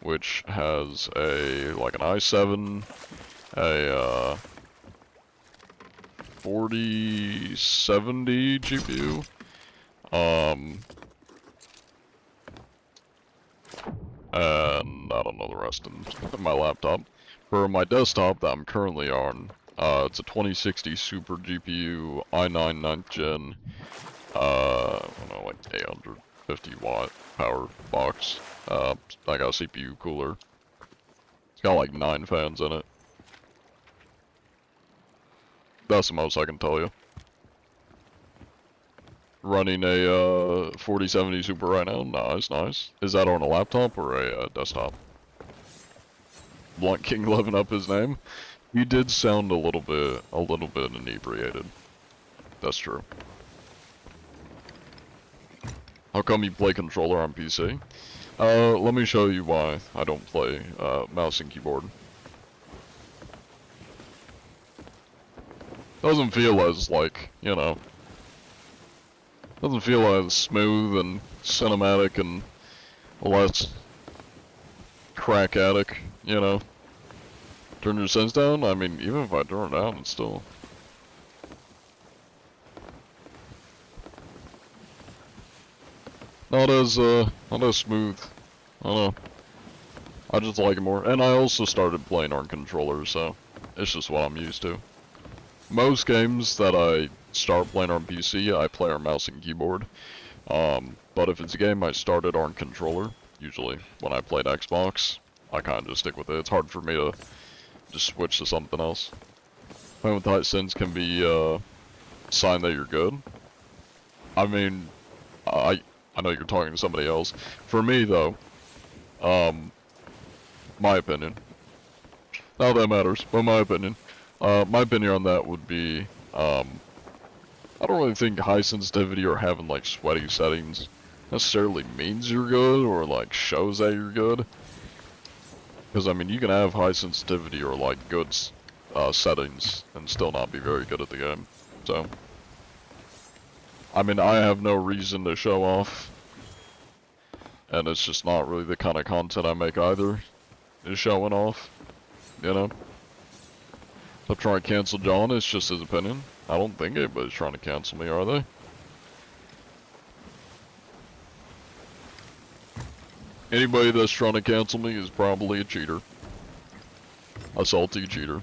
A: which has like an i7, a 4070 GPU, and I don't know the rest in my laptop. For my desktop that I'm currently on, it's a 2060 Super GPU i9 9th gen, I don't know, like 850 watt power box. I got a CPU cooler. It's got like 9 fans in it. That's the most I can tell you. Running a 4070 Super right now. Nice, nice. Is that on a laptop or a desktop? Blunt King living up his name. He did sound a little bit inebriated. That's true. How come you play controller on PC? Let me show you why I don't play mouse and keyboard. Doesn't feel as like, you know, doesn't feel as smooth and cinematic and less crack addict, you know. Turn your sense down? I mean, even if I turn it down, it's still... not as smooth. I don't know. I just like it more. And I also started playing on controllers, so it's just what I'm used to. Most games that I start playing on PC, I play on mouse and keyboard. But if it's a game I started on controller, usually when I played Xbox, I kind of just stick with it. It's hard for me to just switch to something else. Playing with tight sense can be a sign that you're good. I mean, I know you're talking to somebody else. For me though, my opinion, not that matters, but my opinion on that would be, I don't really think high sensitivity or having like sweaty settings necessarily means you're good or like shows that you're good. Because I mean, you can have high sensitivity or like good settings and still not be very good at the game. So, I mean, I have no reason to show off, and it's just not really the kind of content I make either, is showing off, you know? Stop trying to cancel John, it's just his opinion. I don't think anybody's trying to cancel me, are they? Anybody that's trying to cancel me is probably a cheater. A salty cheater.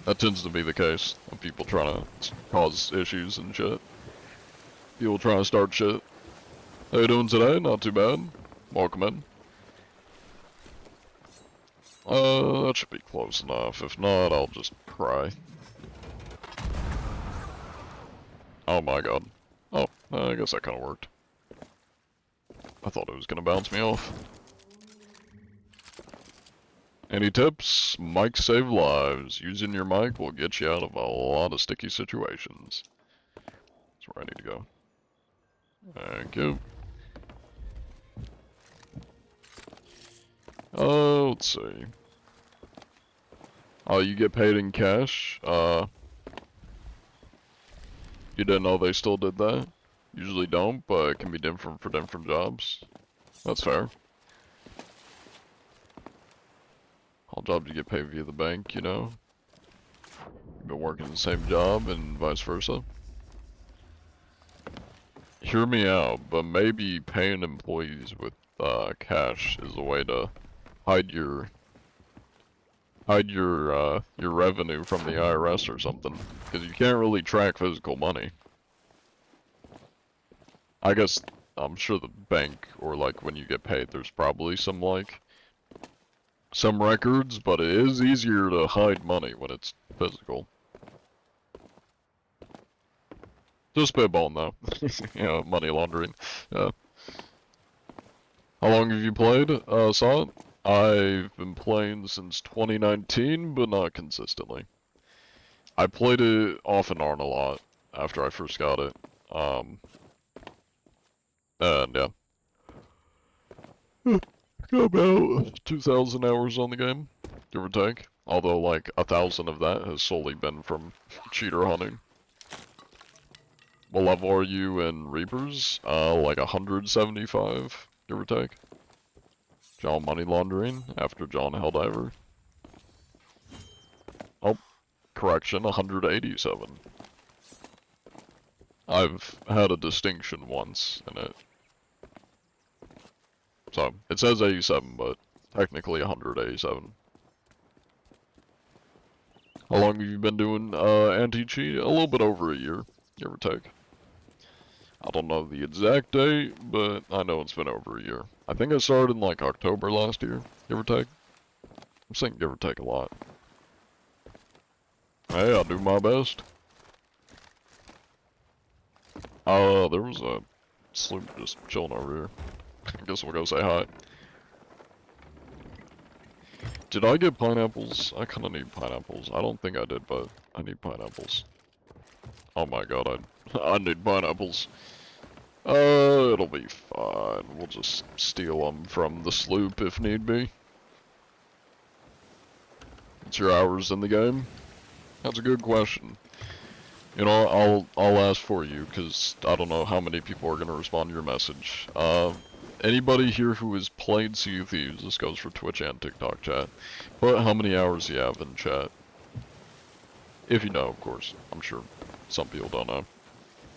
A: That tends to be the case of people trying to cause issues and shit. People trying to start shit. How you doing today? Not too bad. Welcome in. That should be close enough. If not, I'll just cry. Oh my god. Oh, I guess that kinda worked. I thought it was gonna bounce me off. Any tips? Mics save lives. Using your mic will get you out of a lot of sticky situations. That's where I need to go. Thank you. Let's see. Oh, you get paid in cash? You didn't know they still did that? Usually don't, but it can be different for different jobs. That's fair. All jobs you get paid via the bank, you know? You've been working the same job and vice versa. Hear me out, but maybe paying employees with cash is a way to hide your revenue from the IRS or something, because you can't really track physical money. I guess I'm sure the bank, or like when you get paid, there's probably some records, but it is easier to hide money when it's physical. Just spitballing though. You know, money laundering. Yeah. How long have you played, Saw it? I've been playing since 2019, but not consistently. I played it off and on a lot after I first got it. And yeah. Got about 2,000 hours on the game, give or take. Although like 1,000 of that has solely been from cheater hunting. What level are you in Reapers? Like 175, give or take. John Money Laundering after John Helldiver. Oh, correction, 187. I've had a distinction once in it. So, it says 87, but technically 187. How long have you been doing anti-cheat? A little bit over a year, give or take. I don't know the exact date, but I know it's been over a year. I think I started in like October last year, give or take. I'm saying give or take a lot. Hey, I'll do my best. There was a sloop just chilling over here. I guess we'll go say hi. Did I get pineapples? I kinda need pineapples. I don't think I did, but I need pineapples. Oh my god, I need pineapples. It'll be fine. We'll just steal them from the sloop if need be. What's your hours in the game? That's a good question. You know, I'll ask for you, because I don't know how many people are gonna respond to your message. Anybody here who has played Sea of Thieves, this goes for Twitch and TikTok chat, put how many hours you have in chat. If you know, of course. I'm sure some people don't know.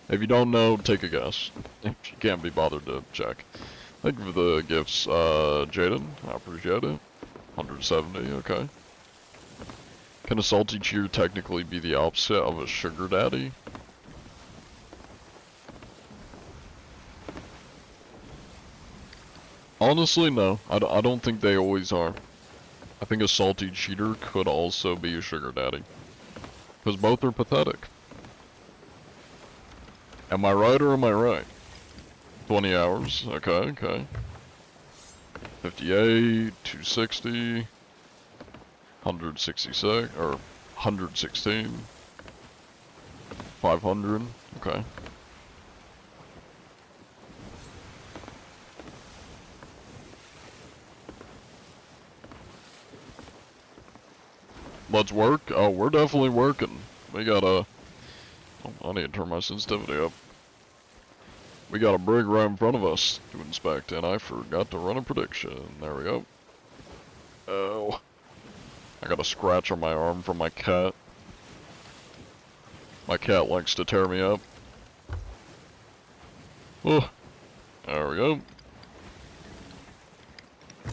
A: If you don't know, take a guess. If you can't be bothered to check. Thank you for the gifts, Jaden. I appreciate it. 170, okay. Can a salty cheer technically be the opposite of a sugar daddy? Honestly, no. I don't think they always are. I think a salty cheater could also be a sugar daddy. Because both are pathetic. Am I right or am I right? 20 hours, okay, okay. 58, 260, 166, or 116, 500, okay. Let's work. Oh, we're definitely working. We gotta... Oh, I need to turn my sensitivity up. We got a brig right in front of us to inspect, and I forgot to run a prediction. There we go. Oh. I got a scratch on my arm from my cat. My cat likes to tear me up. Oh. There we go.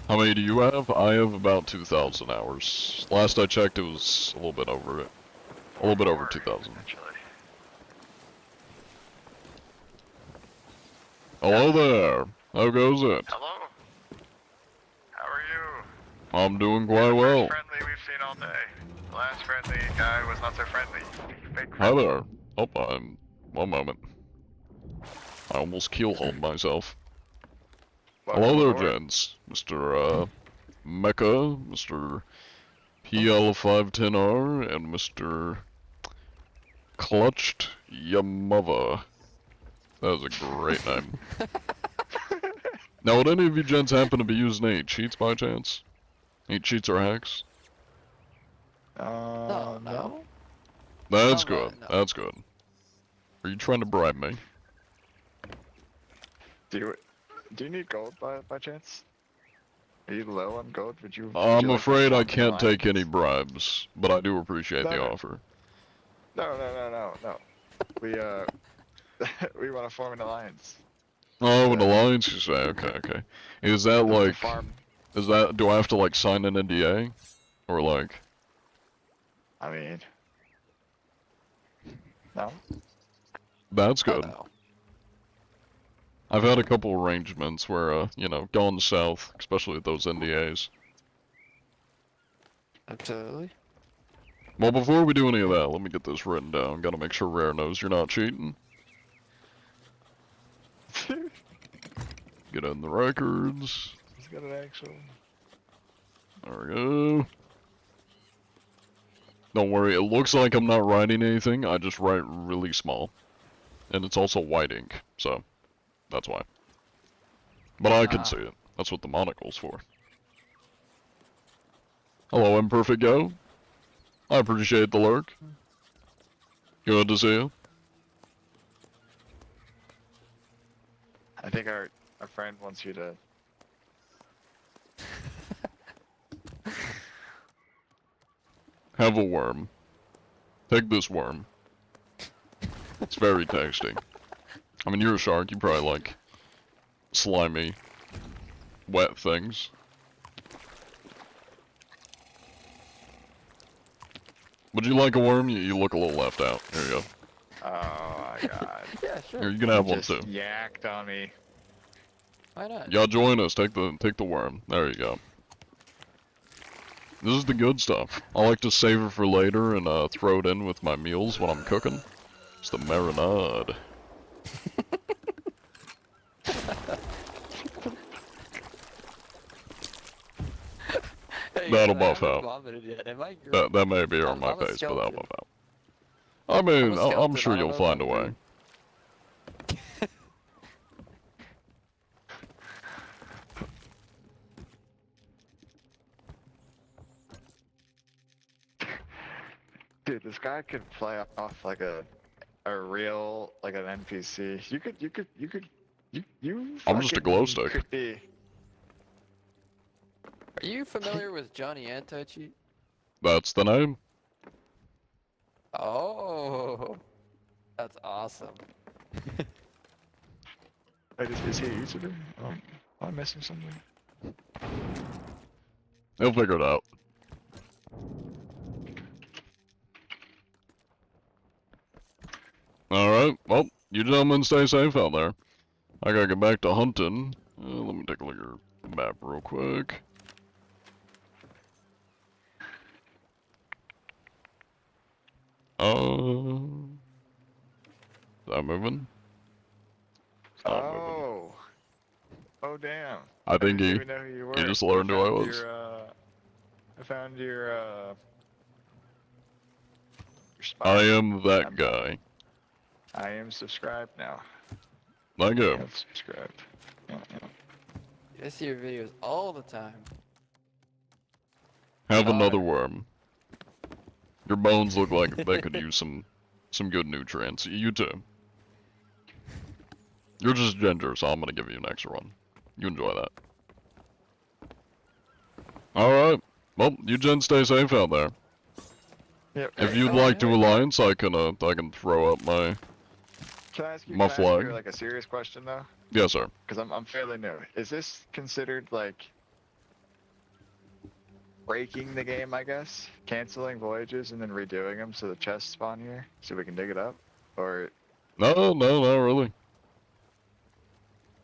A: How many do you have? I have about 2,000 hours. Last I checked, it was a little bit over it. A little bit over 2,000. Hello there. How goes it?
J: Hello. How are you?
A: I'm doing
J: You're
A: quite
J: the
A: well.
J: first friendly we've seen all day. The last friendly guy was not so friendly. Fake
A: Hi
J: friendly.
A: there. Oh, one moment. I almost keel-hauled myself.
J: Welcome
A: Hello there,
J: aboard.
A: gents. Mr. Mecha, Mr. PL510R, and Mr. Clutched Yamava. That was a great name. Now, would any of you gents happen to be using any cheats by chance? Any cheats or hacks?
I: No.
A: That's
I: Come
A: good.
I: on, no.
A: That's good. Are you trying to bribe me?
J: Do you need gold by chance? Are you low on gold? Would you
A: I'm
J: like to
A: afraid I
J: form an
A: can't take any
J: alliance?
A: bribes, but I do appreciate the
J: No.
A: offer.
J: No. We we want to form an alliance.
A: Oh, an alliance, you say? Okay. Is that
J: To
A: like,
J: farm.
A: do I have to like sign an NDA? Or like,
J: I mean, no.
A: that's good.
I: No.
A: I've had a couple arrangements where, you know, gone south, especially with those NDAs.
I: Absolutely.
A: Well, before we do any of that, let me get this written down. Gotta make sure Rare knows you're not cheating. Get it in the records.
J: He's got an actual.
A: There we go. Don't worry, it looks like I'm not writing anything, I just write really small. And it's also white ink, so that's why. But I can see it. That's what the monocle's for. Hello, Imperfect Go. I appreciate the lurk. Good to see you.
J: I think our friend wants you to.
A: Have a worm. Take this worm. It's very tasty. I mean, you're a shark, you probably like slimy, wet things. Would you like a worm? You look a little left out. There you go.
J: Oh my god.
I: Yeah, sure.
A: Here, you can have one
J: Just
A: too.
J: yacked on me.
I: Why not?
A: Y'all join us. Take the worm. There you go. This is the good stuff. I like to save it for later and throw it in with my meals when I'm cooking. It's the marinade.
I: Hey,
A: That'll
I: I
A: buff
I: haven't
A: out.
I: vomited yet. Am I gr-
A: That may be on my
I: I'm a
A: face, but that'll
I: skeleton.
A: buff out. I mean,
I: I'm a
A: I'm
I: skeleton,
A: sure
I: I don't
A: you'll
I: know if
A: find a
I: I'm
A: way.
I: green.
J: Dude, this guy could play off like a real like an NPC. You
A: I'm just a
J: fucking
A: glow stick.
J: could be.
I: Are you familiar with Johnny Anti-Cheat?
A: That's the name.
I: Oh, that's awesome.
J: Wait, is he a YouTuber? Am I missing something?
A: He'll figure it out. Alright, well, you gentlemen stay safe out there. I gotta get back to hunting. Let me take a look at your map real quick. Is that moving? It's not moving.
J: Oh. Oh damn.
A: I think
J: didn't
A: he
J: even know who you were.
A: just learned who I
J: found
A: was.
J: I found your spot.
A: I am that
J: I'm-
A: guy.
J: I am subscribed now.
A: Thank
J: I
A: you.
J: am subscribed. Yeah.
I: I see your videos all the time.
A: Have
I: God.
A: another worm. Your bones look like they could use some good nutrients. You too. You're just ginger, so I'm gonna give you an extra one. You enjoy that. Alright. Well, you gents stay safe out there.
J: Yep.
A: If you'd
I: Oh,
A: like to
I: yeah.
A: alliance, I can throw up my...
J: Can I ask you,
A: my
J: can I ask
A: flag.
J: you like a serious question though?
A: Yes, sir.
J: Because I'm fairly new. Is this considered like breaking the game, I guess. Canceling voyages and then redoing them so the chests spawn here, so we can dig it up? Or,
A: No, not really.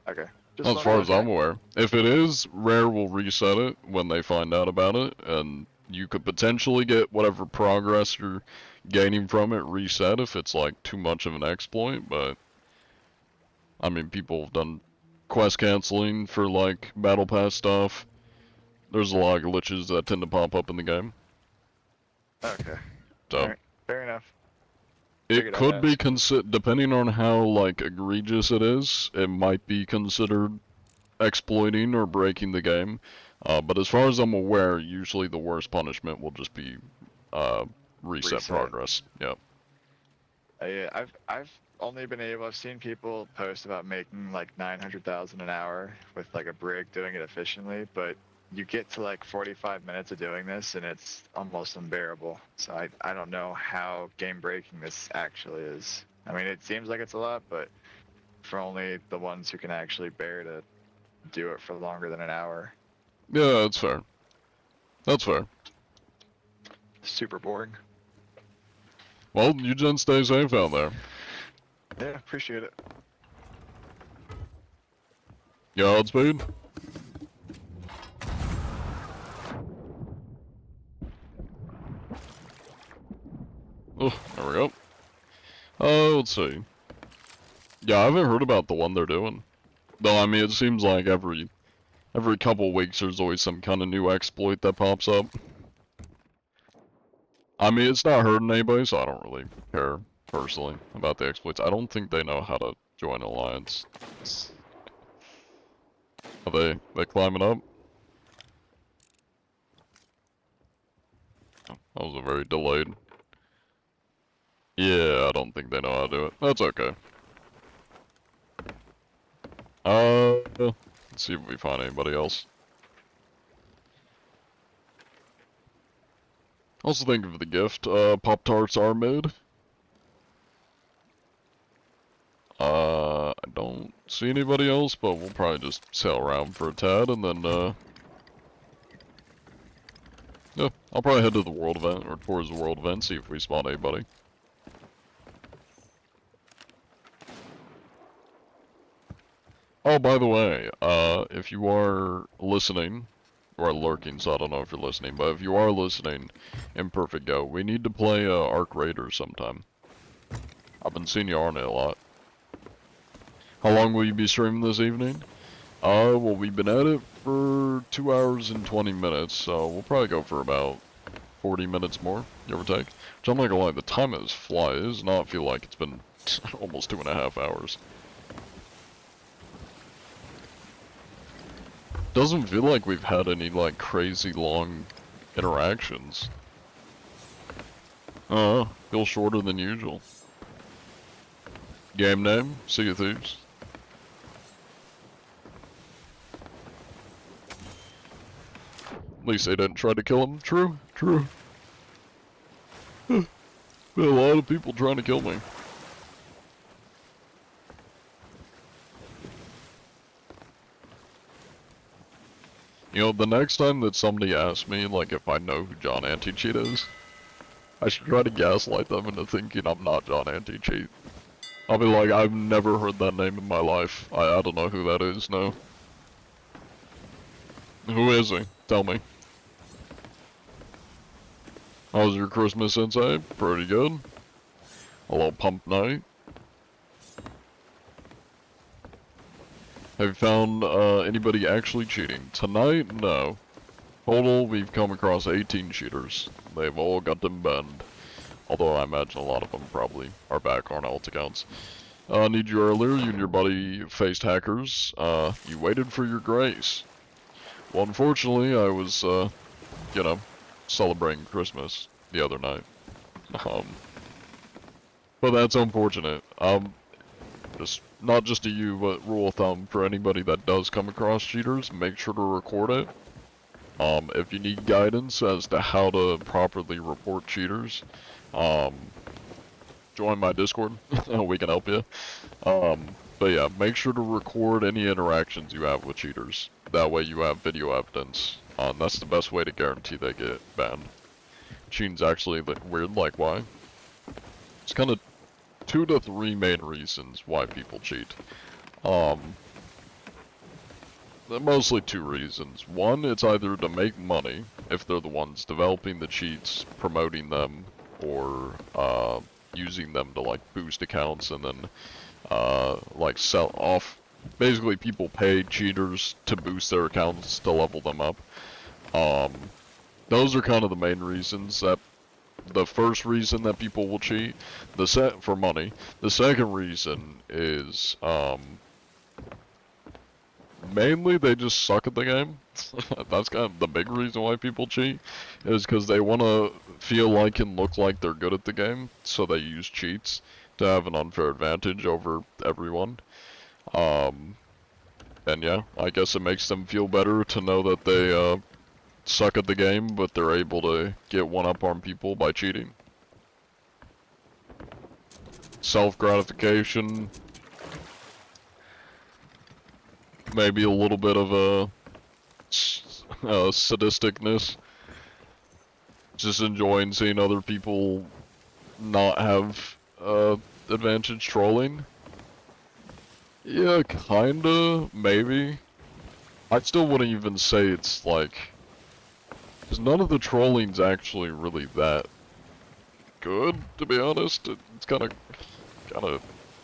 J: okay.
A: Not as far as I'm
J: okay.
A: aware. If it is, Rare will reset it when they find out about it, and you could potentially get whatever progress you're gaining from it reset if it's like too much of an exploit, but I mean, people have done quest canceling for like battle pass stuff. There's a lot of glitches that tend to pop up in the game.
J: Okay.
A: So
J: Alright, fair enough.
A: it
J: Figured I'd
A: could be
J: ask.
A: depending on how like egregious it is, it might be considered exploiting or breaking the game. But as far as I'm aware, usually the worst punishment will just be reset progress. Yep.
J: Yeah, I've only been able. I've seen people post about making like 900,000 an hour with like a brig doing it efficiently, but you get to like 45 minutes of doing this and it's almost unbearable. So I don't know how game breaking this actually is. I mean, it seems like it's a lot, but for only the ones who can actually bear to do it for longer than an hour.
A: Yeah, that's fair. That's fair.
J: Super boring.
A: Well, you gents stay safe out there.
J: Yeah, appreciate it.
A: Godspeed. Oh, there we go. Let's see. Yeah, I haven't heard about the one they're doing. Though, I mean, it seems like every couple weeks there's always some kind of new exploit that pops up. I mean, it's not hurting anybody, so I don't really care, personally, about the exploits. I don't think they know how to join Alliance. Are they climbing up? Oh, that was a very delayed. Yeah, I don't think they know how to do it. That's okay. Let's see if we find anybody else. Also think of the gift. Pop-Tarts are mid. I don't see anybody else, but we'll probably just sail around for a tad and then, yeah, I'll probably head to the world event, or towards the world event, see if we spot anybody. Oh, by the way, if you are listening, or lurking, so I don't know if you're listening, but if you are listening, Imperfect Go, we need to play Ark Raiders sometime. I've been seeing you on it a lot. How long will you be streaming this evening? Well, we've been at it for 2 hours and 20 minutes, so we'll probably go for about 40 minutes more, give or take. Which I'm not gonna lie, the time is fly. It does not feel like it's been almost 2.5 hours. Doesn't feel like we've had any, like, crazy long interactions. Feel shorter than usual. Game name? Sea of Thieves. At least they didn't try to kill him. True, true. Been a lot of people trying to kill me. You know, the next time that somebody asks me, like, if I know who John Anti-Cheat is, I should try to gaslight them into thinking I'm not John Anti-Cheat. I'll be like, I've never heard that name in my life. I don't know who that is, no. Who is he? Tell me. How was your Christmas, Sensei? Pretty good. A little pump night. Have you found anybody actually cheating? Tonight, no. Total, we've come across 18 cheaters. They've all got them banned. Although I imagine a lot of them probably are back on alt accounts. Need you earlier, you and your buddy faced hackers. You waited for your grace. Well, unfortunately, I was, you know, celebrating Christmas the other night. But that's unfortunate. Just, not just to you, but rule of thumb for anybody that does come across cheaters, make sure to record it. If you need guidance as to how to properly report cheaters, join my Discord. We can help you. But yeah, make sure to record any interactions you have with cheaters. That way you have video evidence And that's the best way to guarantee they get banned. Cheating's actually weird, like why? It's kind of 2 to 3 main reasons why people cheat. Mostly 2 reasons. One, it's either to make money, if they're the ones developing the cheats, promoting them, or using them to like boost accounts and then like sell off. Basically, people pay cheaters to boost their accounts to level them up. Those are kind of the main reasons. That the first reason that people will cheat, for money. The second reason is mainly they just suck at the game. That's kind of the big reason why people cheat, is because they want to feel like and look like they're good at the game, so they use cheats to have an unfair advantage over everyone. And yeah, I guess it makes them feel better to know that they suck at the game, but they're able to get one up on people by cheating. Self-gratification. Maybe a little bit of a sadisticness. Just enjoying seeing other people not have advantage trolling. Yeah, kinda, maybe. I still wouldn't even say it's like... Because none of the trolling's actually really that good, to be honest. It's kinda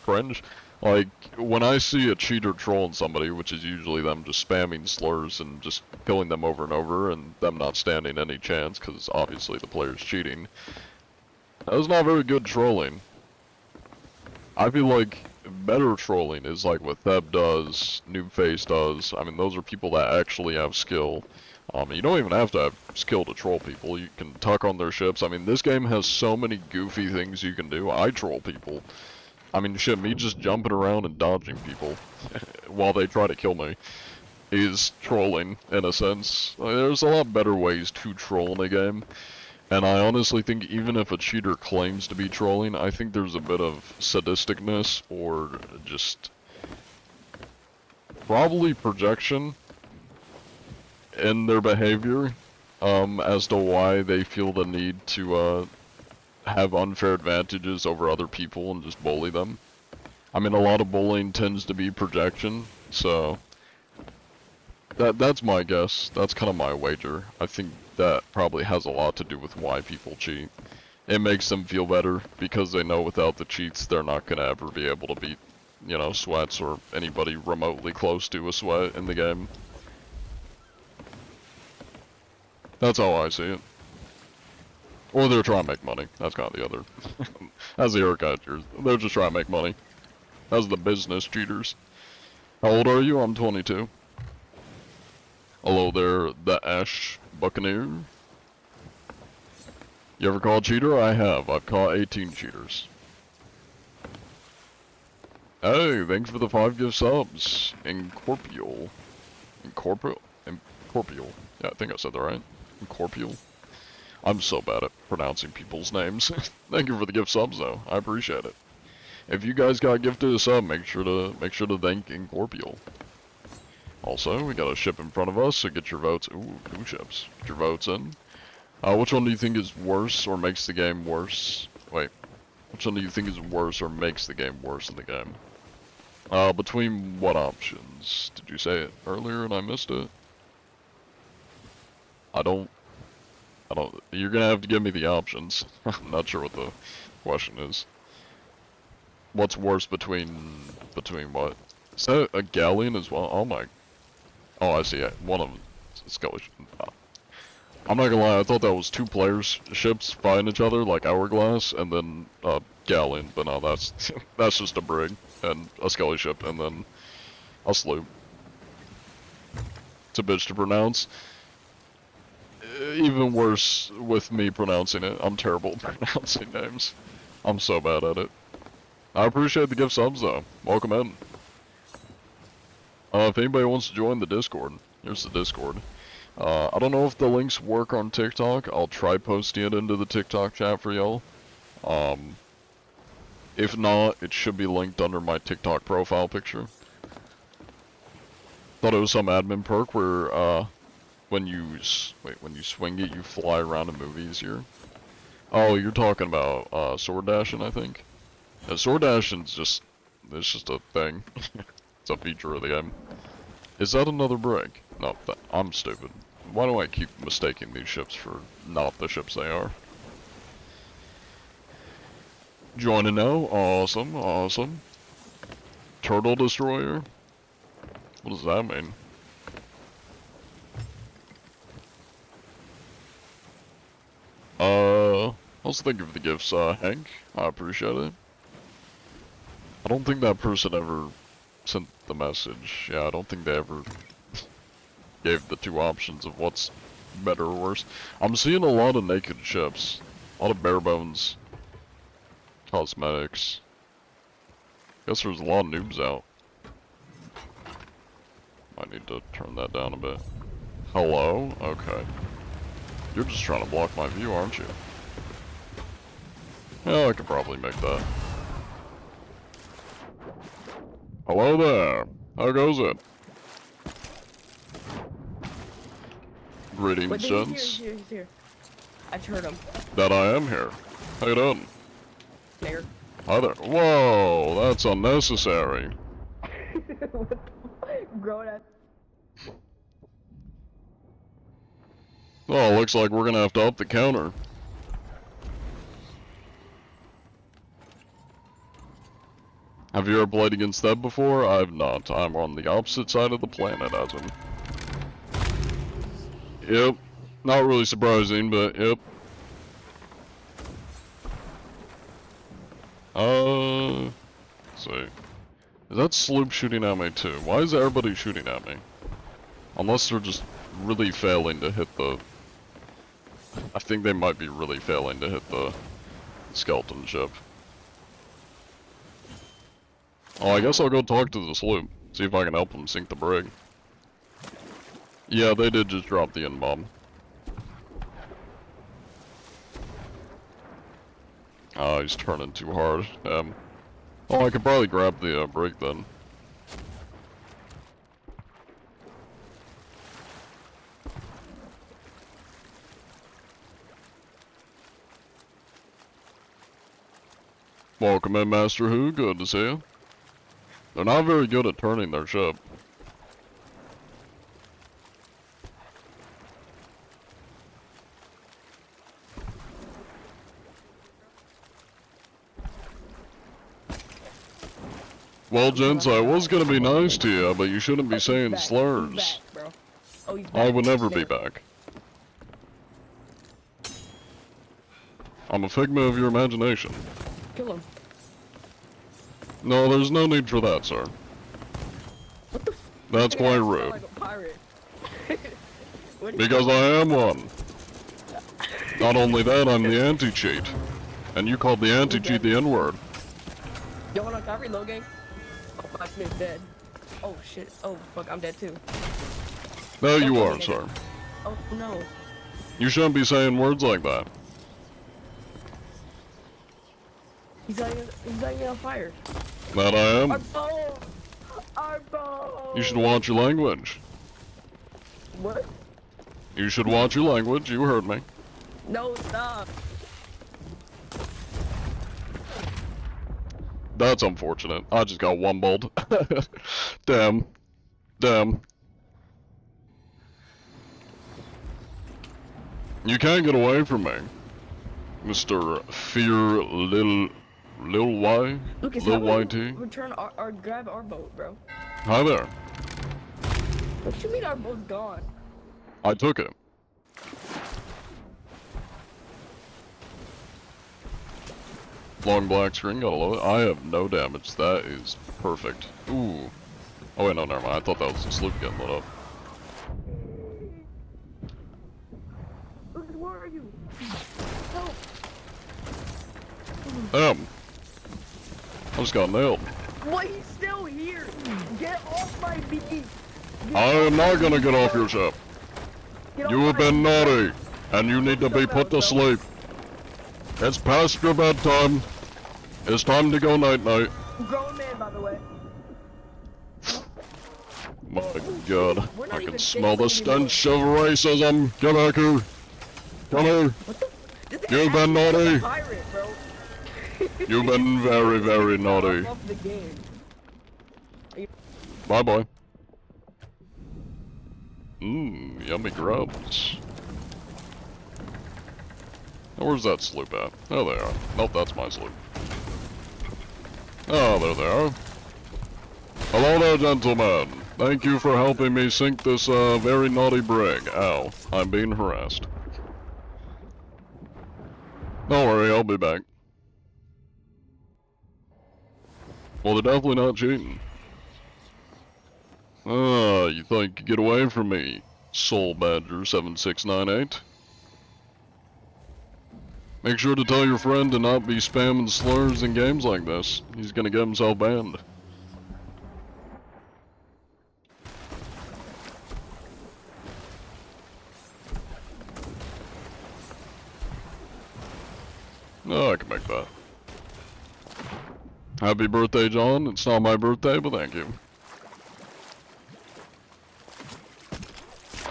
A: cringe. Like, when I see a cheater trolling somebody, which is usually them just spamming slurs and just killing them over and over, and them not standing any chance, because obviously the player's cheating, that's not very good trolling. I feel like better trolling is like what Theb does, Noobface does. I mean, those are people that actually have skill. You don't even have to have skill to troll people. You can tuck on their ships. I mean, this game has so many goofy things you can do. I troll people. I mean, shit, me just jumping around and dodging people while they try to kill me is trolling, in a sense. There's a lot better ways to troll in a game. And I honestly think even if a cheater claims to be trolling, I think there's a bit of sadisticness or just probably projection in their behavior as to why they feel the need to have unfair advantages over other people and just bully them. I mean, a lot of bullying tends to be projection, so that's my guess. That's kind of my wager. I think that probably has a lot to do with why people cheat. It makes them feel better because they know without the cheats they're not gonna ever be able to beat, you know, Sweats or anybody remotely close to a Sweat in the game. That's how I see it. Or they're trying to make money. That's kind of the other. That's the other characters. They're just trying to make money. That's the business cheaters. How old are you? I'm 22. Hello there, the Ash Buccaneer. You ever caught a cheater? I have. I've caught 18 cheaters. Hey, thanks for the 5 gift subs. Incorporeal. Incorporeal. Yeah, I think I said that right. Incorporeal. I'm so bad at pronouncing people's names. Thank you for the gift subs though. I appreciate it. If you guys got gifted a sub, make sure to thank Incorporeal. Also, we got a ship in front of us, so get your votes. Ooh, 2 ships. Get your votes in. Which one do you think is worse or makes the game worse? Wait. Which one do you think is worse or makes the game worse in the game? Between what options? Did you say it earlier and I missed it? I don't, you're gonna have to give me the options. I'm not sure what the question is. What's worse between what? Is that a galleon as well? Oh my. Oh, I see. One of them is a Skelly. I'm not gonna lie, I thought that was 2 players' ships fighting each other, like Hourglass, and then galleon, but no, that's that's just a brig, and a Skelly ship, and then a sloop. It's a bitch to pronounce. Even worse with me pronouncing it. I'm terrible at pronouncing names. I'm so bad at it. I appreciate the gift subs though. Welcome in. If anybody wants to join the Discord, here's the Discord. I don't know if the links work on TikTok. I'll try posting it into the TikTok chat for y'all. If not, it should be linked under my TikTok profile picture. Thought it was some admin perk where when you when you swing it, you fly around and move easier. Oh, you're talking about sword dashing, I think. Sword dashing's just it's just a thing. It's a feature of the game. Is that another brig? No, I'm stupid. Why do I keep mistaking these ships for not the ships they are? Joining now, awesome, awesome. Turtle destroyer. What does that mean? Let's think of the gifts, Hank. I appreciate it. I don't think that person ever sent the message. Yeah, I don't think they ever gave the two options of what's better or worse. I'm seeing a lot of naked ships. A lot of bare bones. Cosmetics. Guess there's a lot of noobs out. I need to turn that down a bit. Hello? Okay. You're just trying to block my view, aren't you? Yeah, I could probably make that. Hello there. How goes it? Greetings, gents.
K: He's here. I just heard him.
A: That I am here. How you doing?
K: Nigger.
A: Hi there. Whoa, that's unnecessary.
K: Grown up.
A: Oh, looks like we're gonna have to up the counter. Have you ever played against them before? I've not. I'm on the opposite side of the planet as him. Yep. Not really surprising, but yep. Let's see. Is that sloop shooting at me too? Why is everybody shooting at me? Unless they're just really failing to hit the... I think they might be really failing to hit the skeleton ship. Oh, I guess I'll go talk to the sloop. See if I can help them sink the brig. Yeah, they did just drop the N-bomb. Oh, he's turning too hard. Oh, I could probably grab the brig then. Welcome in, Master Who. Good to see you. They're not very good at turning their ship. Well, gents, I was gonna be nice to you, but you shouldn't be saying slurs. I would never be back. I'm a figment of your imagination.
K: Kill him.
A: No, there's no need for that, sir.
K: What the f—
A: That's quite rude.
K: like a pirate.
A: Because I am one. Not only that, I'm the anti-cheat. And you called the anti-cheat the N-word.
K: Yo, hold on, can I reload, gang? Oh, my Smith's dead. Oh, shit. Oh, fuck, I'm dead too.
A: No, you are, sir.
K: Oh, no.
A: You shouldn't be saying words like that.
K: He's lighting on fire.
A: That I am.
K: Our boat! Our boat!
A: You should watch your language.
K: What?
A: You should watch your language, you heard me.
K: No, stop.
A: That's unfortunate. I just got one bolt. Damn. Damn. You can't get away from me, Mr. Fear Lil Y?
K: Lucas,
A: Lil
K: how
A: YT?
K: do we return our grab our boat, bro?
A: Hi there.
K: What you mean our boat's gone?
A: I took it. Long black screen, gotta love it. I have no damage. That is perfect. Ooh. Oh wait, no, never mind. I thought that was the sloop getting lit up.
K: Lucas, where are you? Help!
A: I just got nailed.
K: Why he's still here? Get off my beat!
A: I am not gonna get off your ship. You have been naughty, and you need to be put to sleep. It's past your bedtime. It's time to go night-night.
K: Grown man, by the way.
A: My god,
K: We're not
A: I can
K: even
A: smell the
K: safe anymore.
A: stench of racism. Get back here. Come here.
K: Did they
A: You've been
K: actually have a
A: naughty.
K: pirate, bro?
A: You've been very, very naughty.
K: Off the game.
A: Bye bye. Yummy grubs. Now, where's that sloop at? Oh, they are. Nope, that's my sloop. Oh, there they are. Hello there, gentlemen. Thank you for helping me sink this, very naughty brig. Ow, I'm being harassed. Don't worry, I'll be back. Well, they're definitely not cheating. Ah, you think you could get away from me, Soul Badger 7698? Make sure to tell your friend to not be spamming slurs in games like this. He's gonna get himself banned. No, I can make that. Happy birthday, John. It's not my birthday, but thank you.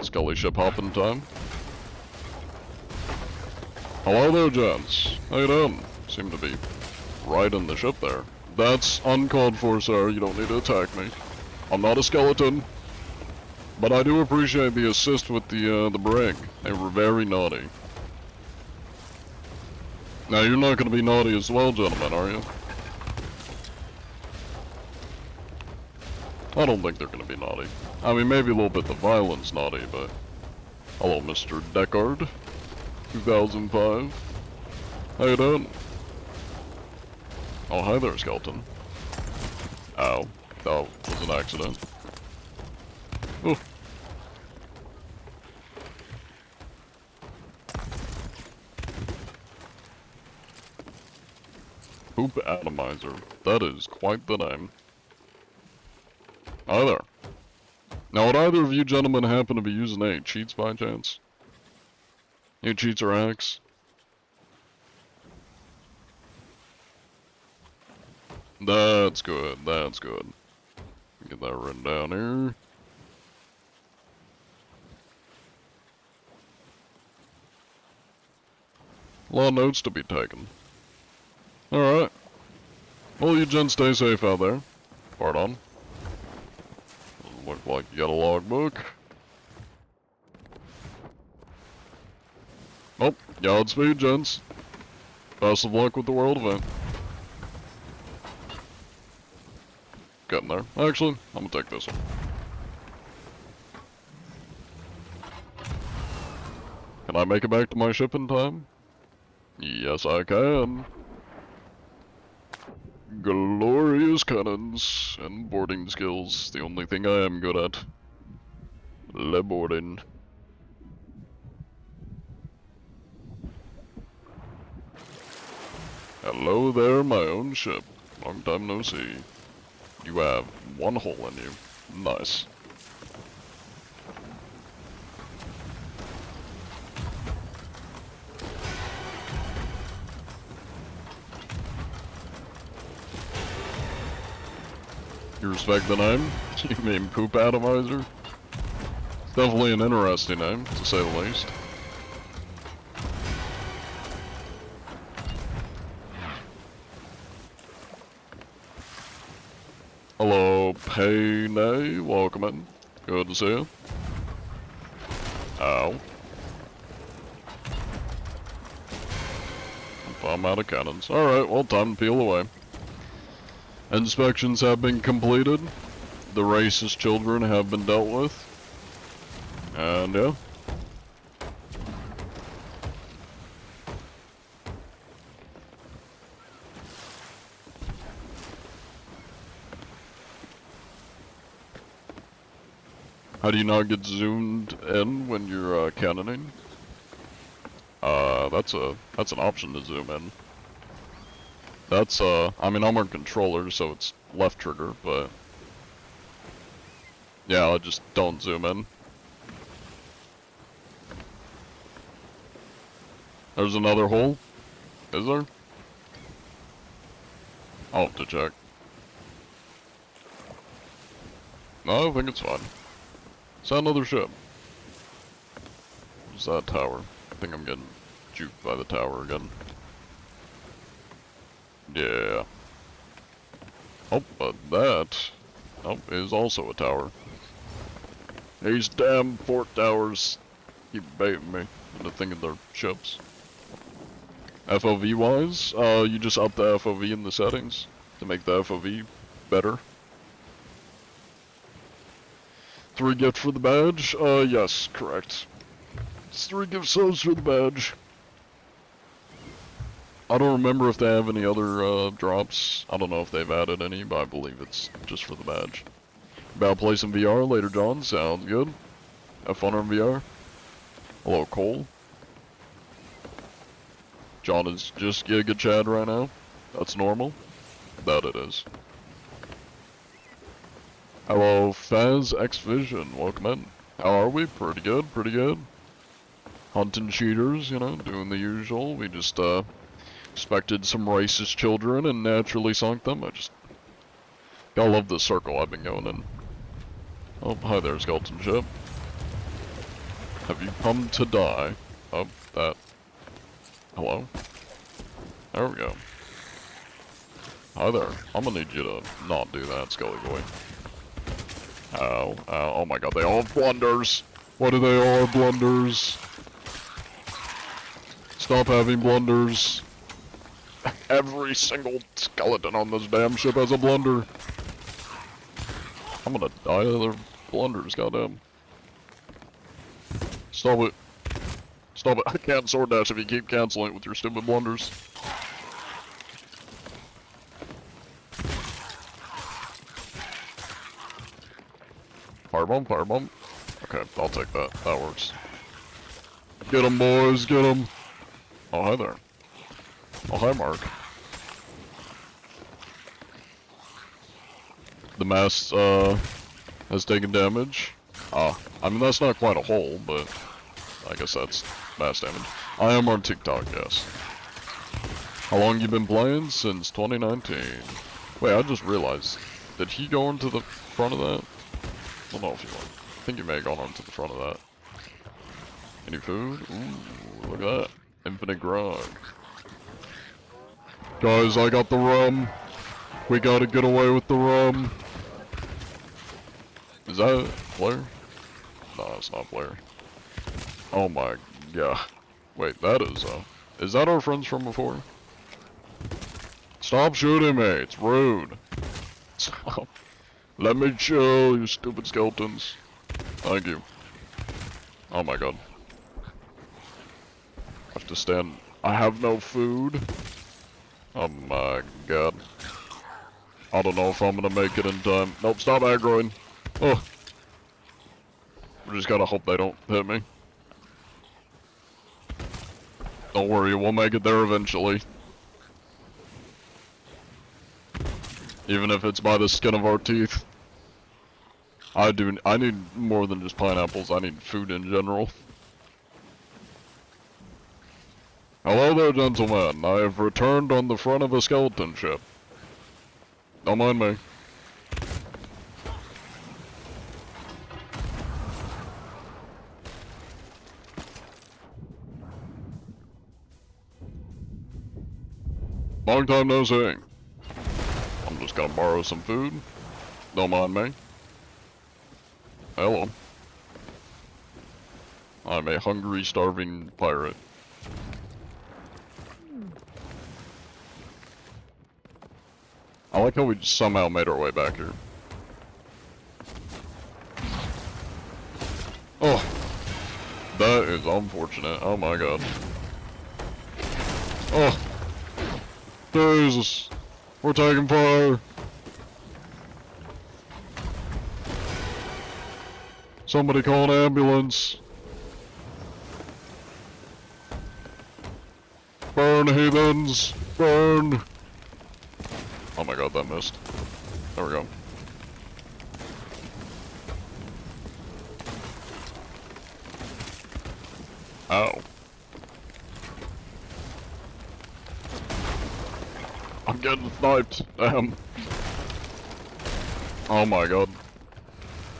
A: Scully ship hopping time. Hello there, gents. How you doing? Seem to be right in the ship there. That's uncalled for, sir. You don't need to attack me. I'm not a skeleton. But I do appreciate the assist with the brig. They were very naughty. Now, you're not going to be naughty as well, gentlemen, are you? I don't think they're going to be naughty. I mean, maybe a little bit the violence naughty, but... Hello, Mr. Deckard. 2005. How you doing? Oh, hi there, skeleton. Ow. That was an accident. Ooh. Poop Atomizer. That is quite the name. Hi there. Now, would either of you gentlemen happen to be using any cheats by chance? Any cheats or hacks? That's good, that's good. Get that written down here. A lot of notes to be taken. Alright. Well, you gents stay safe out there. Pardon. Doesn't look like you got a logbook. Oh, Godspeed, gents. Best of luck with the world event. Getting there. Actually, I'm gonna take this one. Can I make it back to my ship in time? Yes, I can. Glorious cannons and boarding skills. The only thing I am good at. Le boarding. Hello there, my own ship. Long time no see. You have one hole in you. Nice. You respect the name? You mean Poop Atomizer? It's definitely an interesting name, to say the least. Hello, Payne. Welcome in. Good to see you. Ow. I'm out of cannons. Alright, well, time to peel away. Inspections have been completed. The racist children have been dealt with. And yeah. How do you not get zoomed in when you're cannoning? That's an option to zoom in. That's I mean, I'm on controller, so it's left trigger, but yeah, I just don't zoom in. There's another hole. Is there? I'll have to check. No, I think it's fine. Is that another ship? Is that tower? I think I'm getting juked by the tower again. Yeah. Oh, but that... Oh, is also a tower. These damn fort towers keep baiting me into thinking they're ships. FOV-wise, you just up the FOV in the settings to make the FOV better. 3 gift for the badge? Yes, correct. It's 3 gift subs for the badge. I don't remember if they have any other, drops. I don't know if they've added any, but I believe it's just for the badge. About to play some VR later, John. Sounds good. Have fun on VR. Hello, Cole. John is just Giga Chad right now. That's normal. That it is. Hello, Faz X Vision. Welcome in. How are we? Pretty good, pretty good. Hunting cheaters, you know, doing the usual. We just, expected some racist children and naturally sunk them. I just gotta love the circle I've been going in. Oh, hi there, skeleton ship. Have you come to die? Oh, that. Hello? There we go. Hi there. I'm gonna need you to not do that, Scully boy. Ow, ow, oh my god, they all have blunders! What do they all have blunders? Stop having blunders. Every single skeleton on this damn ship has a blunder. I'm gonna die of their blunders, goddamn. Stop it. Stop it. I can't sword dash if you keep canceling it with your stupid blunders. Firebomb, firebomb. Okay, I'll take that. That works. Get 'em, boys, get 'em. Oh, hi there. Oh, hi, Mark. The mast, has taken damage. I mean, that's not quite a hole, but I guess that's mast damage. I am on TikTok, yes. How long you been playing? Since 2019. Wait, I just realized. Did he go into the front of that? I don't know if he went. I think he may have gone onto the front of that. Any food? Ooh, look at that. Infinite grog. Guys, I got the rum. We gotta get away with the rum. Is that Blair? No, it's not Blair. Oh my god. Wait, that is that our friends from before? Stop shooting me, it's rude. Stop. Let me chill, you stupid skeletons. Thank you. Oh my god. I have to stand. I have no food. Oh my god. I don't know if I'm gonna make it in time. Nope, stop aggroing. Oh. We just gotta hope they don't hit me. Don't worry, we'll make it there eventually. Even if it's by the skin of our teeth. I need more than just pineapples, I need food in general. Hello there, gentlemen. I have returned on the front of a skeleton ship. Don't mind me. Long time no see. I'm just gonna borrow some food. Don't mind me. Hello. I'm a hungry, starving pirate. I like how we somehow made our way back here. Oh, that is unfortunate. Oh my god. Oh, Jesus, we're taking fire. Somebody call an ambulance. Burn, heathens, burn. Oh my god, that missed. There we go. Ow. I'm getting sniped. Damn. Oh my god.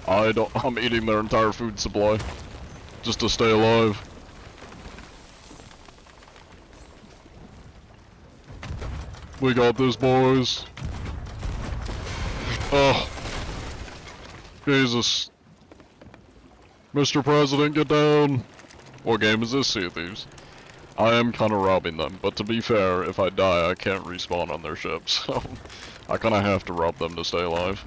A: I'm eating their entire food supply. Just to stay alive. We got this, boys. Oh. Jesus. Mr. President, get down. What game is this, Sea of Thieves? I am kind of robbing them, but to be fair, if I die, I can't respawn on their ship, so I kind of have to rob them to stay alive.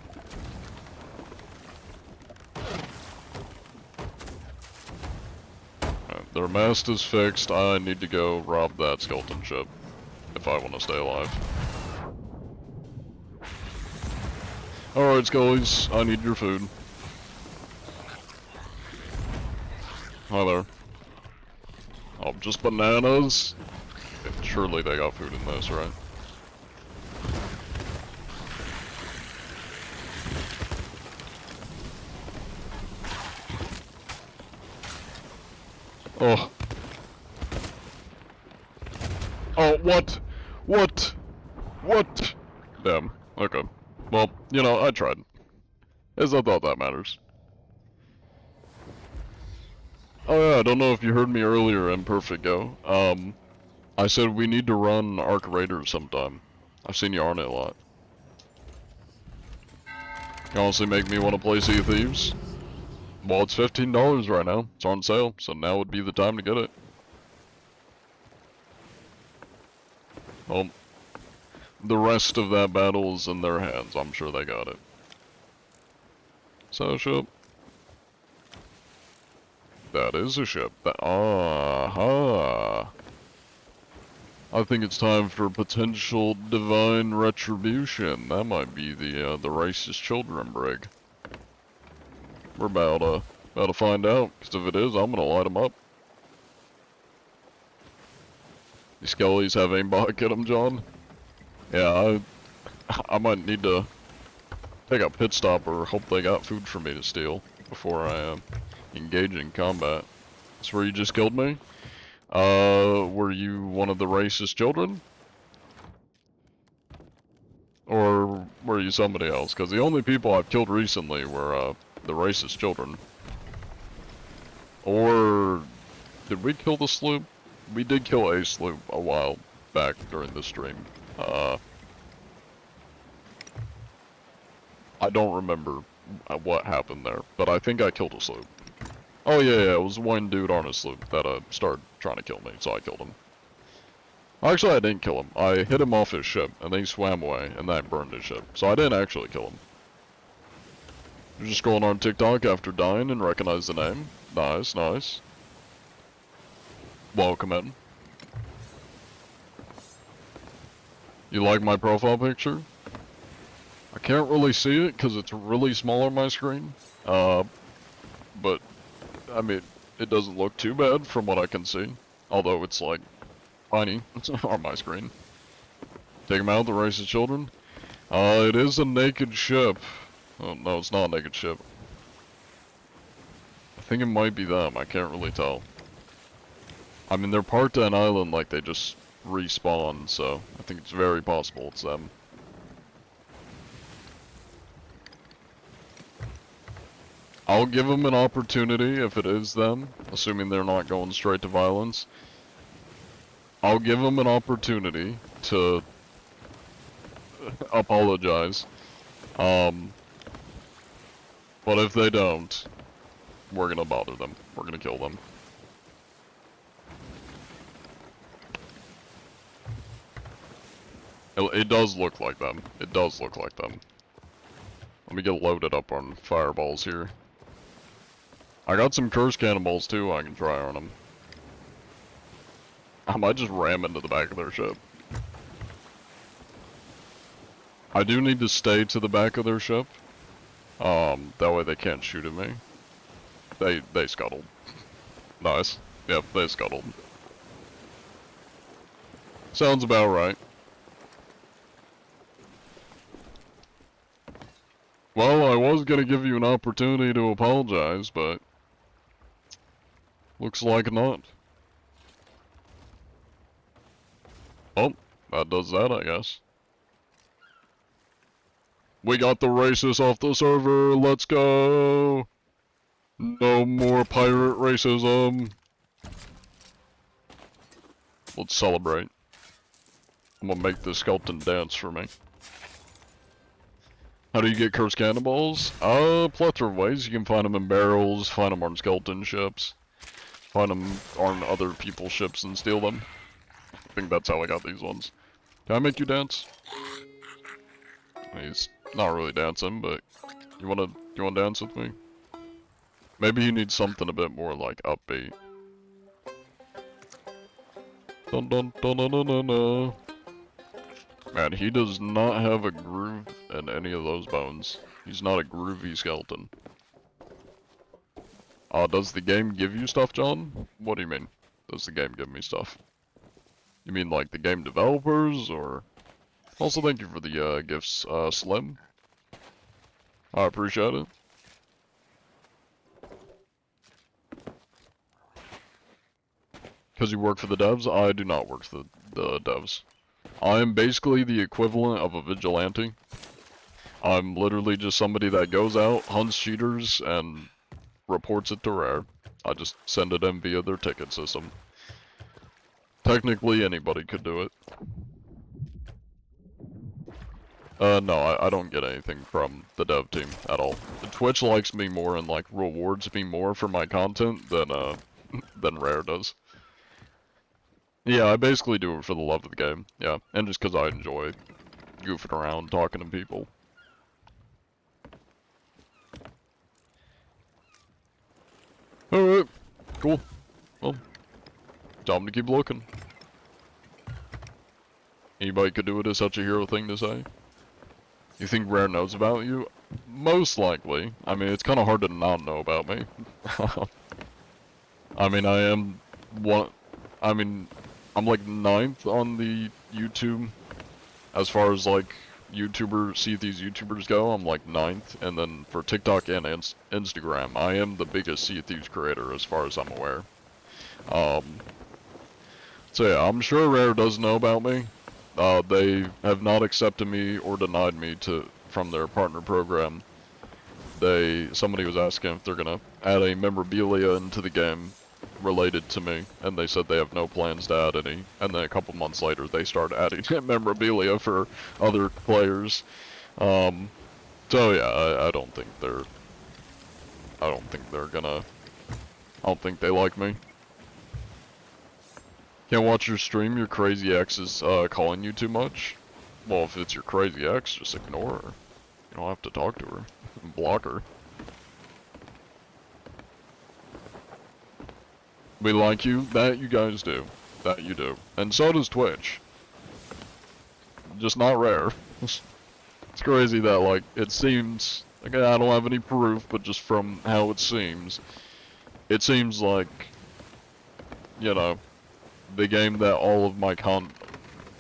A: Their mast is fixed. I need to go rob that skeleton ship if I want to stay alive. Alright, Scullies, I need your food. Hi there. Oh, just bananas? Surely they got food in this, right? Oh. Oh, what? What? What? Damn. Okay. Well, you know, I tried. As I thought that matters. Oh yeah, I don't know if you heard me earlier in Perfect Go. I said we need to run Arc Raiders sometime. I've seen you on it a lot. You honestly make me want to play Sea of Thieves. Well, it's $15 right now. It's on sale, so now would be the time to get it. Well, the rest of that battle is in their hands. I'm sure they got it. So, ship. That is a ship. Aha. I think it's time for potential divine retribution. That might be the racist children brig. We're about to find out, because if it is, I'm gonna light them up. These skellies have aimbot, get them, John? Yeah, I might need to take a pit stop or hope they got food for me to steal before I engage in combat. That's where you just killed me? Were you one of the racist children? Or were you somebody else? Because the only people I've killed recently were, the racist children. Or did we kill the sloop? We did kill a sloop a while back during the stream. I don't remember what happened there, but I think I killed a sloop. Oh yeah, it was one dude on a sloop that started trying to kill me, so I killed him. Actually, I didn't kill him. I hit him off his ship, and then he swam away, and that burned his ship. So I didn't actually kill him. You're just going on TikTok after dying and recognize the name. Nice, nice. Welcome in. You like my profile picture? I can't really see it because it's really small on my screen. But, I mean, it doesn't look too bad from what I can see. Although it's like, tiny on my screen. Take them out, the racist children. It is a naked ship. Oh, no, it's not a naked ship. I think it might be them, I can't really tell. I mean, they're parked at an island like they just respawn, so I think it's very possible it's them. I'll give them an opportunity if it is them, assuming they're not going straight to violence. I'll give them an opportunity to apologize. But if they don't, we're gonna bother them. We're gonna kill them. It does look like them. It does look like them. Let me get loaded up on fireballs here. I got some curse cannonballs too I can try on them. I might just ram into the back of their ship. I do need to stay to the back of their ship. That way they can't shoot at me. They scuttled. Nice. Yep, they scuttled. Sounds about right. Well, I was gonna give you an opportunity to apologize, but looks like not. Oh, that does that, I guess. We got the racist off the server, let's go! No more pirate racism! Let's celebrate. I'm gonna make the skeleton dance for me. How do you get cursed cannonballs? Plethora of ways. You can find them in barrels, find them on skeleton ships, find them on other people's ships and steal them. I think that's how I got these ones. Can I make you dance? He's not really dancing, but you wanna dance with me? Maybe you need something a bit more like upbeat. Dun dun dun dun dun dun dun. Man, he does not have a groove in any of those bones. He's not a groovy skeleton. Does the game give you stuff, John? What do you mean? Does the game give me stuff? You mean like the game developers, or? Also, thank you for the gifts, Slim. I appreciate it. Because you work for the devs? I do not work for the devs. I am basically the equivalent of a vigilante. I'm literally just somebody that goes out, hunts cheaters, and reports it to Rare. I just send it in via their ticket system. Technically, anybody could do it. No, I don't get anything from the dev team at all. Twitch likes me more and, like, rewards me more for my content than Rare does. Yeah, I basically do it for the love of the game, yeah, and just because I enjoy goofing around, talking to people. Alright, cool. Well, tell them to keep looking. Anybody could do it is such a hero thing to say. You think Rare knows about you? Most likely. I mean, it's kind of hard to not know about me. I mean, I'm like 9th on the YouTube, as far as like Sea of Thieves YouTubers go. I'm like 9th, and then for TikTok and Instagram, I am the biggest Sea of Thieves creator as far as I'm aware. So yeah, I'm sure Rare does know about me. They have not accepted me or denied me from their partner program. Somebody was asking if they're gonna add a memorabilia into the game related to me, and they said they have no plans to add any, and then a couple months later they started adding memorabilia for other players. So yeah, I don't think they like me. Can't watch your stream, your crazy ex is calling you too much? Well, if it's your crazy ex, just ignore her. You don't have to talk to her. Block her. We like you, that you guys do. That you do. And so does Twitch. Just not Rare. It's crazy that, like, it seems, like, I don't have any proof, but just from how it seems like, you know, the game that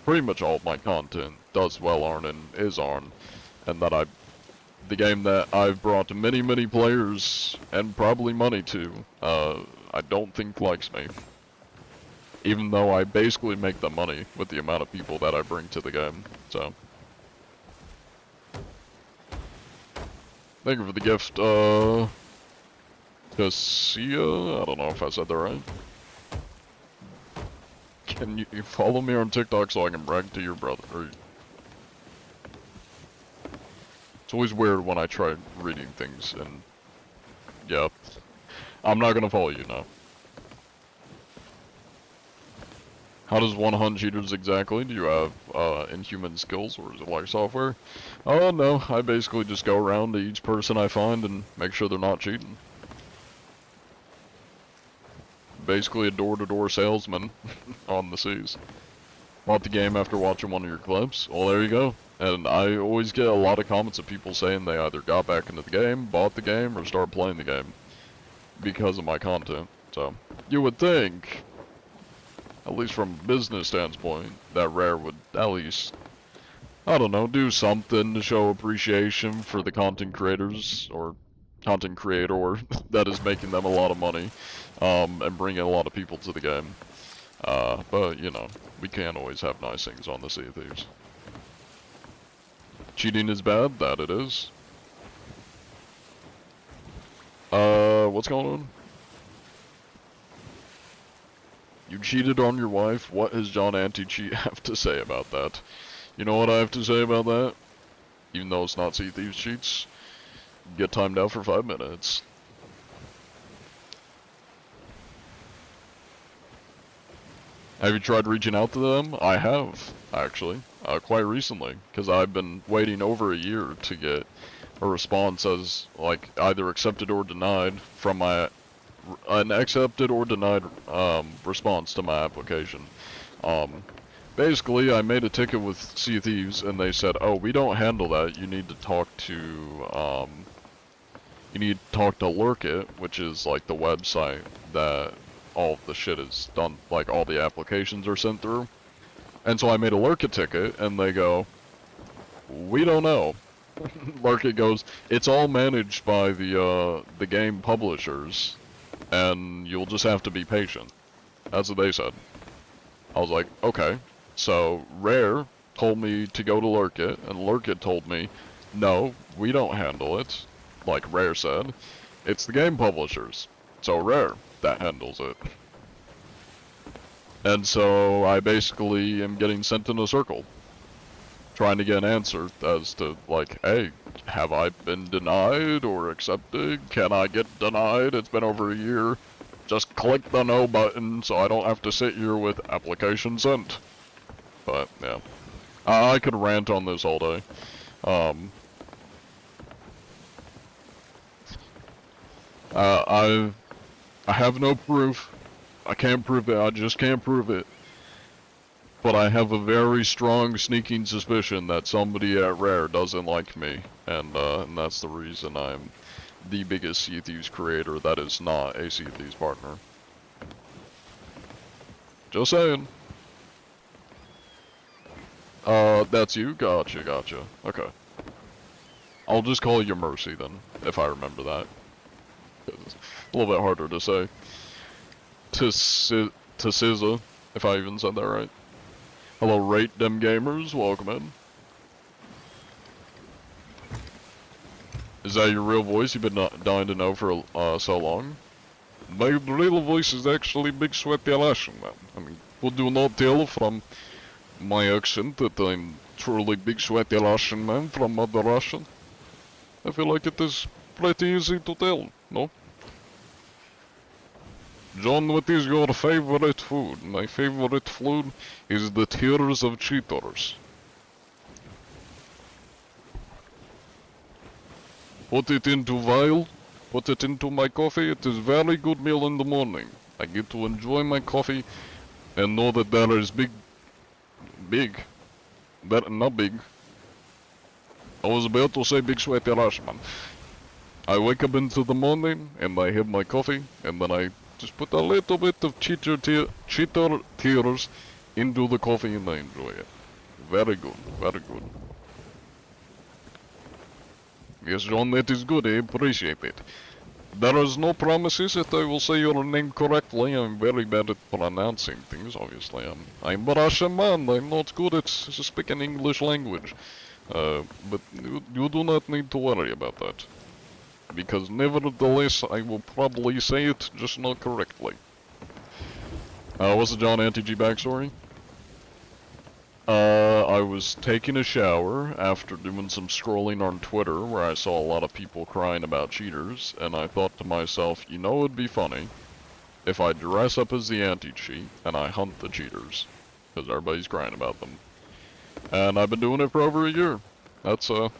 A: pretty much all of my content does well on and is on, and that the game that I've brought many, many players and probably money to, I don't think likes me. Even though I basically make the money with the amount of people that I bring to the game, so. Thank you for the gift, Cassia? I don't know if I said that right. Can you follow me on TikTok so I can brag to your brother? It's always weird when I try reading things and... yeah. I'm not gonna follow you now. How does one hunt cheaters exactly? Do you have inhuman skills, or is it like software? Oh no, I basically just go around to each person I find and make sure they're not cheating. Basically a door-to-door salesman on the seas. Bought the game after watching one of your clips. Well, there you go. And I always get a lot of comments of people saying they either got back into the game, bought the game, or started playing the game because of my content. So, you would think, at least from a business standpoint, that Rare would at least, I don't know, do something to show appreciation for the content creators, or content creator that is making them a lot of money, and bringing a lot of people to the game. But, you know, we can't always have nice things on the Sea of Thieves. Cheating is bad, that it is. What's going on? You cheated on your wife? What does John Anti-Cheat have to say about that? You know what I have to say about that? Even though it's not Sea Thieves cheats, get timed out for 5 minutes. Have you tried reaching out to them? I have, actually, quite recently, because I've been waiting over a year to get a response as, like, either accepted or denied from an accepted or denied, response to my application. Basically, I made a ticket with Sea Thieves, and they said, oh, we don't handle that, you need to talk to, Lurkit, which is, like, the website that all of the shit is done, like, all the applications are sent through. And so I made a Lurkit ticket, and they go, we don't know. Lurkit goes, it's all managed by the game publishers, and you'll just have to be patient. That's what they said. I was like, okay. So, Rare told me to go to Lurkit, and Lurkit told me, no, we don't handle it, like Rare said. It's the game publishers. So Rare, that handles it. And so I basically am getting sent in a circle, trying to get an answer as to, like, hey, have I been denied or accepted? Can I get denied? It's been over a year. Just click the no button so I don't have to sit here with application sent. But, yeah. I could rant on this all day. I have no proof. I can't prove it. I just can't prove it. But I have a very strong sneaking suspicion that somebody at Rare doesn't like me, and that's the reason I'm the biggest Sea Thieves creator that is not a Sea Thieves partner. Just saying. That's you? Gotcha, gotcha. Okay. I'll just call you Mercy then, if I remember that. It's a little bit harder to say. To SZA, if I even said that right. Hello, Rate Dem Gamers, welcome in. Is that your real voice you've been dying to know for so long? My real voice is actually Big Sweaty Russian, man. I mean, would you not tell from my accent that I'm truly Big Sweaty Russian man from Mother Russia? I feel like it is pretty easy to tell, no? John, what is your favorite food? My favorite food is the tears of cheaters. Put it into vial, put it into my coffee. It is very good meal in the morning. I get to enjoy my coffee and know that there is not big. I was about to say Big Sweaty Rushman. I wake up into the morning and I have my coffee, and then I just put a little bit of cheater tears into the coffee and I enjoy it. Very good, very good. Yes, John, that is good, I appreciate it. There is no promises that I will say your name correctly. I'm very bad at pronouncing things, obviously. I'm a Russian man, I'm not good at speaking English language. But you do not need to worry about that. Because nevertheless, I will probably say it just not correctly. What's the John Anti-G backstory? I was taking a shower after doing some scrolling on Twitter where I saw a lot of people crying about cheaters, and I thought to myself, you know, it'd be funny if I dress up as the anti-cheat and I hunt the cheaters, because everybody's crying about them. And I've been doing it for over a year. That's the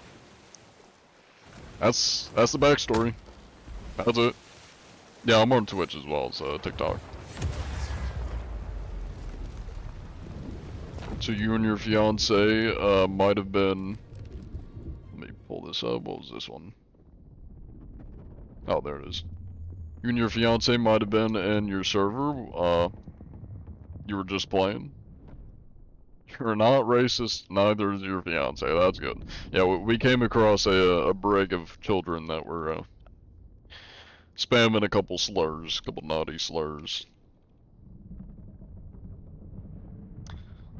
A: backstory. That's it. Yeah, I'm on Twitch as well as TikTok. So you and your fiance might have been. Let me pull this up. What was this one? Oh, there it is. You and your fiance might have been in your server. You were just playing. You're not racist, neither is your fiance. That's good. Yeah, we came across a brig of children that were spamming a couple slurs, couple naughty slurs.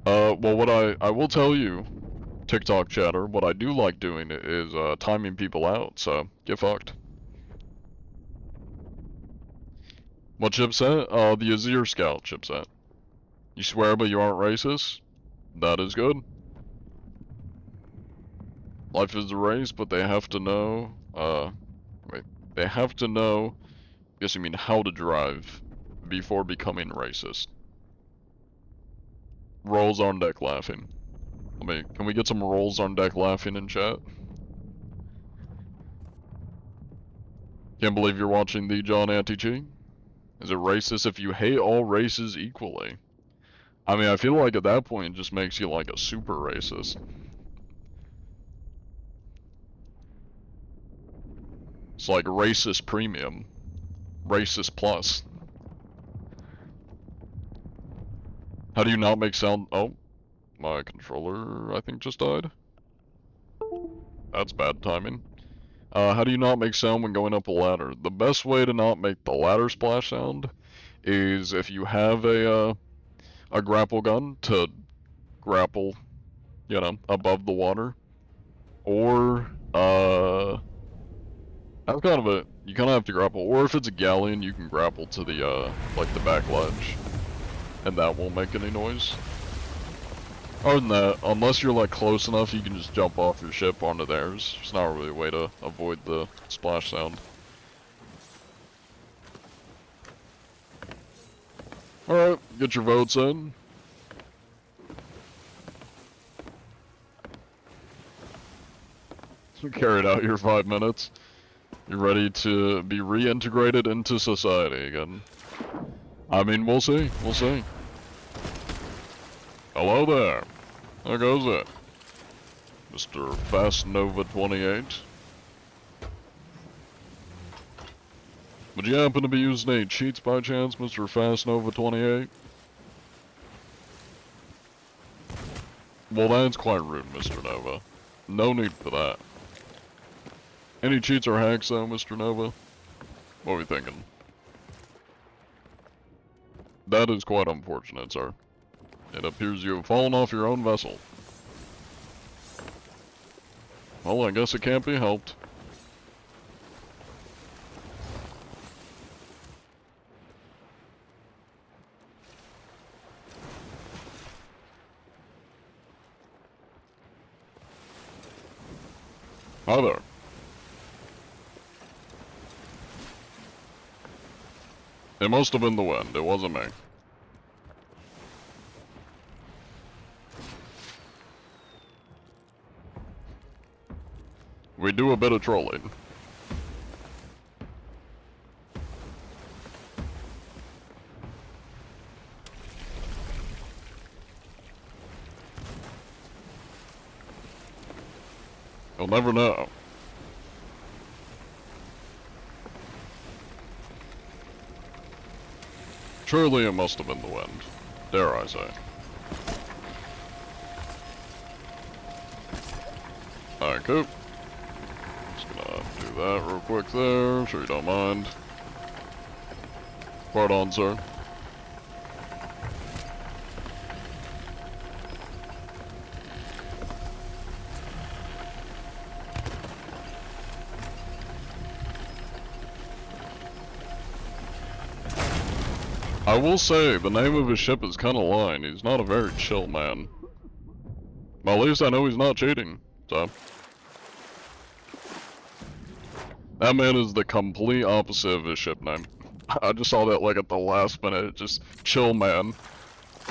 A: Well, what I will tell you TikTok chatter. What I do like doing is timing people out, so get fucked. What chipset? The Azir Scout chipset. You swear but you aren't racist? That is good. Life is a race, but they have to know, wait. They have to know, I guess you mean how to drive before becoming racist. Rolls on deck laughing. Can we get some rolls on deck laughing in chat? Can't believe you're watching the John Anti-Cheat. Is it racist if you hate all races equally? I mean, I feel like at that point it just makes you like a super racist. It's like racist premium. Racist plus. How do you not make sound? Oh, my controller, I think, just died. That's bad timing. How do you not make sound when going up a ladder? The best way to not make the ladder splash sound is if you have a grapple gun to grapple, you know, above the water. Or, that's kind of it. You kind of have to grapple. Or if it's a galleon, you can grapple to the, like the back ledge. And that won't make any noise. Other than that, unless you're like close enough, you can just jump off your ship onto theirs. It's not really a way to avoid the splash sound. Alright, get your votes in. So carried out your 5 minutes. You're ready to be reintegrated into society again. I mean, we'll see. We'll see. Hello there. There goes it. Mr. Fast Nova 28. Would you happen to be using any cheats by chance, Mr. Fast Nova 28? Well, that's quite rude, Mr. Nova. No need for that. Any cheats or hacks though, Mr. Nova? What are we thinking? That is quite unfortunate, sir. It appears you have fallen off your own vessel. Well, I guess it can't be helped. Hi there. It must have been the wind, it wasn't me. We do a bit of trolling. You'll never know. Surely it must have been the wind, dare I say. Alright, cool. Just gonna do that real quick there, sure you don't mind. Pardon, sir. I will say, the name of his ship is kinda lying. He's not a very chill man. Well, at least I know he's not cheating, so. That man is the complete opposite of his ship name. I just saw that like at the last minute, just chill man.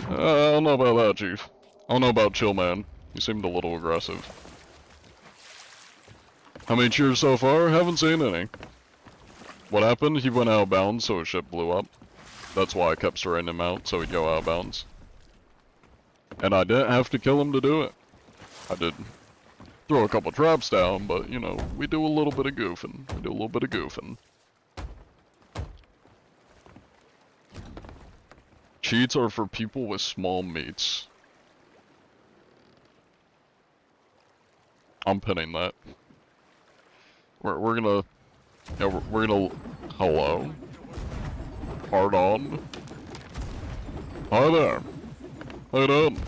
A: I don't know about that, Chief. I don't know about chill man. He seemed a little aggressive. How many cheers so far? Haven't seen any. What happened? He went out of bounds, so his ship blew up. That's why I kept spraying him out, so he'd go out of bounds. And I didn't have to kill him to do it. I did throw a couple traps down, but, you know, we do a little bit of goofing. We do a little bit of goofing. Cheats are for people with small meats. I'm pinning that. We're gonna... Yeah, we're gonna... Hello? Pardon? Hi there. How you doing?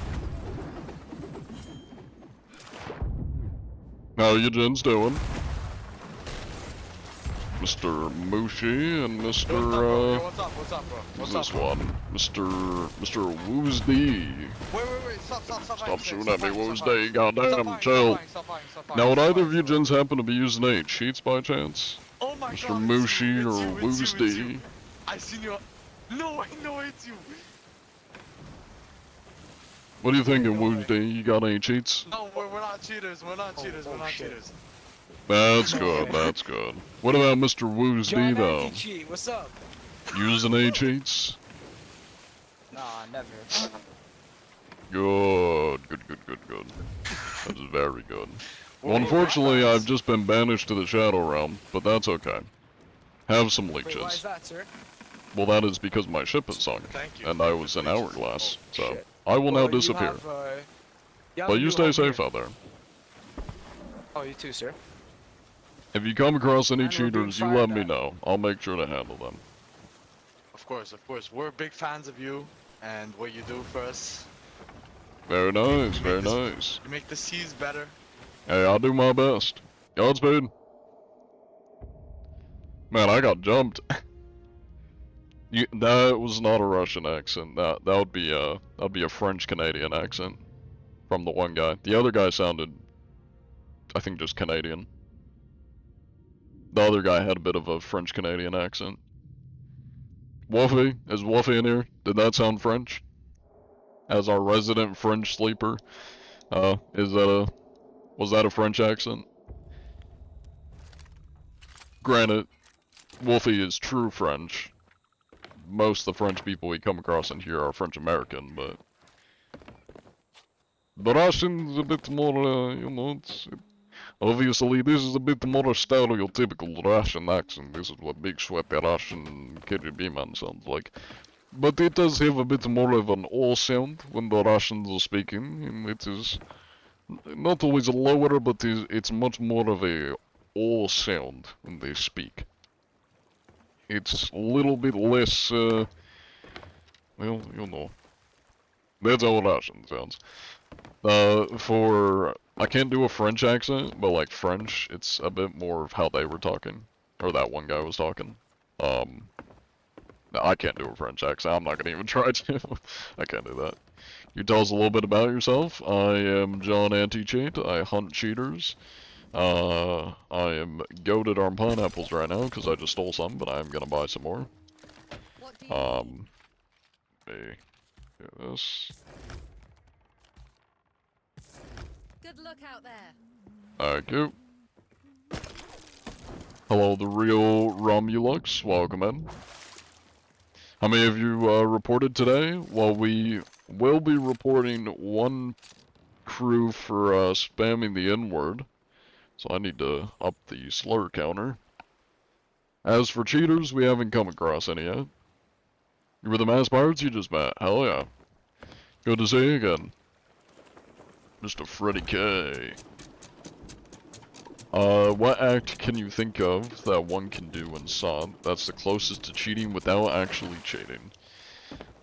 A: How you gents doing? Mr. Mushi and Mr.
I: What's up, bro?
A: What's this one? Mr. Woosdy.
I: Wait, stop
A: Shooting at me, Woosdy. Goddamn, chill. Now, would either of you gents happen to be using any cheats by chance?
I: Oh my
A: Mr.
I: god,
A: Mushi or
I: it's you.
A: Woosdy?
I: I seen you. No, I know it's you.
A: What are you thinking, Woosdy? You got any cheats?
I: No, we're not cheaters. We're not cheaters.
A: That's good, that's good. What about Mr. Woosdy, though?
F: Anti-cheat, what's up?
A: Using any cheats?
F: Nah, never.
A: Good. That's very good. Well, unfortunately, I've just been banished to the Shadow Realm, but that's okay. Have some
F: Wait, why is
A: leeches.
F: that, sir?
A: Well, that is because my ship is sunk,
I: Thank you.
A: and I was in Hourglass, so
F: shit.
A: I will now
F: Well, you
A: disappear.
F: have, you have
A: But
F: a
A: you
F: new
A: stay
F: home
A: safe
F: here.
A: out there.
F: Oh, you too, sir.
A: If you come across any
F: And we're being
A: cheaters, you
F: fired
A: let me
F: at.
A: know. I'll make sure to handle them.
I: Of course. We're big fans of you and what you do for us.
A: Very nice,
I: You
A: very
I: make
A: nice.
I: You make the seas better.
A: Hey, I'll do my best. Godspeed. Man, I got jumped. That was not a Russian accent. That would be a French Canadian accent from the one guy. The other guy sounded, I think, just Canadian. The other guy had a bit of a French Canadian accent. Wolfie, is Wolfie in here? Did that sound French? As our resident French sleeper, was that a French accent? Granted, Wolfie is true French. Most of the French people we come across in here are French American, but the Russian is a bit more, obviously this is a bit more stereotypical Russian accent. This is what big sweaty Russian KGB man sounds like. But it does have a bit more of an O sound when the Russians are speaking, and it is not always lower, but it's much more of a O sound when they speak. It's a little bit less, well, you know. That's how Russian sounds. I can't do a French accent, but like French, it's a bit more of how they were talking. Or that one guy was talking. I can't do a French accent, I'm not gonna even try to. I can't do that. You tell us a little bit about yourself. I am John Anti-Cheat, I hunt cheaters. I am goated on pineapples right now because I just stole some, but I am gonna buy some more. Let me do this.
G: Good luck out there.
A: Thank you. Hello, the real Romulux. Welcome in. How many of you reported today? Well, we will be reporting one crew for spamming the N-word. So I need to up the slur counter. As for cheaters, we haven't come across any yet. You were the mass pirates you just met? Hell yeah. Good to see you again. Mr. Freddy K. What act can you think of that one can do in SOD that's the closest to cheating without actually cheating?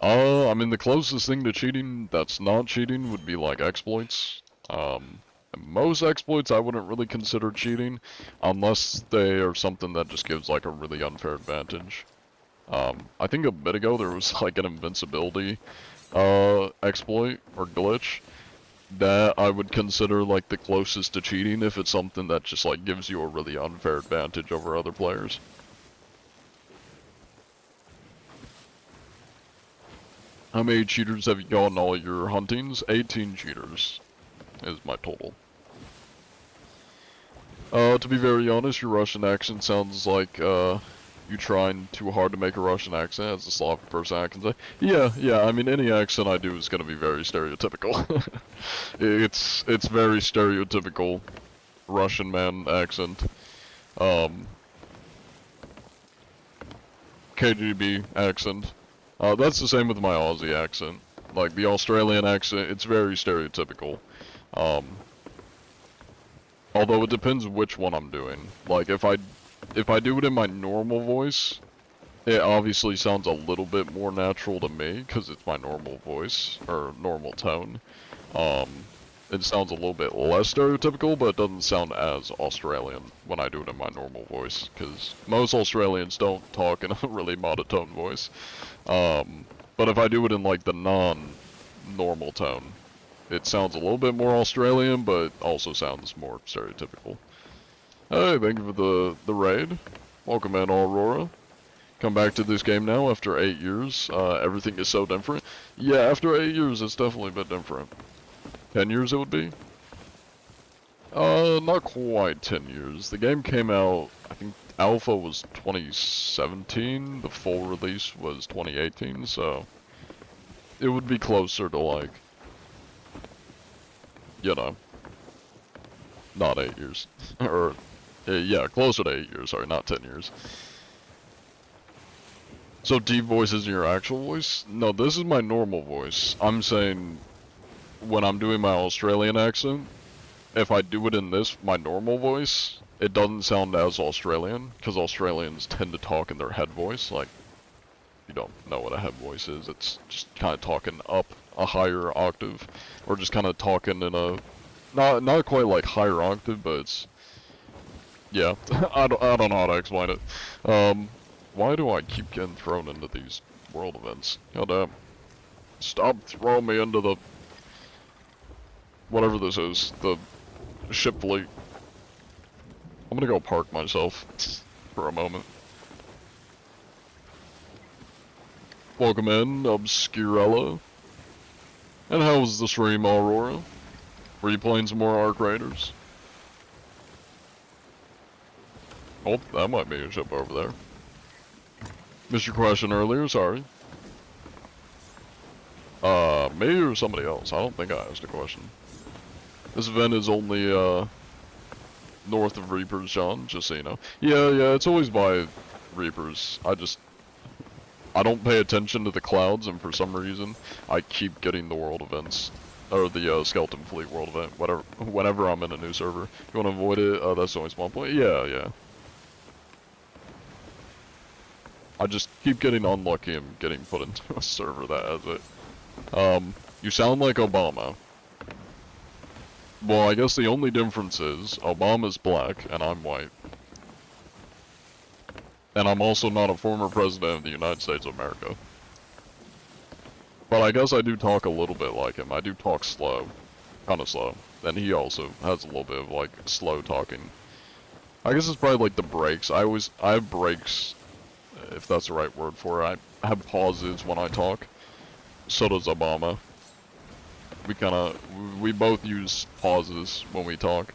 A: I mean, the closest thing to cheating that's not cheating would be like exploits. Most exploits I wouldn't really consider cheating, unless they are something that just gives like a really unfair advantage. I think a bit ago there was like an invincibility exploit or glitch that I would consider like the closest to cheating if it's something that just like gives you a really unfair advantage over other players. How many cheaters have you got in all your huntings? 18 cheaters is my total. To be very honest, your Russian accent sounds like, you trying too hard to make a Russian accent. As a Slavic person, I can say. Yeah, I mean, any accent I do is gonna be very stereotypical. It's very stereotypical Russian man accent. KGB accent. That's the same with my Aussie accent. Like, the Australian accent, it's very stereotypical. Although it depends which one I'm doing. Like, if I do it in my normal voice, it obviously sounds a little bit more natural to me, because it's my normal voice, or normal tone. it sounds a little bit less stereotypical, but it doesn't sound as Australian when I do it in my normal voice, because most Australians don't talk in a really monotone voice. But if I do it in like the non-normal tone, it sounds a little bit more Australian, but also sounds more stereotypical. Hey, thank you for the raid. Welcome in, Aurora. Come back to this game now after 8 years. Everything is so different. Yeah, after 8 years, it's definitely a bit different. 10 years it would be? Not quite 10 years. The game came out, I think alpha was 2017, the full release was 2018, so it would be closer to like, you know, not 8 years. Or, yeah, closer to 8 years, sorry, not 10 years. So deep voice isn't your actual voice? No, this is my normal voice. I'm saying when I'm doing my Australian accent, if I do it in this, my normal voice, it doesn't sound as Australian, because Australians tend to talk in their head voice, like, you don't know what a head voice is, it's just kind of talking up a higher octave, or just kind of talking in a, not quite like higher octave, but it's, yeah, I don't know how to explain it. Why do I keep getting thrown into these world events? God damn. Stop throwing me into the, whatever this is, the ship fleet. I'm gonna go park myself for a moment. Welcome in, Obscurella. And how was the stream, Aurora? Were you playing some more Arc Raiders? Oh, that might be a ship over there. Missed your question earlier, sorry. Me or somebody else? I don't think I asked a question. This event is only, north of Reapers, John, just so you know. Yeah, it's always by Reapers. I don't pay attention to the clouds, and for some reason, I keep getting the world events. Or the, Skeleton Fleet world event, whenever I'm in a new server. If you want to avoid it, that's the only small point. Yeah. I just keep getting unlucky and getting put into a server that has it. You sound like Obama. Well, I guess the only difference is Obama's black and I'm white. And I'm also not a former president of the United States of America. But I guess I do talk a little bit like him. I do talk slow. Kinda slow. And he also has a little bit of like slow talking. I guess it's probably like the breaks. I have breaks, if that's the right word for it. I have pauses when I talk. So does Obama. We both use pauses when we talk.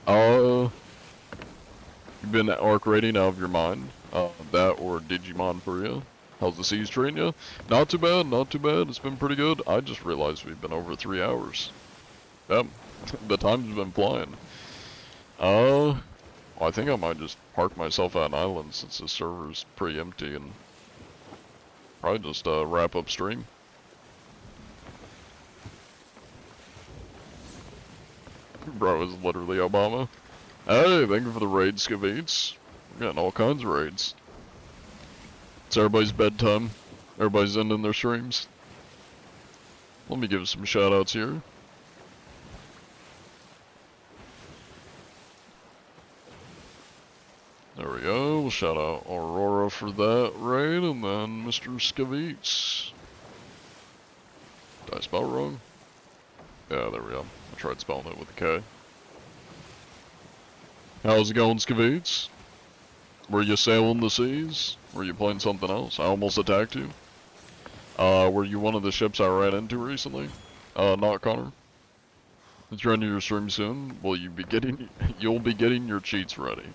A: You've been arc raiding out of your mind. That or Digimon for you. How's the seas treating you? Not too bad, not too bad. It's been pretty good. I just realized we've been over 3 hours. Yep, the time's been flying. I think I might just park myself at an island since the server's pretty empty and probably just wrap up stream. Bro is literally Obama. Hey, thank you for the raid, Skivets. We're getting all kinds of raids. It's everybody's bedtime. Everybody's ending their streams. Let me give some shoutouts here. There we go. We'll shout out Aurora for that raid, and then Mr. Skivets. Did I spell wrong? Yeah, there we go. I tried spelling it with a K. How's it going, Skivets? Were you sailing the seas? Were you playing something else? I almost attacked you. Were you one of the ships I ran into recently? Not Connor. Since you're ending your stream soon, you'll be getting your cheats ready.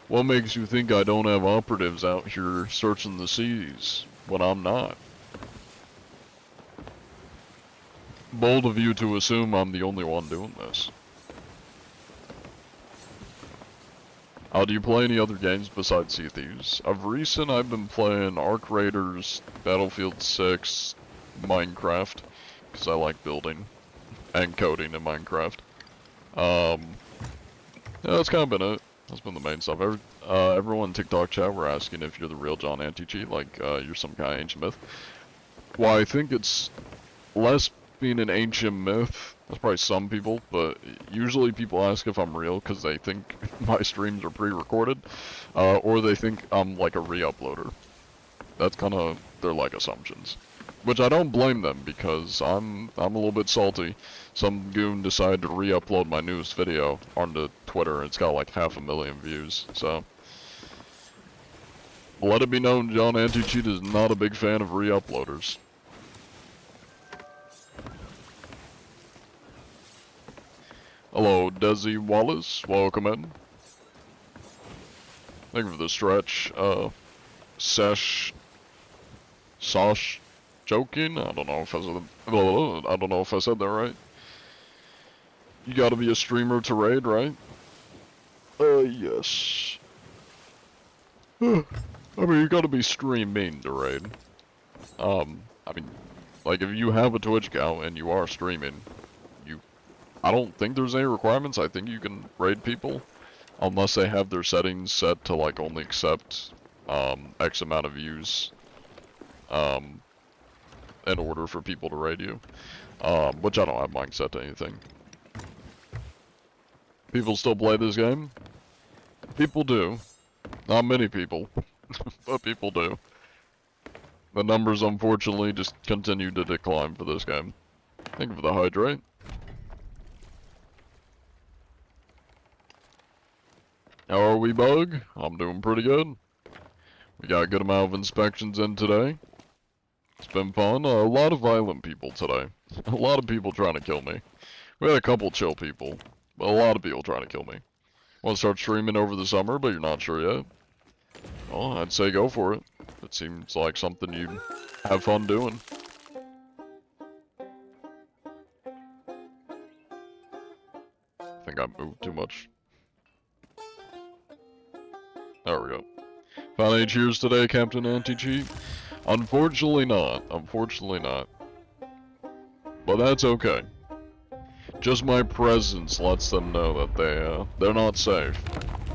A: What makes you think I don't have operatives out here searching the seas when I'm not? Bold of you to assume I'm the only one doing this. Do you play any other games besides Sea Thieves? Of recent, I've been playing Arc Raiders, Battlefield 6, Minecraft, because I like building and coding in Minecraft. Yeah, that's kind of been it. That's been the main stuff. Everyone in TikTok chat were asking if you're the real John Anti-Cheat, like you're some kind of ancient myth. Well, I think it's less being an ancient myth. That's probably some people, but usually people ask if I'm real because they think my streams are pre-recorded, or they think I'm like a re-uploader. That's kind of their like assumptions, which I don't blame them because I'm a little bit salty. Some goon decided to re-upload my newest video onto Twitter and it's got like 500,000 views. So let it be known, John Anti-Cheat is not a big fan of re-uploaders. Hello, Desi Wallace. Welcome in. Thank you for the stretch. Sosh joking? I don't know if I said that right. You gotta be a streamer to raid, right? Yes. I mean, you gotta be streaming to raid. I mean, like, if you have a Twitch account and you are streaming, I don't think there's any requirements. I think you can raid people, unless they have their settings set to, like, only accept, X amount of views, in order for people to raid you. Which I don't have mine set to anything. People still play this game? People do. Not many people, but people do. The numbers, unfortunately, just continue to decline for this game. Thank you for the hydrate. How are we, Bug? I'm doing pretty good. We got a good amount of inspections in today. It's been fun. A lot of violent people today. A lot of people trying to kill me. We had a couple chill people, but a lot of people trying to kill me. Want to start streaming over the summer, but you're not sure yet? Well, I'd say go for it. It seems like something you'd have fun doing. I think I moved too much. There we go. Found any cheers today, Captain Anti-Cheat? Unfortunately not. Unfortunately not. But that's okay. Just my presence lets them know that they're not safe.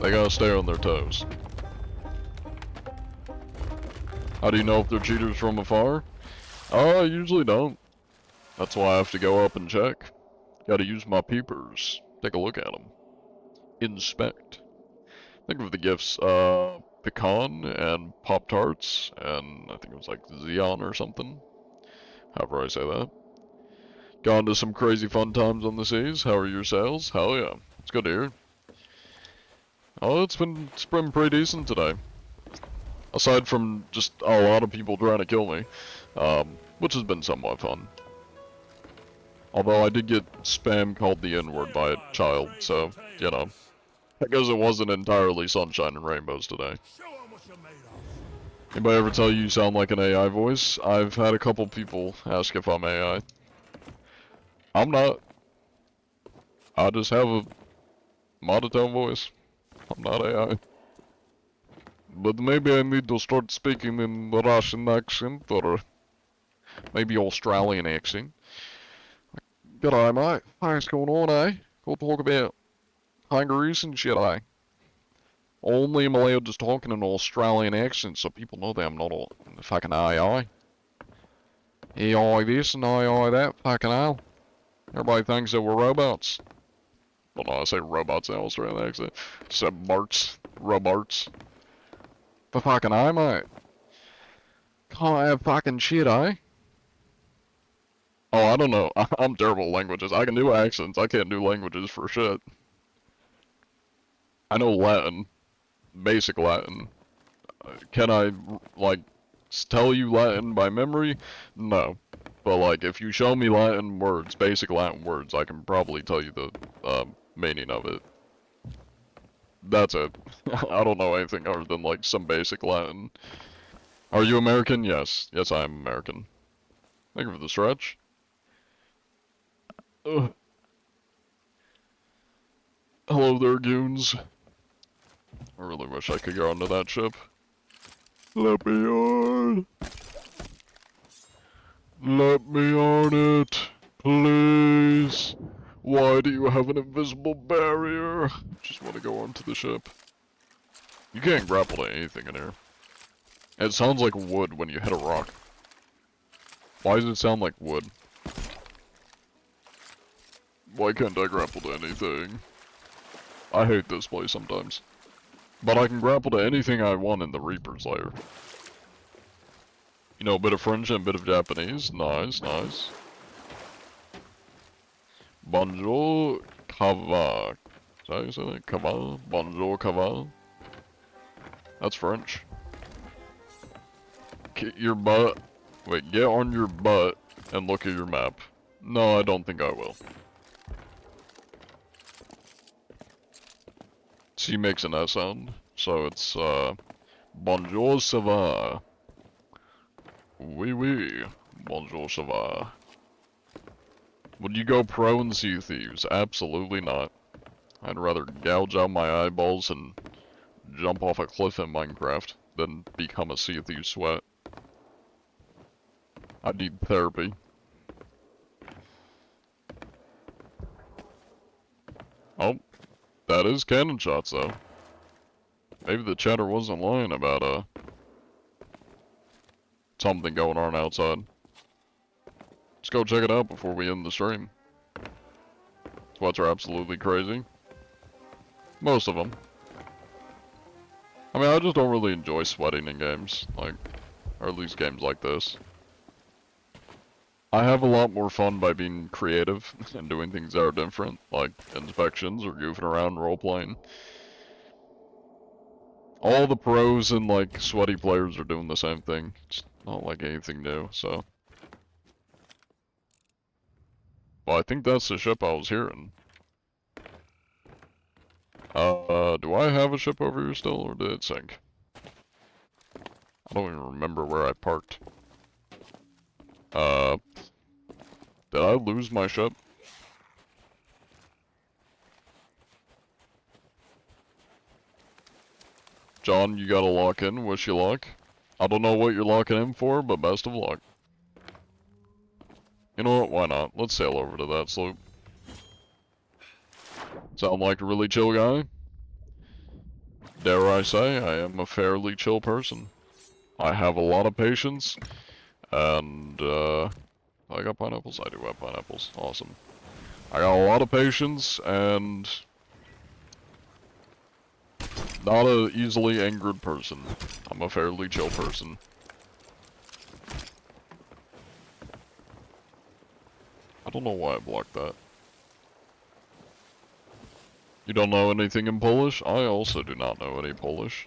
A: They gotta stay on their toes. How do you know if they're cheaters from afar? I usually don't. That's why I have to go up and check. Gotta use my peepers. Take a look at them. Inspect. Think of the gifts, Pecan and Pop-Tarts, and I think it was like Xeon or something. However I say that. Gone to some crazy fun times on the seas. How are your sales? Hell yeah. It's good to hear. Oh, it's been pretty decent today. Aside from just a lot of people trying to kill me, which has been somewhat fun. Although I did get spam called the N-word by a child, so, you know. I guess it wasn't entirely sunshine and rainbows today. Anybody ever tell you sound like an AI voice? I've had a couple people ask if I'm AI. I'm not. I just have a monotone voice. I'm not AI. But maybe I need to start speaking in the Russian accent, or maybe Australian accent. G'day mate, what's going on, eh? We'll talk about kangaroos and shit, eh? Only am allowed to talk in an Australian accent so people know that I'm not a fucking AI. AI this and AI that, fucking hell. Everybody thinks that we're robots. Well, no, I say robots in Australian accent. I said marts, robots. The fucking I, mate. Can't have fucking shit, eh? Oh, I don't know. I'm terrible at languages. I can do accents. I can't do languages for shit. I know Latin. Basic Latin. Can I, like, tell you Latin by memory? No. But, like, if you show me Latin words, basic Latin words, I can probably tell you the meaning of it. That's it. I don't know anything other than, like, some basic Latin. Are you American? Yes. Yes, I am American. Thank you for the stretch. Hello there, goons. I really wish I could get onto that ship. Let me on! Let me on it, please. Why do you have an invisible barrier? Just want to go onto the ship. You can't grapple to anything in here. It sounds like wood when you hit a rock. Why does it sound like wood? Why can't I grapple to anything? I hate this place sometimes. But I can grapple to anything I want in the Reaper's Lair. You know, a bit of French and a bit of Japanese. Nice, nice. Bonjour, Kava. Is that how you say that? Kava? Bonjour, Kava? That's French. Get your butt. Wait, get on your butt and look at your map. No, I don't think I will. C makes an S sound, so it's, Bonjour, ça va? Oui, oui. Bonjour, ça va? Would you go pro in Sea of Thieves? Absolutely not. I'd rather gouge out my eyeballs and jump off a cliff in Minecraft than become a Sea of Thieves sweat. I need therapy. Oh, that is cannon shots though. Maybe the chatter wasn't lying about something going on outside. Let's go check it out before we end the stream. Sweats are absolutely crazy. Most of them. I mean, I just don't really enjoy sweating in games, like, or at least games like this. I have a lot more fun by being creative and doing things that are different, like inspections or goofing around role-playing. All the pros and, like, sweaty players are doing the same thing. It's not like anything new, so. Well, I think that's the ship I was hearing. Do I have a ship over here still, or did it sink? I don't even remember where I parked. Did I lose my ship? John, you gotta lock in. Wish you luck. I don't know what you're locking in for, but best of luck. You know what? Why not? Let's sail over to that sloop. Sound like a really chill guy? Dare I say, I am a fairly chill person. I have a lot of patience, and, I got pineapples? I do have pineapples. Awesome. I got a lot of patience, and not a easily angered person. I'm a fairly chill person. I don't know why I blocked that. You don't know anything in Polish? I also do not know any Polish.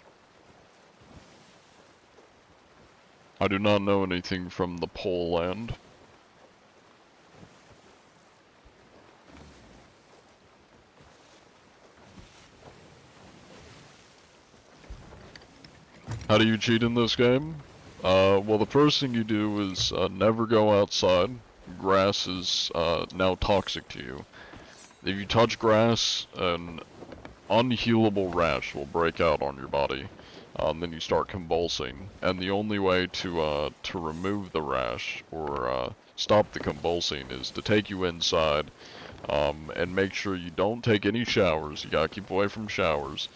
A: I do not know anything from the Pole land. How do you cheat in this game? Well, the first thing you do is never go outside. Grass is now toxic to you. If you touch grass, an unhealable rash will break out on your body. Then you start convulsing, and the only way to remove the rash or stop the convulsing is to take you inside and make sure you don't take any showers. You gotta keep away from showers.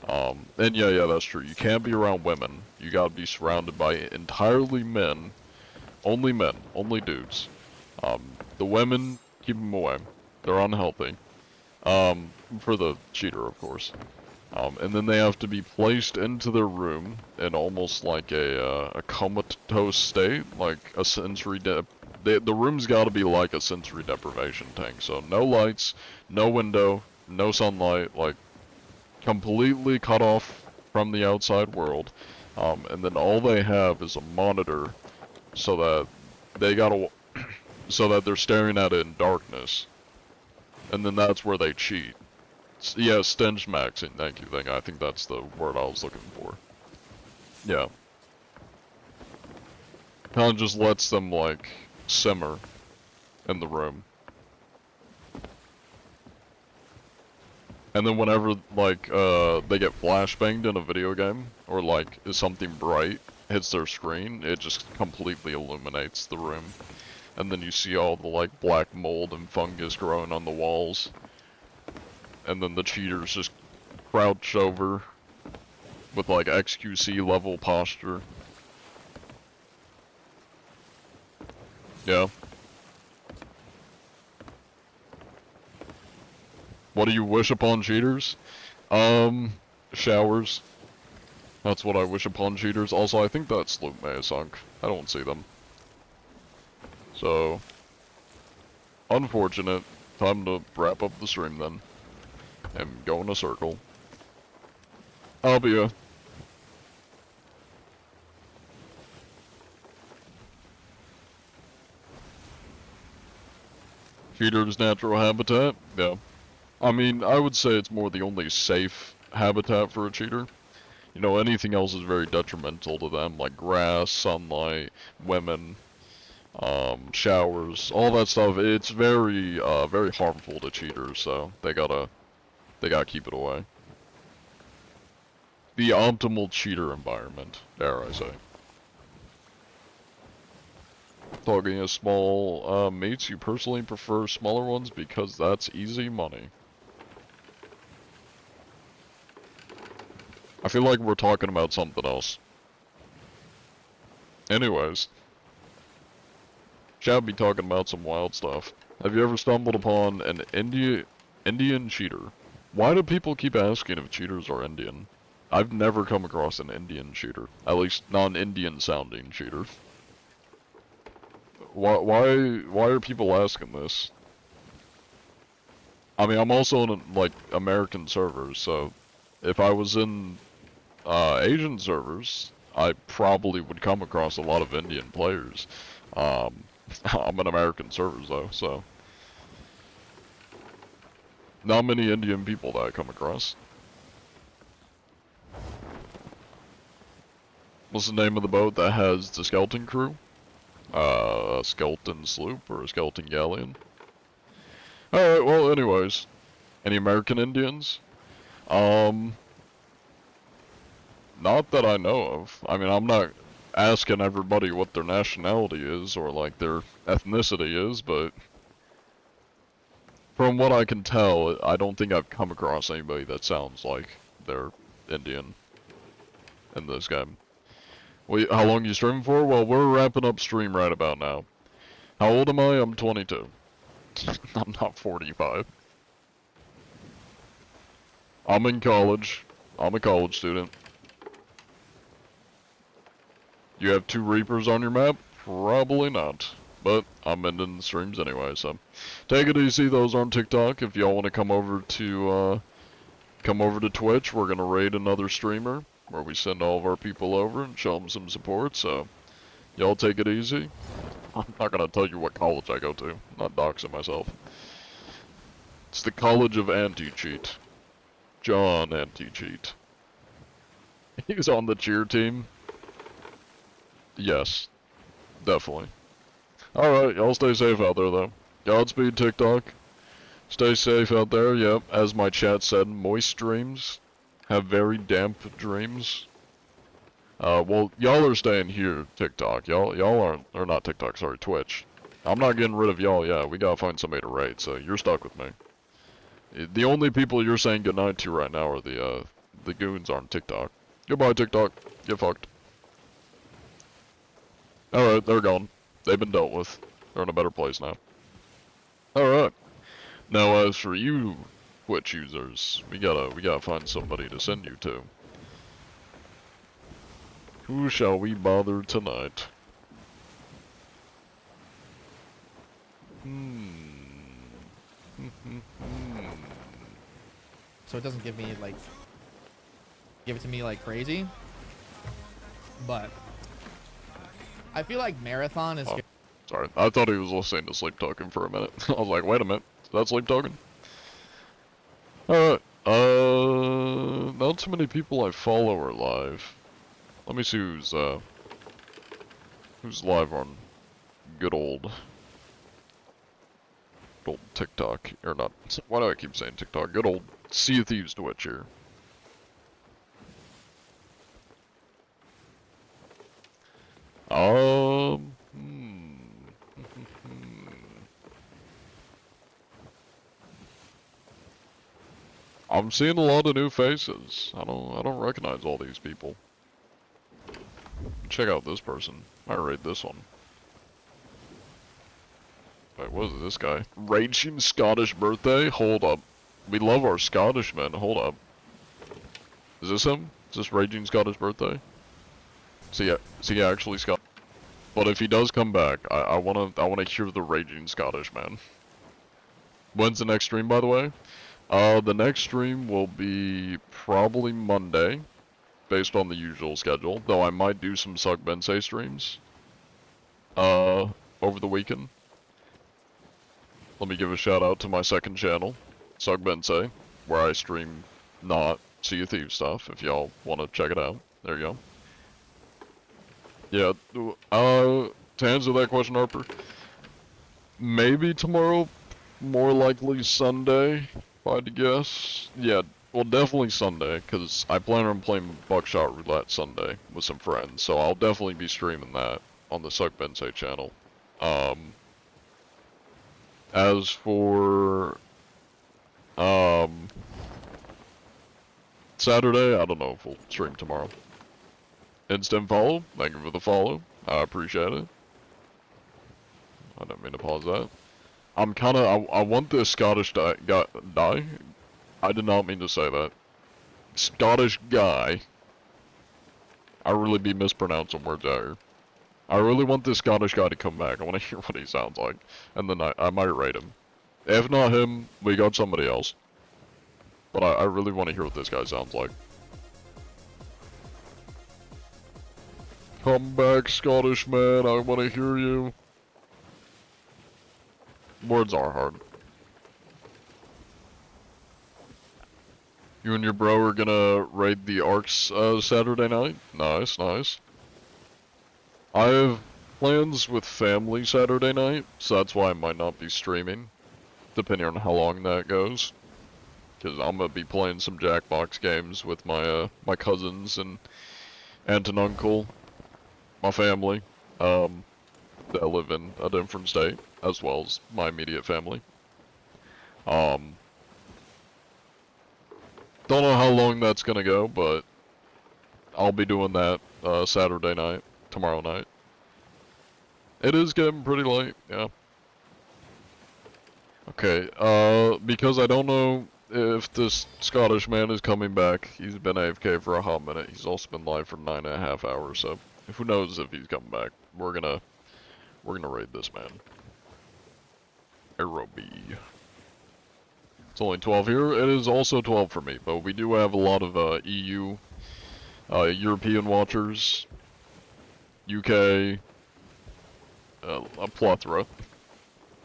A: And yeah, that's true. You can't be around women. You gotta be surrounded by entirely men, only dudes. The women, keep them away. They're unhealthy. For the cheater, of course. And then they have to be placed into their room in almost like a comatose state, like a sensory the room's gotta be like a sensory deprivation tank. So no lights, no window, no sunlight, like completely cut off from the outside world. And then all they have is a monitor so that they gotta, so that they're staring at it in darkness. And then that's where they cheat. Yeah, stench maxing, thank you, I think that's the word I was looking for. Yeah. Kinda just lets them, like, simmer in the room. And then whenever, like, they get flashbanged in a video game, or, like, if something bright hits their screen, it just completely illuminates the room. And then you see all the, like, black mold and fungus growing on the walls. And then the cheaters just crouch over with, like, XQC level posture. Yeah. What do you wish upon cheaters? Showers. That's what I wish upon cheaters. Also, I think that sloop may have sunk. I don't see them. So, unfortunate. Time to wrap up the stream then. And go in a circle. I'll be a... Cheater's natural habitat? Yeah. I mean, I would say it's more the only safe habitat for a cheater. You know, anything else is very detrimental to them, like grass, sunlight, women, showers, all that stuff. It's very, very harmful to cheaters, so they gotta keep it away. The optimal cheater environment, dare I say. Talking of small mates, you personally prefer smaller ones because that's easy money. I feel like we're talking about something else. Anyways. Shall be talking about some wild stuff. Have you ever stumbled upon an Indian cheater? Why do people keep asking if cheaters are Indian? I've never come across an Indian cheater. At least non-Indian sounding cheater. Why are people asking this? I mean, I'm also in, like, American servers, so if I was in Asian servers, I probably would come across a lot of Indian players. I'm in American servers though, so not many Indian people that I come across. What's the name of the boat that has the skeleton crew? A skeleton sloop or a skeleton galleon? Alright, well anyways. Any American Indians? Not that I know of. I mean, I'm not asking everybody what their nationality is or like their ethnicity is, but from what I can tell, I don't think I've come across anybody that sounds like they're Indian in this game. Wait, how long you streaming for? Well, we're wrapping up stream right about now. How old am I? I'm 22. I'm not 45. I'm in college. I'm a college student. You have 2 Reapers on your map? Probably not. But I'm ending the streams anyway, so take it easy. Those on TikTok. If y'all want to come over to Twitch, we're gonna raid another streamer where we send all of our people over and show them some support. So y'all take it easy. I'm not gonna tell you what college I go to. I'm not doxing myself. It's the College of Anti-Cheat. John Anti-Cheat. He's on the cheer team. Yes, definitely. Alright, y'all stay safe out there though. Godspeed TikTok. Stay safe out there, yep. As my chat said, moist dreams have very damp dreams. Well, y'all are staying here, TikTok. Y'all aren't, or not TikTok, sorry, Twitch. I'm not getting rid of y'all, yeah. We gotta find somebody to raid, so you're stuck with me. The only people you're saying goodnight to right now are the goons on TikTok. Goodbye, TikTok. Get fucked. Alright, they're gone. They've been dealt with. They're in a better place now. Alright. Now as for you, Twitch users, we gotta find somebody to send you to. Who shall we bother tonight?
L: So it doesn't give me like, give it to me like crazy, but I feel like Marathon is.
A: Oh, sorry, I thought he was listening to Sleep Token for a minute. I was like, wait a minute, is that Sleep Token? Alright, not too many people I follow are live. Let me see who's live on good old TikTok, or not, why do I keep saying TikTok? Good old Sea of Thieves Twitch here. I'm seeing a lot of new faces. I don't recognize all these people. Check out this person. I rate this one. Wait, what is this guy? Raging Scottish birthday? Hold up. We love our Scottish men. Hold up. Is this him? Is this Raging Scottish birthday? Is he actually Scottish? But if he does come back, I wanna hear the Raging Scottish man. When's the next stream, by the way? The next stream will be probably Monday, based on the usual schedule. Though I might do some Sugbense streams. Over the weekend. Let me give a shout out to my second channel, Sugbense, where I stream not Sea of Thieves stuff. If y'all want to check it out, there you go. Yeah. To answer that question, Harper, maybe tomorrow. More likely Sunday, if I had to guess. Yeah, well, definitely Sunday, because I plan on playing Buckshot Roulette Sunday with some friends, so I'll definitely be streaming that on the Sugbense channel. As for, Saturday, I don't know if we'll stream tomorrow. Instant follow, thank you for the follow, I appreciate it. I didn't mean to pause that. I'm kinda, I want this Scottish die? I did not mean to say that. Scottish guy. I really be mispronouncing words out here. I really want this Scottish guy to come back. I want to hear what he sounds like. And then I might rate him. If not him, we got somebody else. But I really want to hear what this guy sounds like. Come back, Scottish man, I want to hear you. Words are hard. You and your bro are gonna raid the Arcs Saturday night? Nice, nice. I have plans with family Saturday night, so that's why I might not be streaming, depending on how long that goes. Because I'm gonna be playing some Jackbox games with my my cousins and aunt and uncle, my family, that live in a different state, as well as my immediate family. Don't know how long that's gonna go, but I'll be doing that Saturday night, tomorrow night. It is getting pretty late, yeah. Okay, because I don't know if this Scottish man is coming back. He's been AFK for a hot minute. He's also been live for 9.5 hours, so who knows if he's coming back. We're gonna raid this man. Aerobi. It's only 12 here. It is also 12 for me, but we do have a lot of EU, European watchers, UK, a plethora,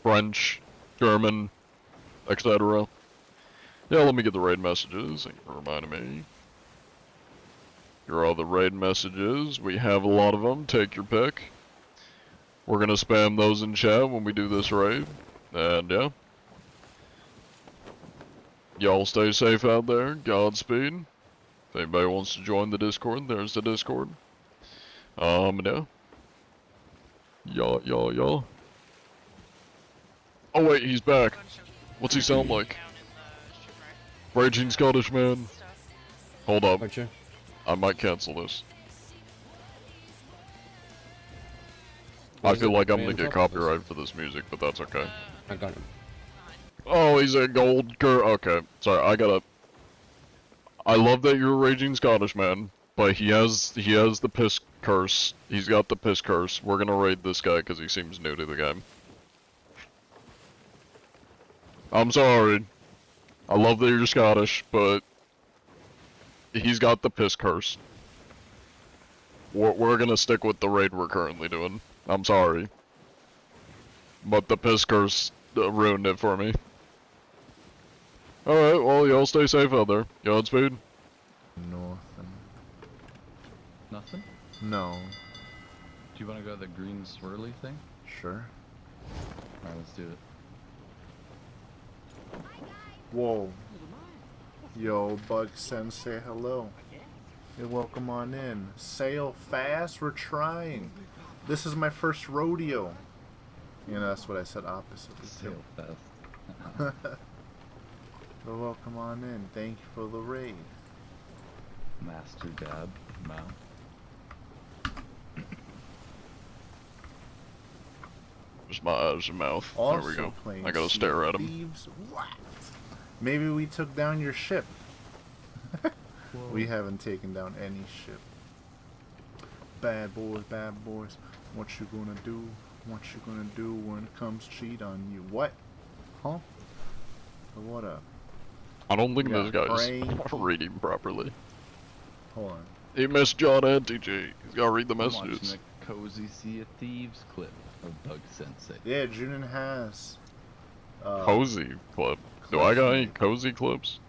A: French, German, etc. Yeah, let me get the raid messages. Thank you for reminding me. Here are all the raid messages. We have a lot of them. Take your pick. We're gonna spam those in chat when we do this raid. And yeah. Y'all stay safe out there. Godspeed. If anybody wants to join the Discord, there's the Discord. Yeah. Y'all. Oh wait, he's back. What's he sound like? Raging Scottish man. Hold up. I might cancel this. I feel like I'm gonna get copyrighted for this music, but that's okay.
D: I got him.
A: Oh, he's a gold okay. Sorry, I love that you're a Raging Scottish man, but he has the piss curse. He's got the piss curse. We're gonna raid this guy because he seems new to the game. I'm sorry. I love that you're Scottish, but he's got the piss curse. We're gonna stick with the raid we're currently doing. I'm sorry. But the piss curse ruined it for me. Alright, well, y'all stay safe out there. Godspeed.
M: Nothing. Nothing?
N: No.
M: Do you want to go to the green swirly thing?
N: Sure.
M: Alright, let's do it.
N: Whoa. Yo, Bug Sensei, hello. Hey, welcome on in. Sail fast, we're trying. This is my first rodeo. You know, that's what I said oppositely.
M: Sail fast.
N: So welcome on in. Thank you for the raid.
M: Master Dab, Mao.
A: Just my eyes and mouth.
N: Also
A: there we go.
N: playing
A: I gotta
N: Sea
A: stare
N: of
A: at him.
N: Thieves. What? Maybe we took down your ship. We haven't taken down any ship. Bad boys. What you gonna do? What you gonna do when it comes cheat on you? What? Huh? What up?
A: I don't think
N: Yeah,
A: this guy's
N: Frank.
A: reading properly.
N: Hold on.
A: He missed John and TJ. He's gotta read the
M: I'm watching
A: messages.
M: a Cozy Sea of Thieves clip of Bug Sensei.
N: Yeah, Junin has.
A: Cozy clip. Do I got any cozy clips?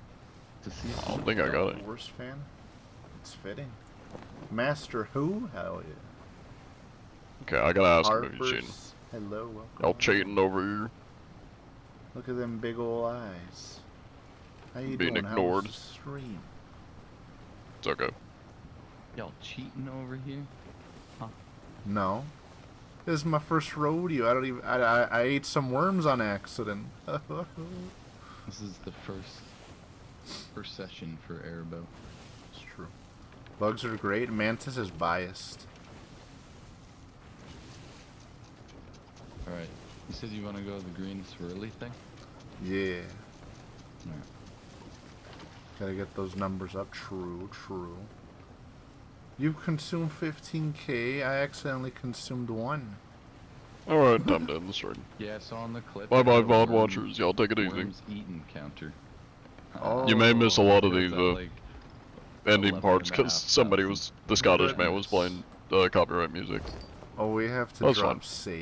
M: To see
A: I don't think I got it.
N: Worst fan? It's fitting. Master who? Hell yeah.
A: Okay, I gotta ask him if he's cheating.
N: Harper's. Hello, welcome.
A: Y'all cheating over here.
N: Look at them big ol' eyes. How you
A: Being
N: doing? How
A: ignored.
N: was the stream?
A: It's okay.
M: Y'all cheating over here? Huh?
N: No. This is my first rodeo. I don't even. I ate some worms on accident.
M: This is the first session for Airbo.
N: It's true. Bugs are great. Mantis is biased.
M: Alright. You said you want to go to the green swirly thing?
N: Yeah.
M: Alright.
N: Gotta get those numbers up. True. You've consumed 15k. I accidentally consumed 1.
A: Alright, time to end the stream.
M: Yeah, I saw on the clip.
A: Bye bye,
M: a
A: VOD
M: worm-
A: watchers. Y'all take it easy.
M: Worms eaten counter.
N: Oh.
A: You may miss a lot of
M: It
A: these
M: was at, like,
A: ending
M: 11
A: parts
M: and a
A: because
M: half
A: somebody
M: thousand.
A: was, the Scottish man was playing copyright music.
N: Oh, we have to
A: That's
N: drop
A: fine.
N: save.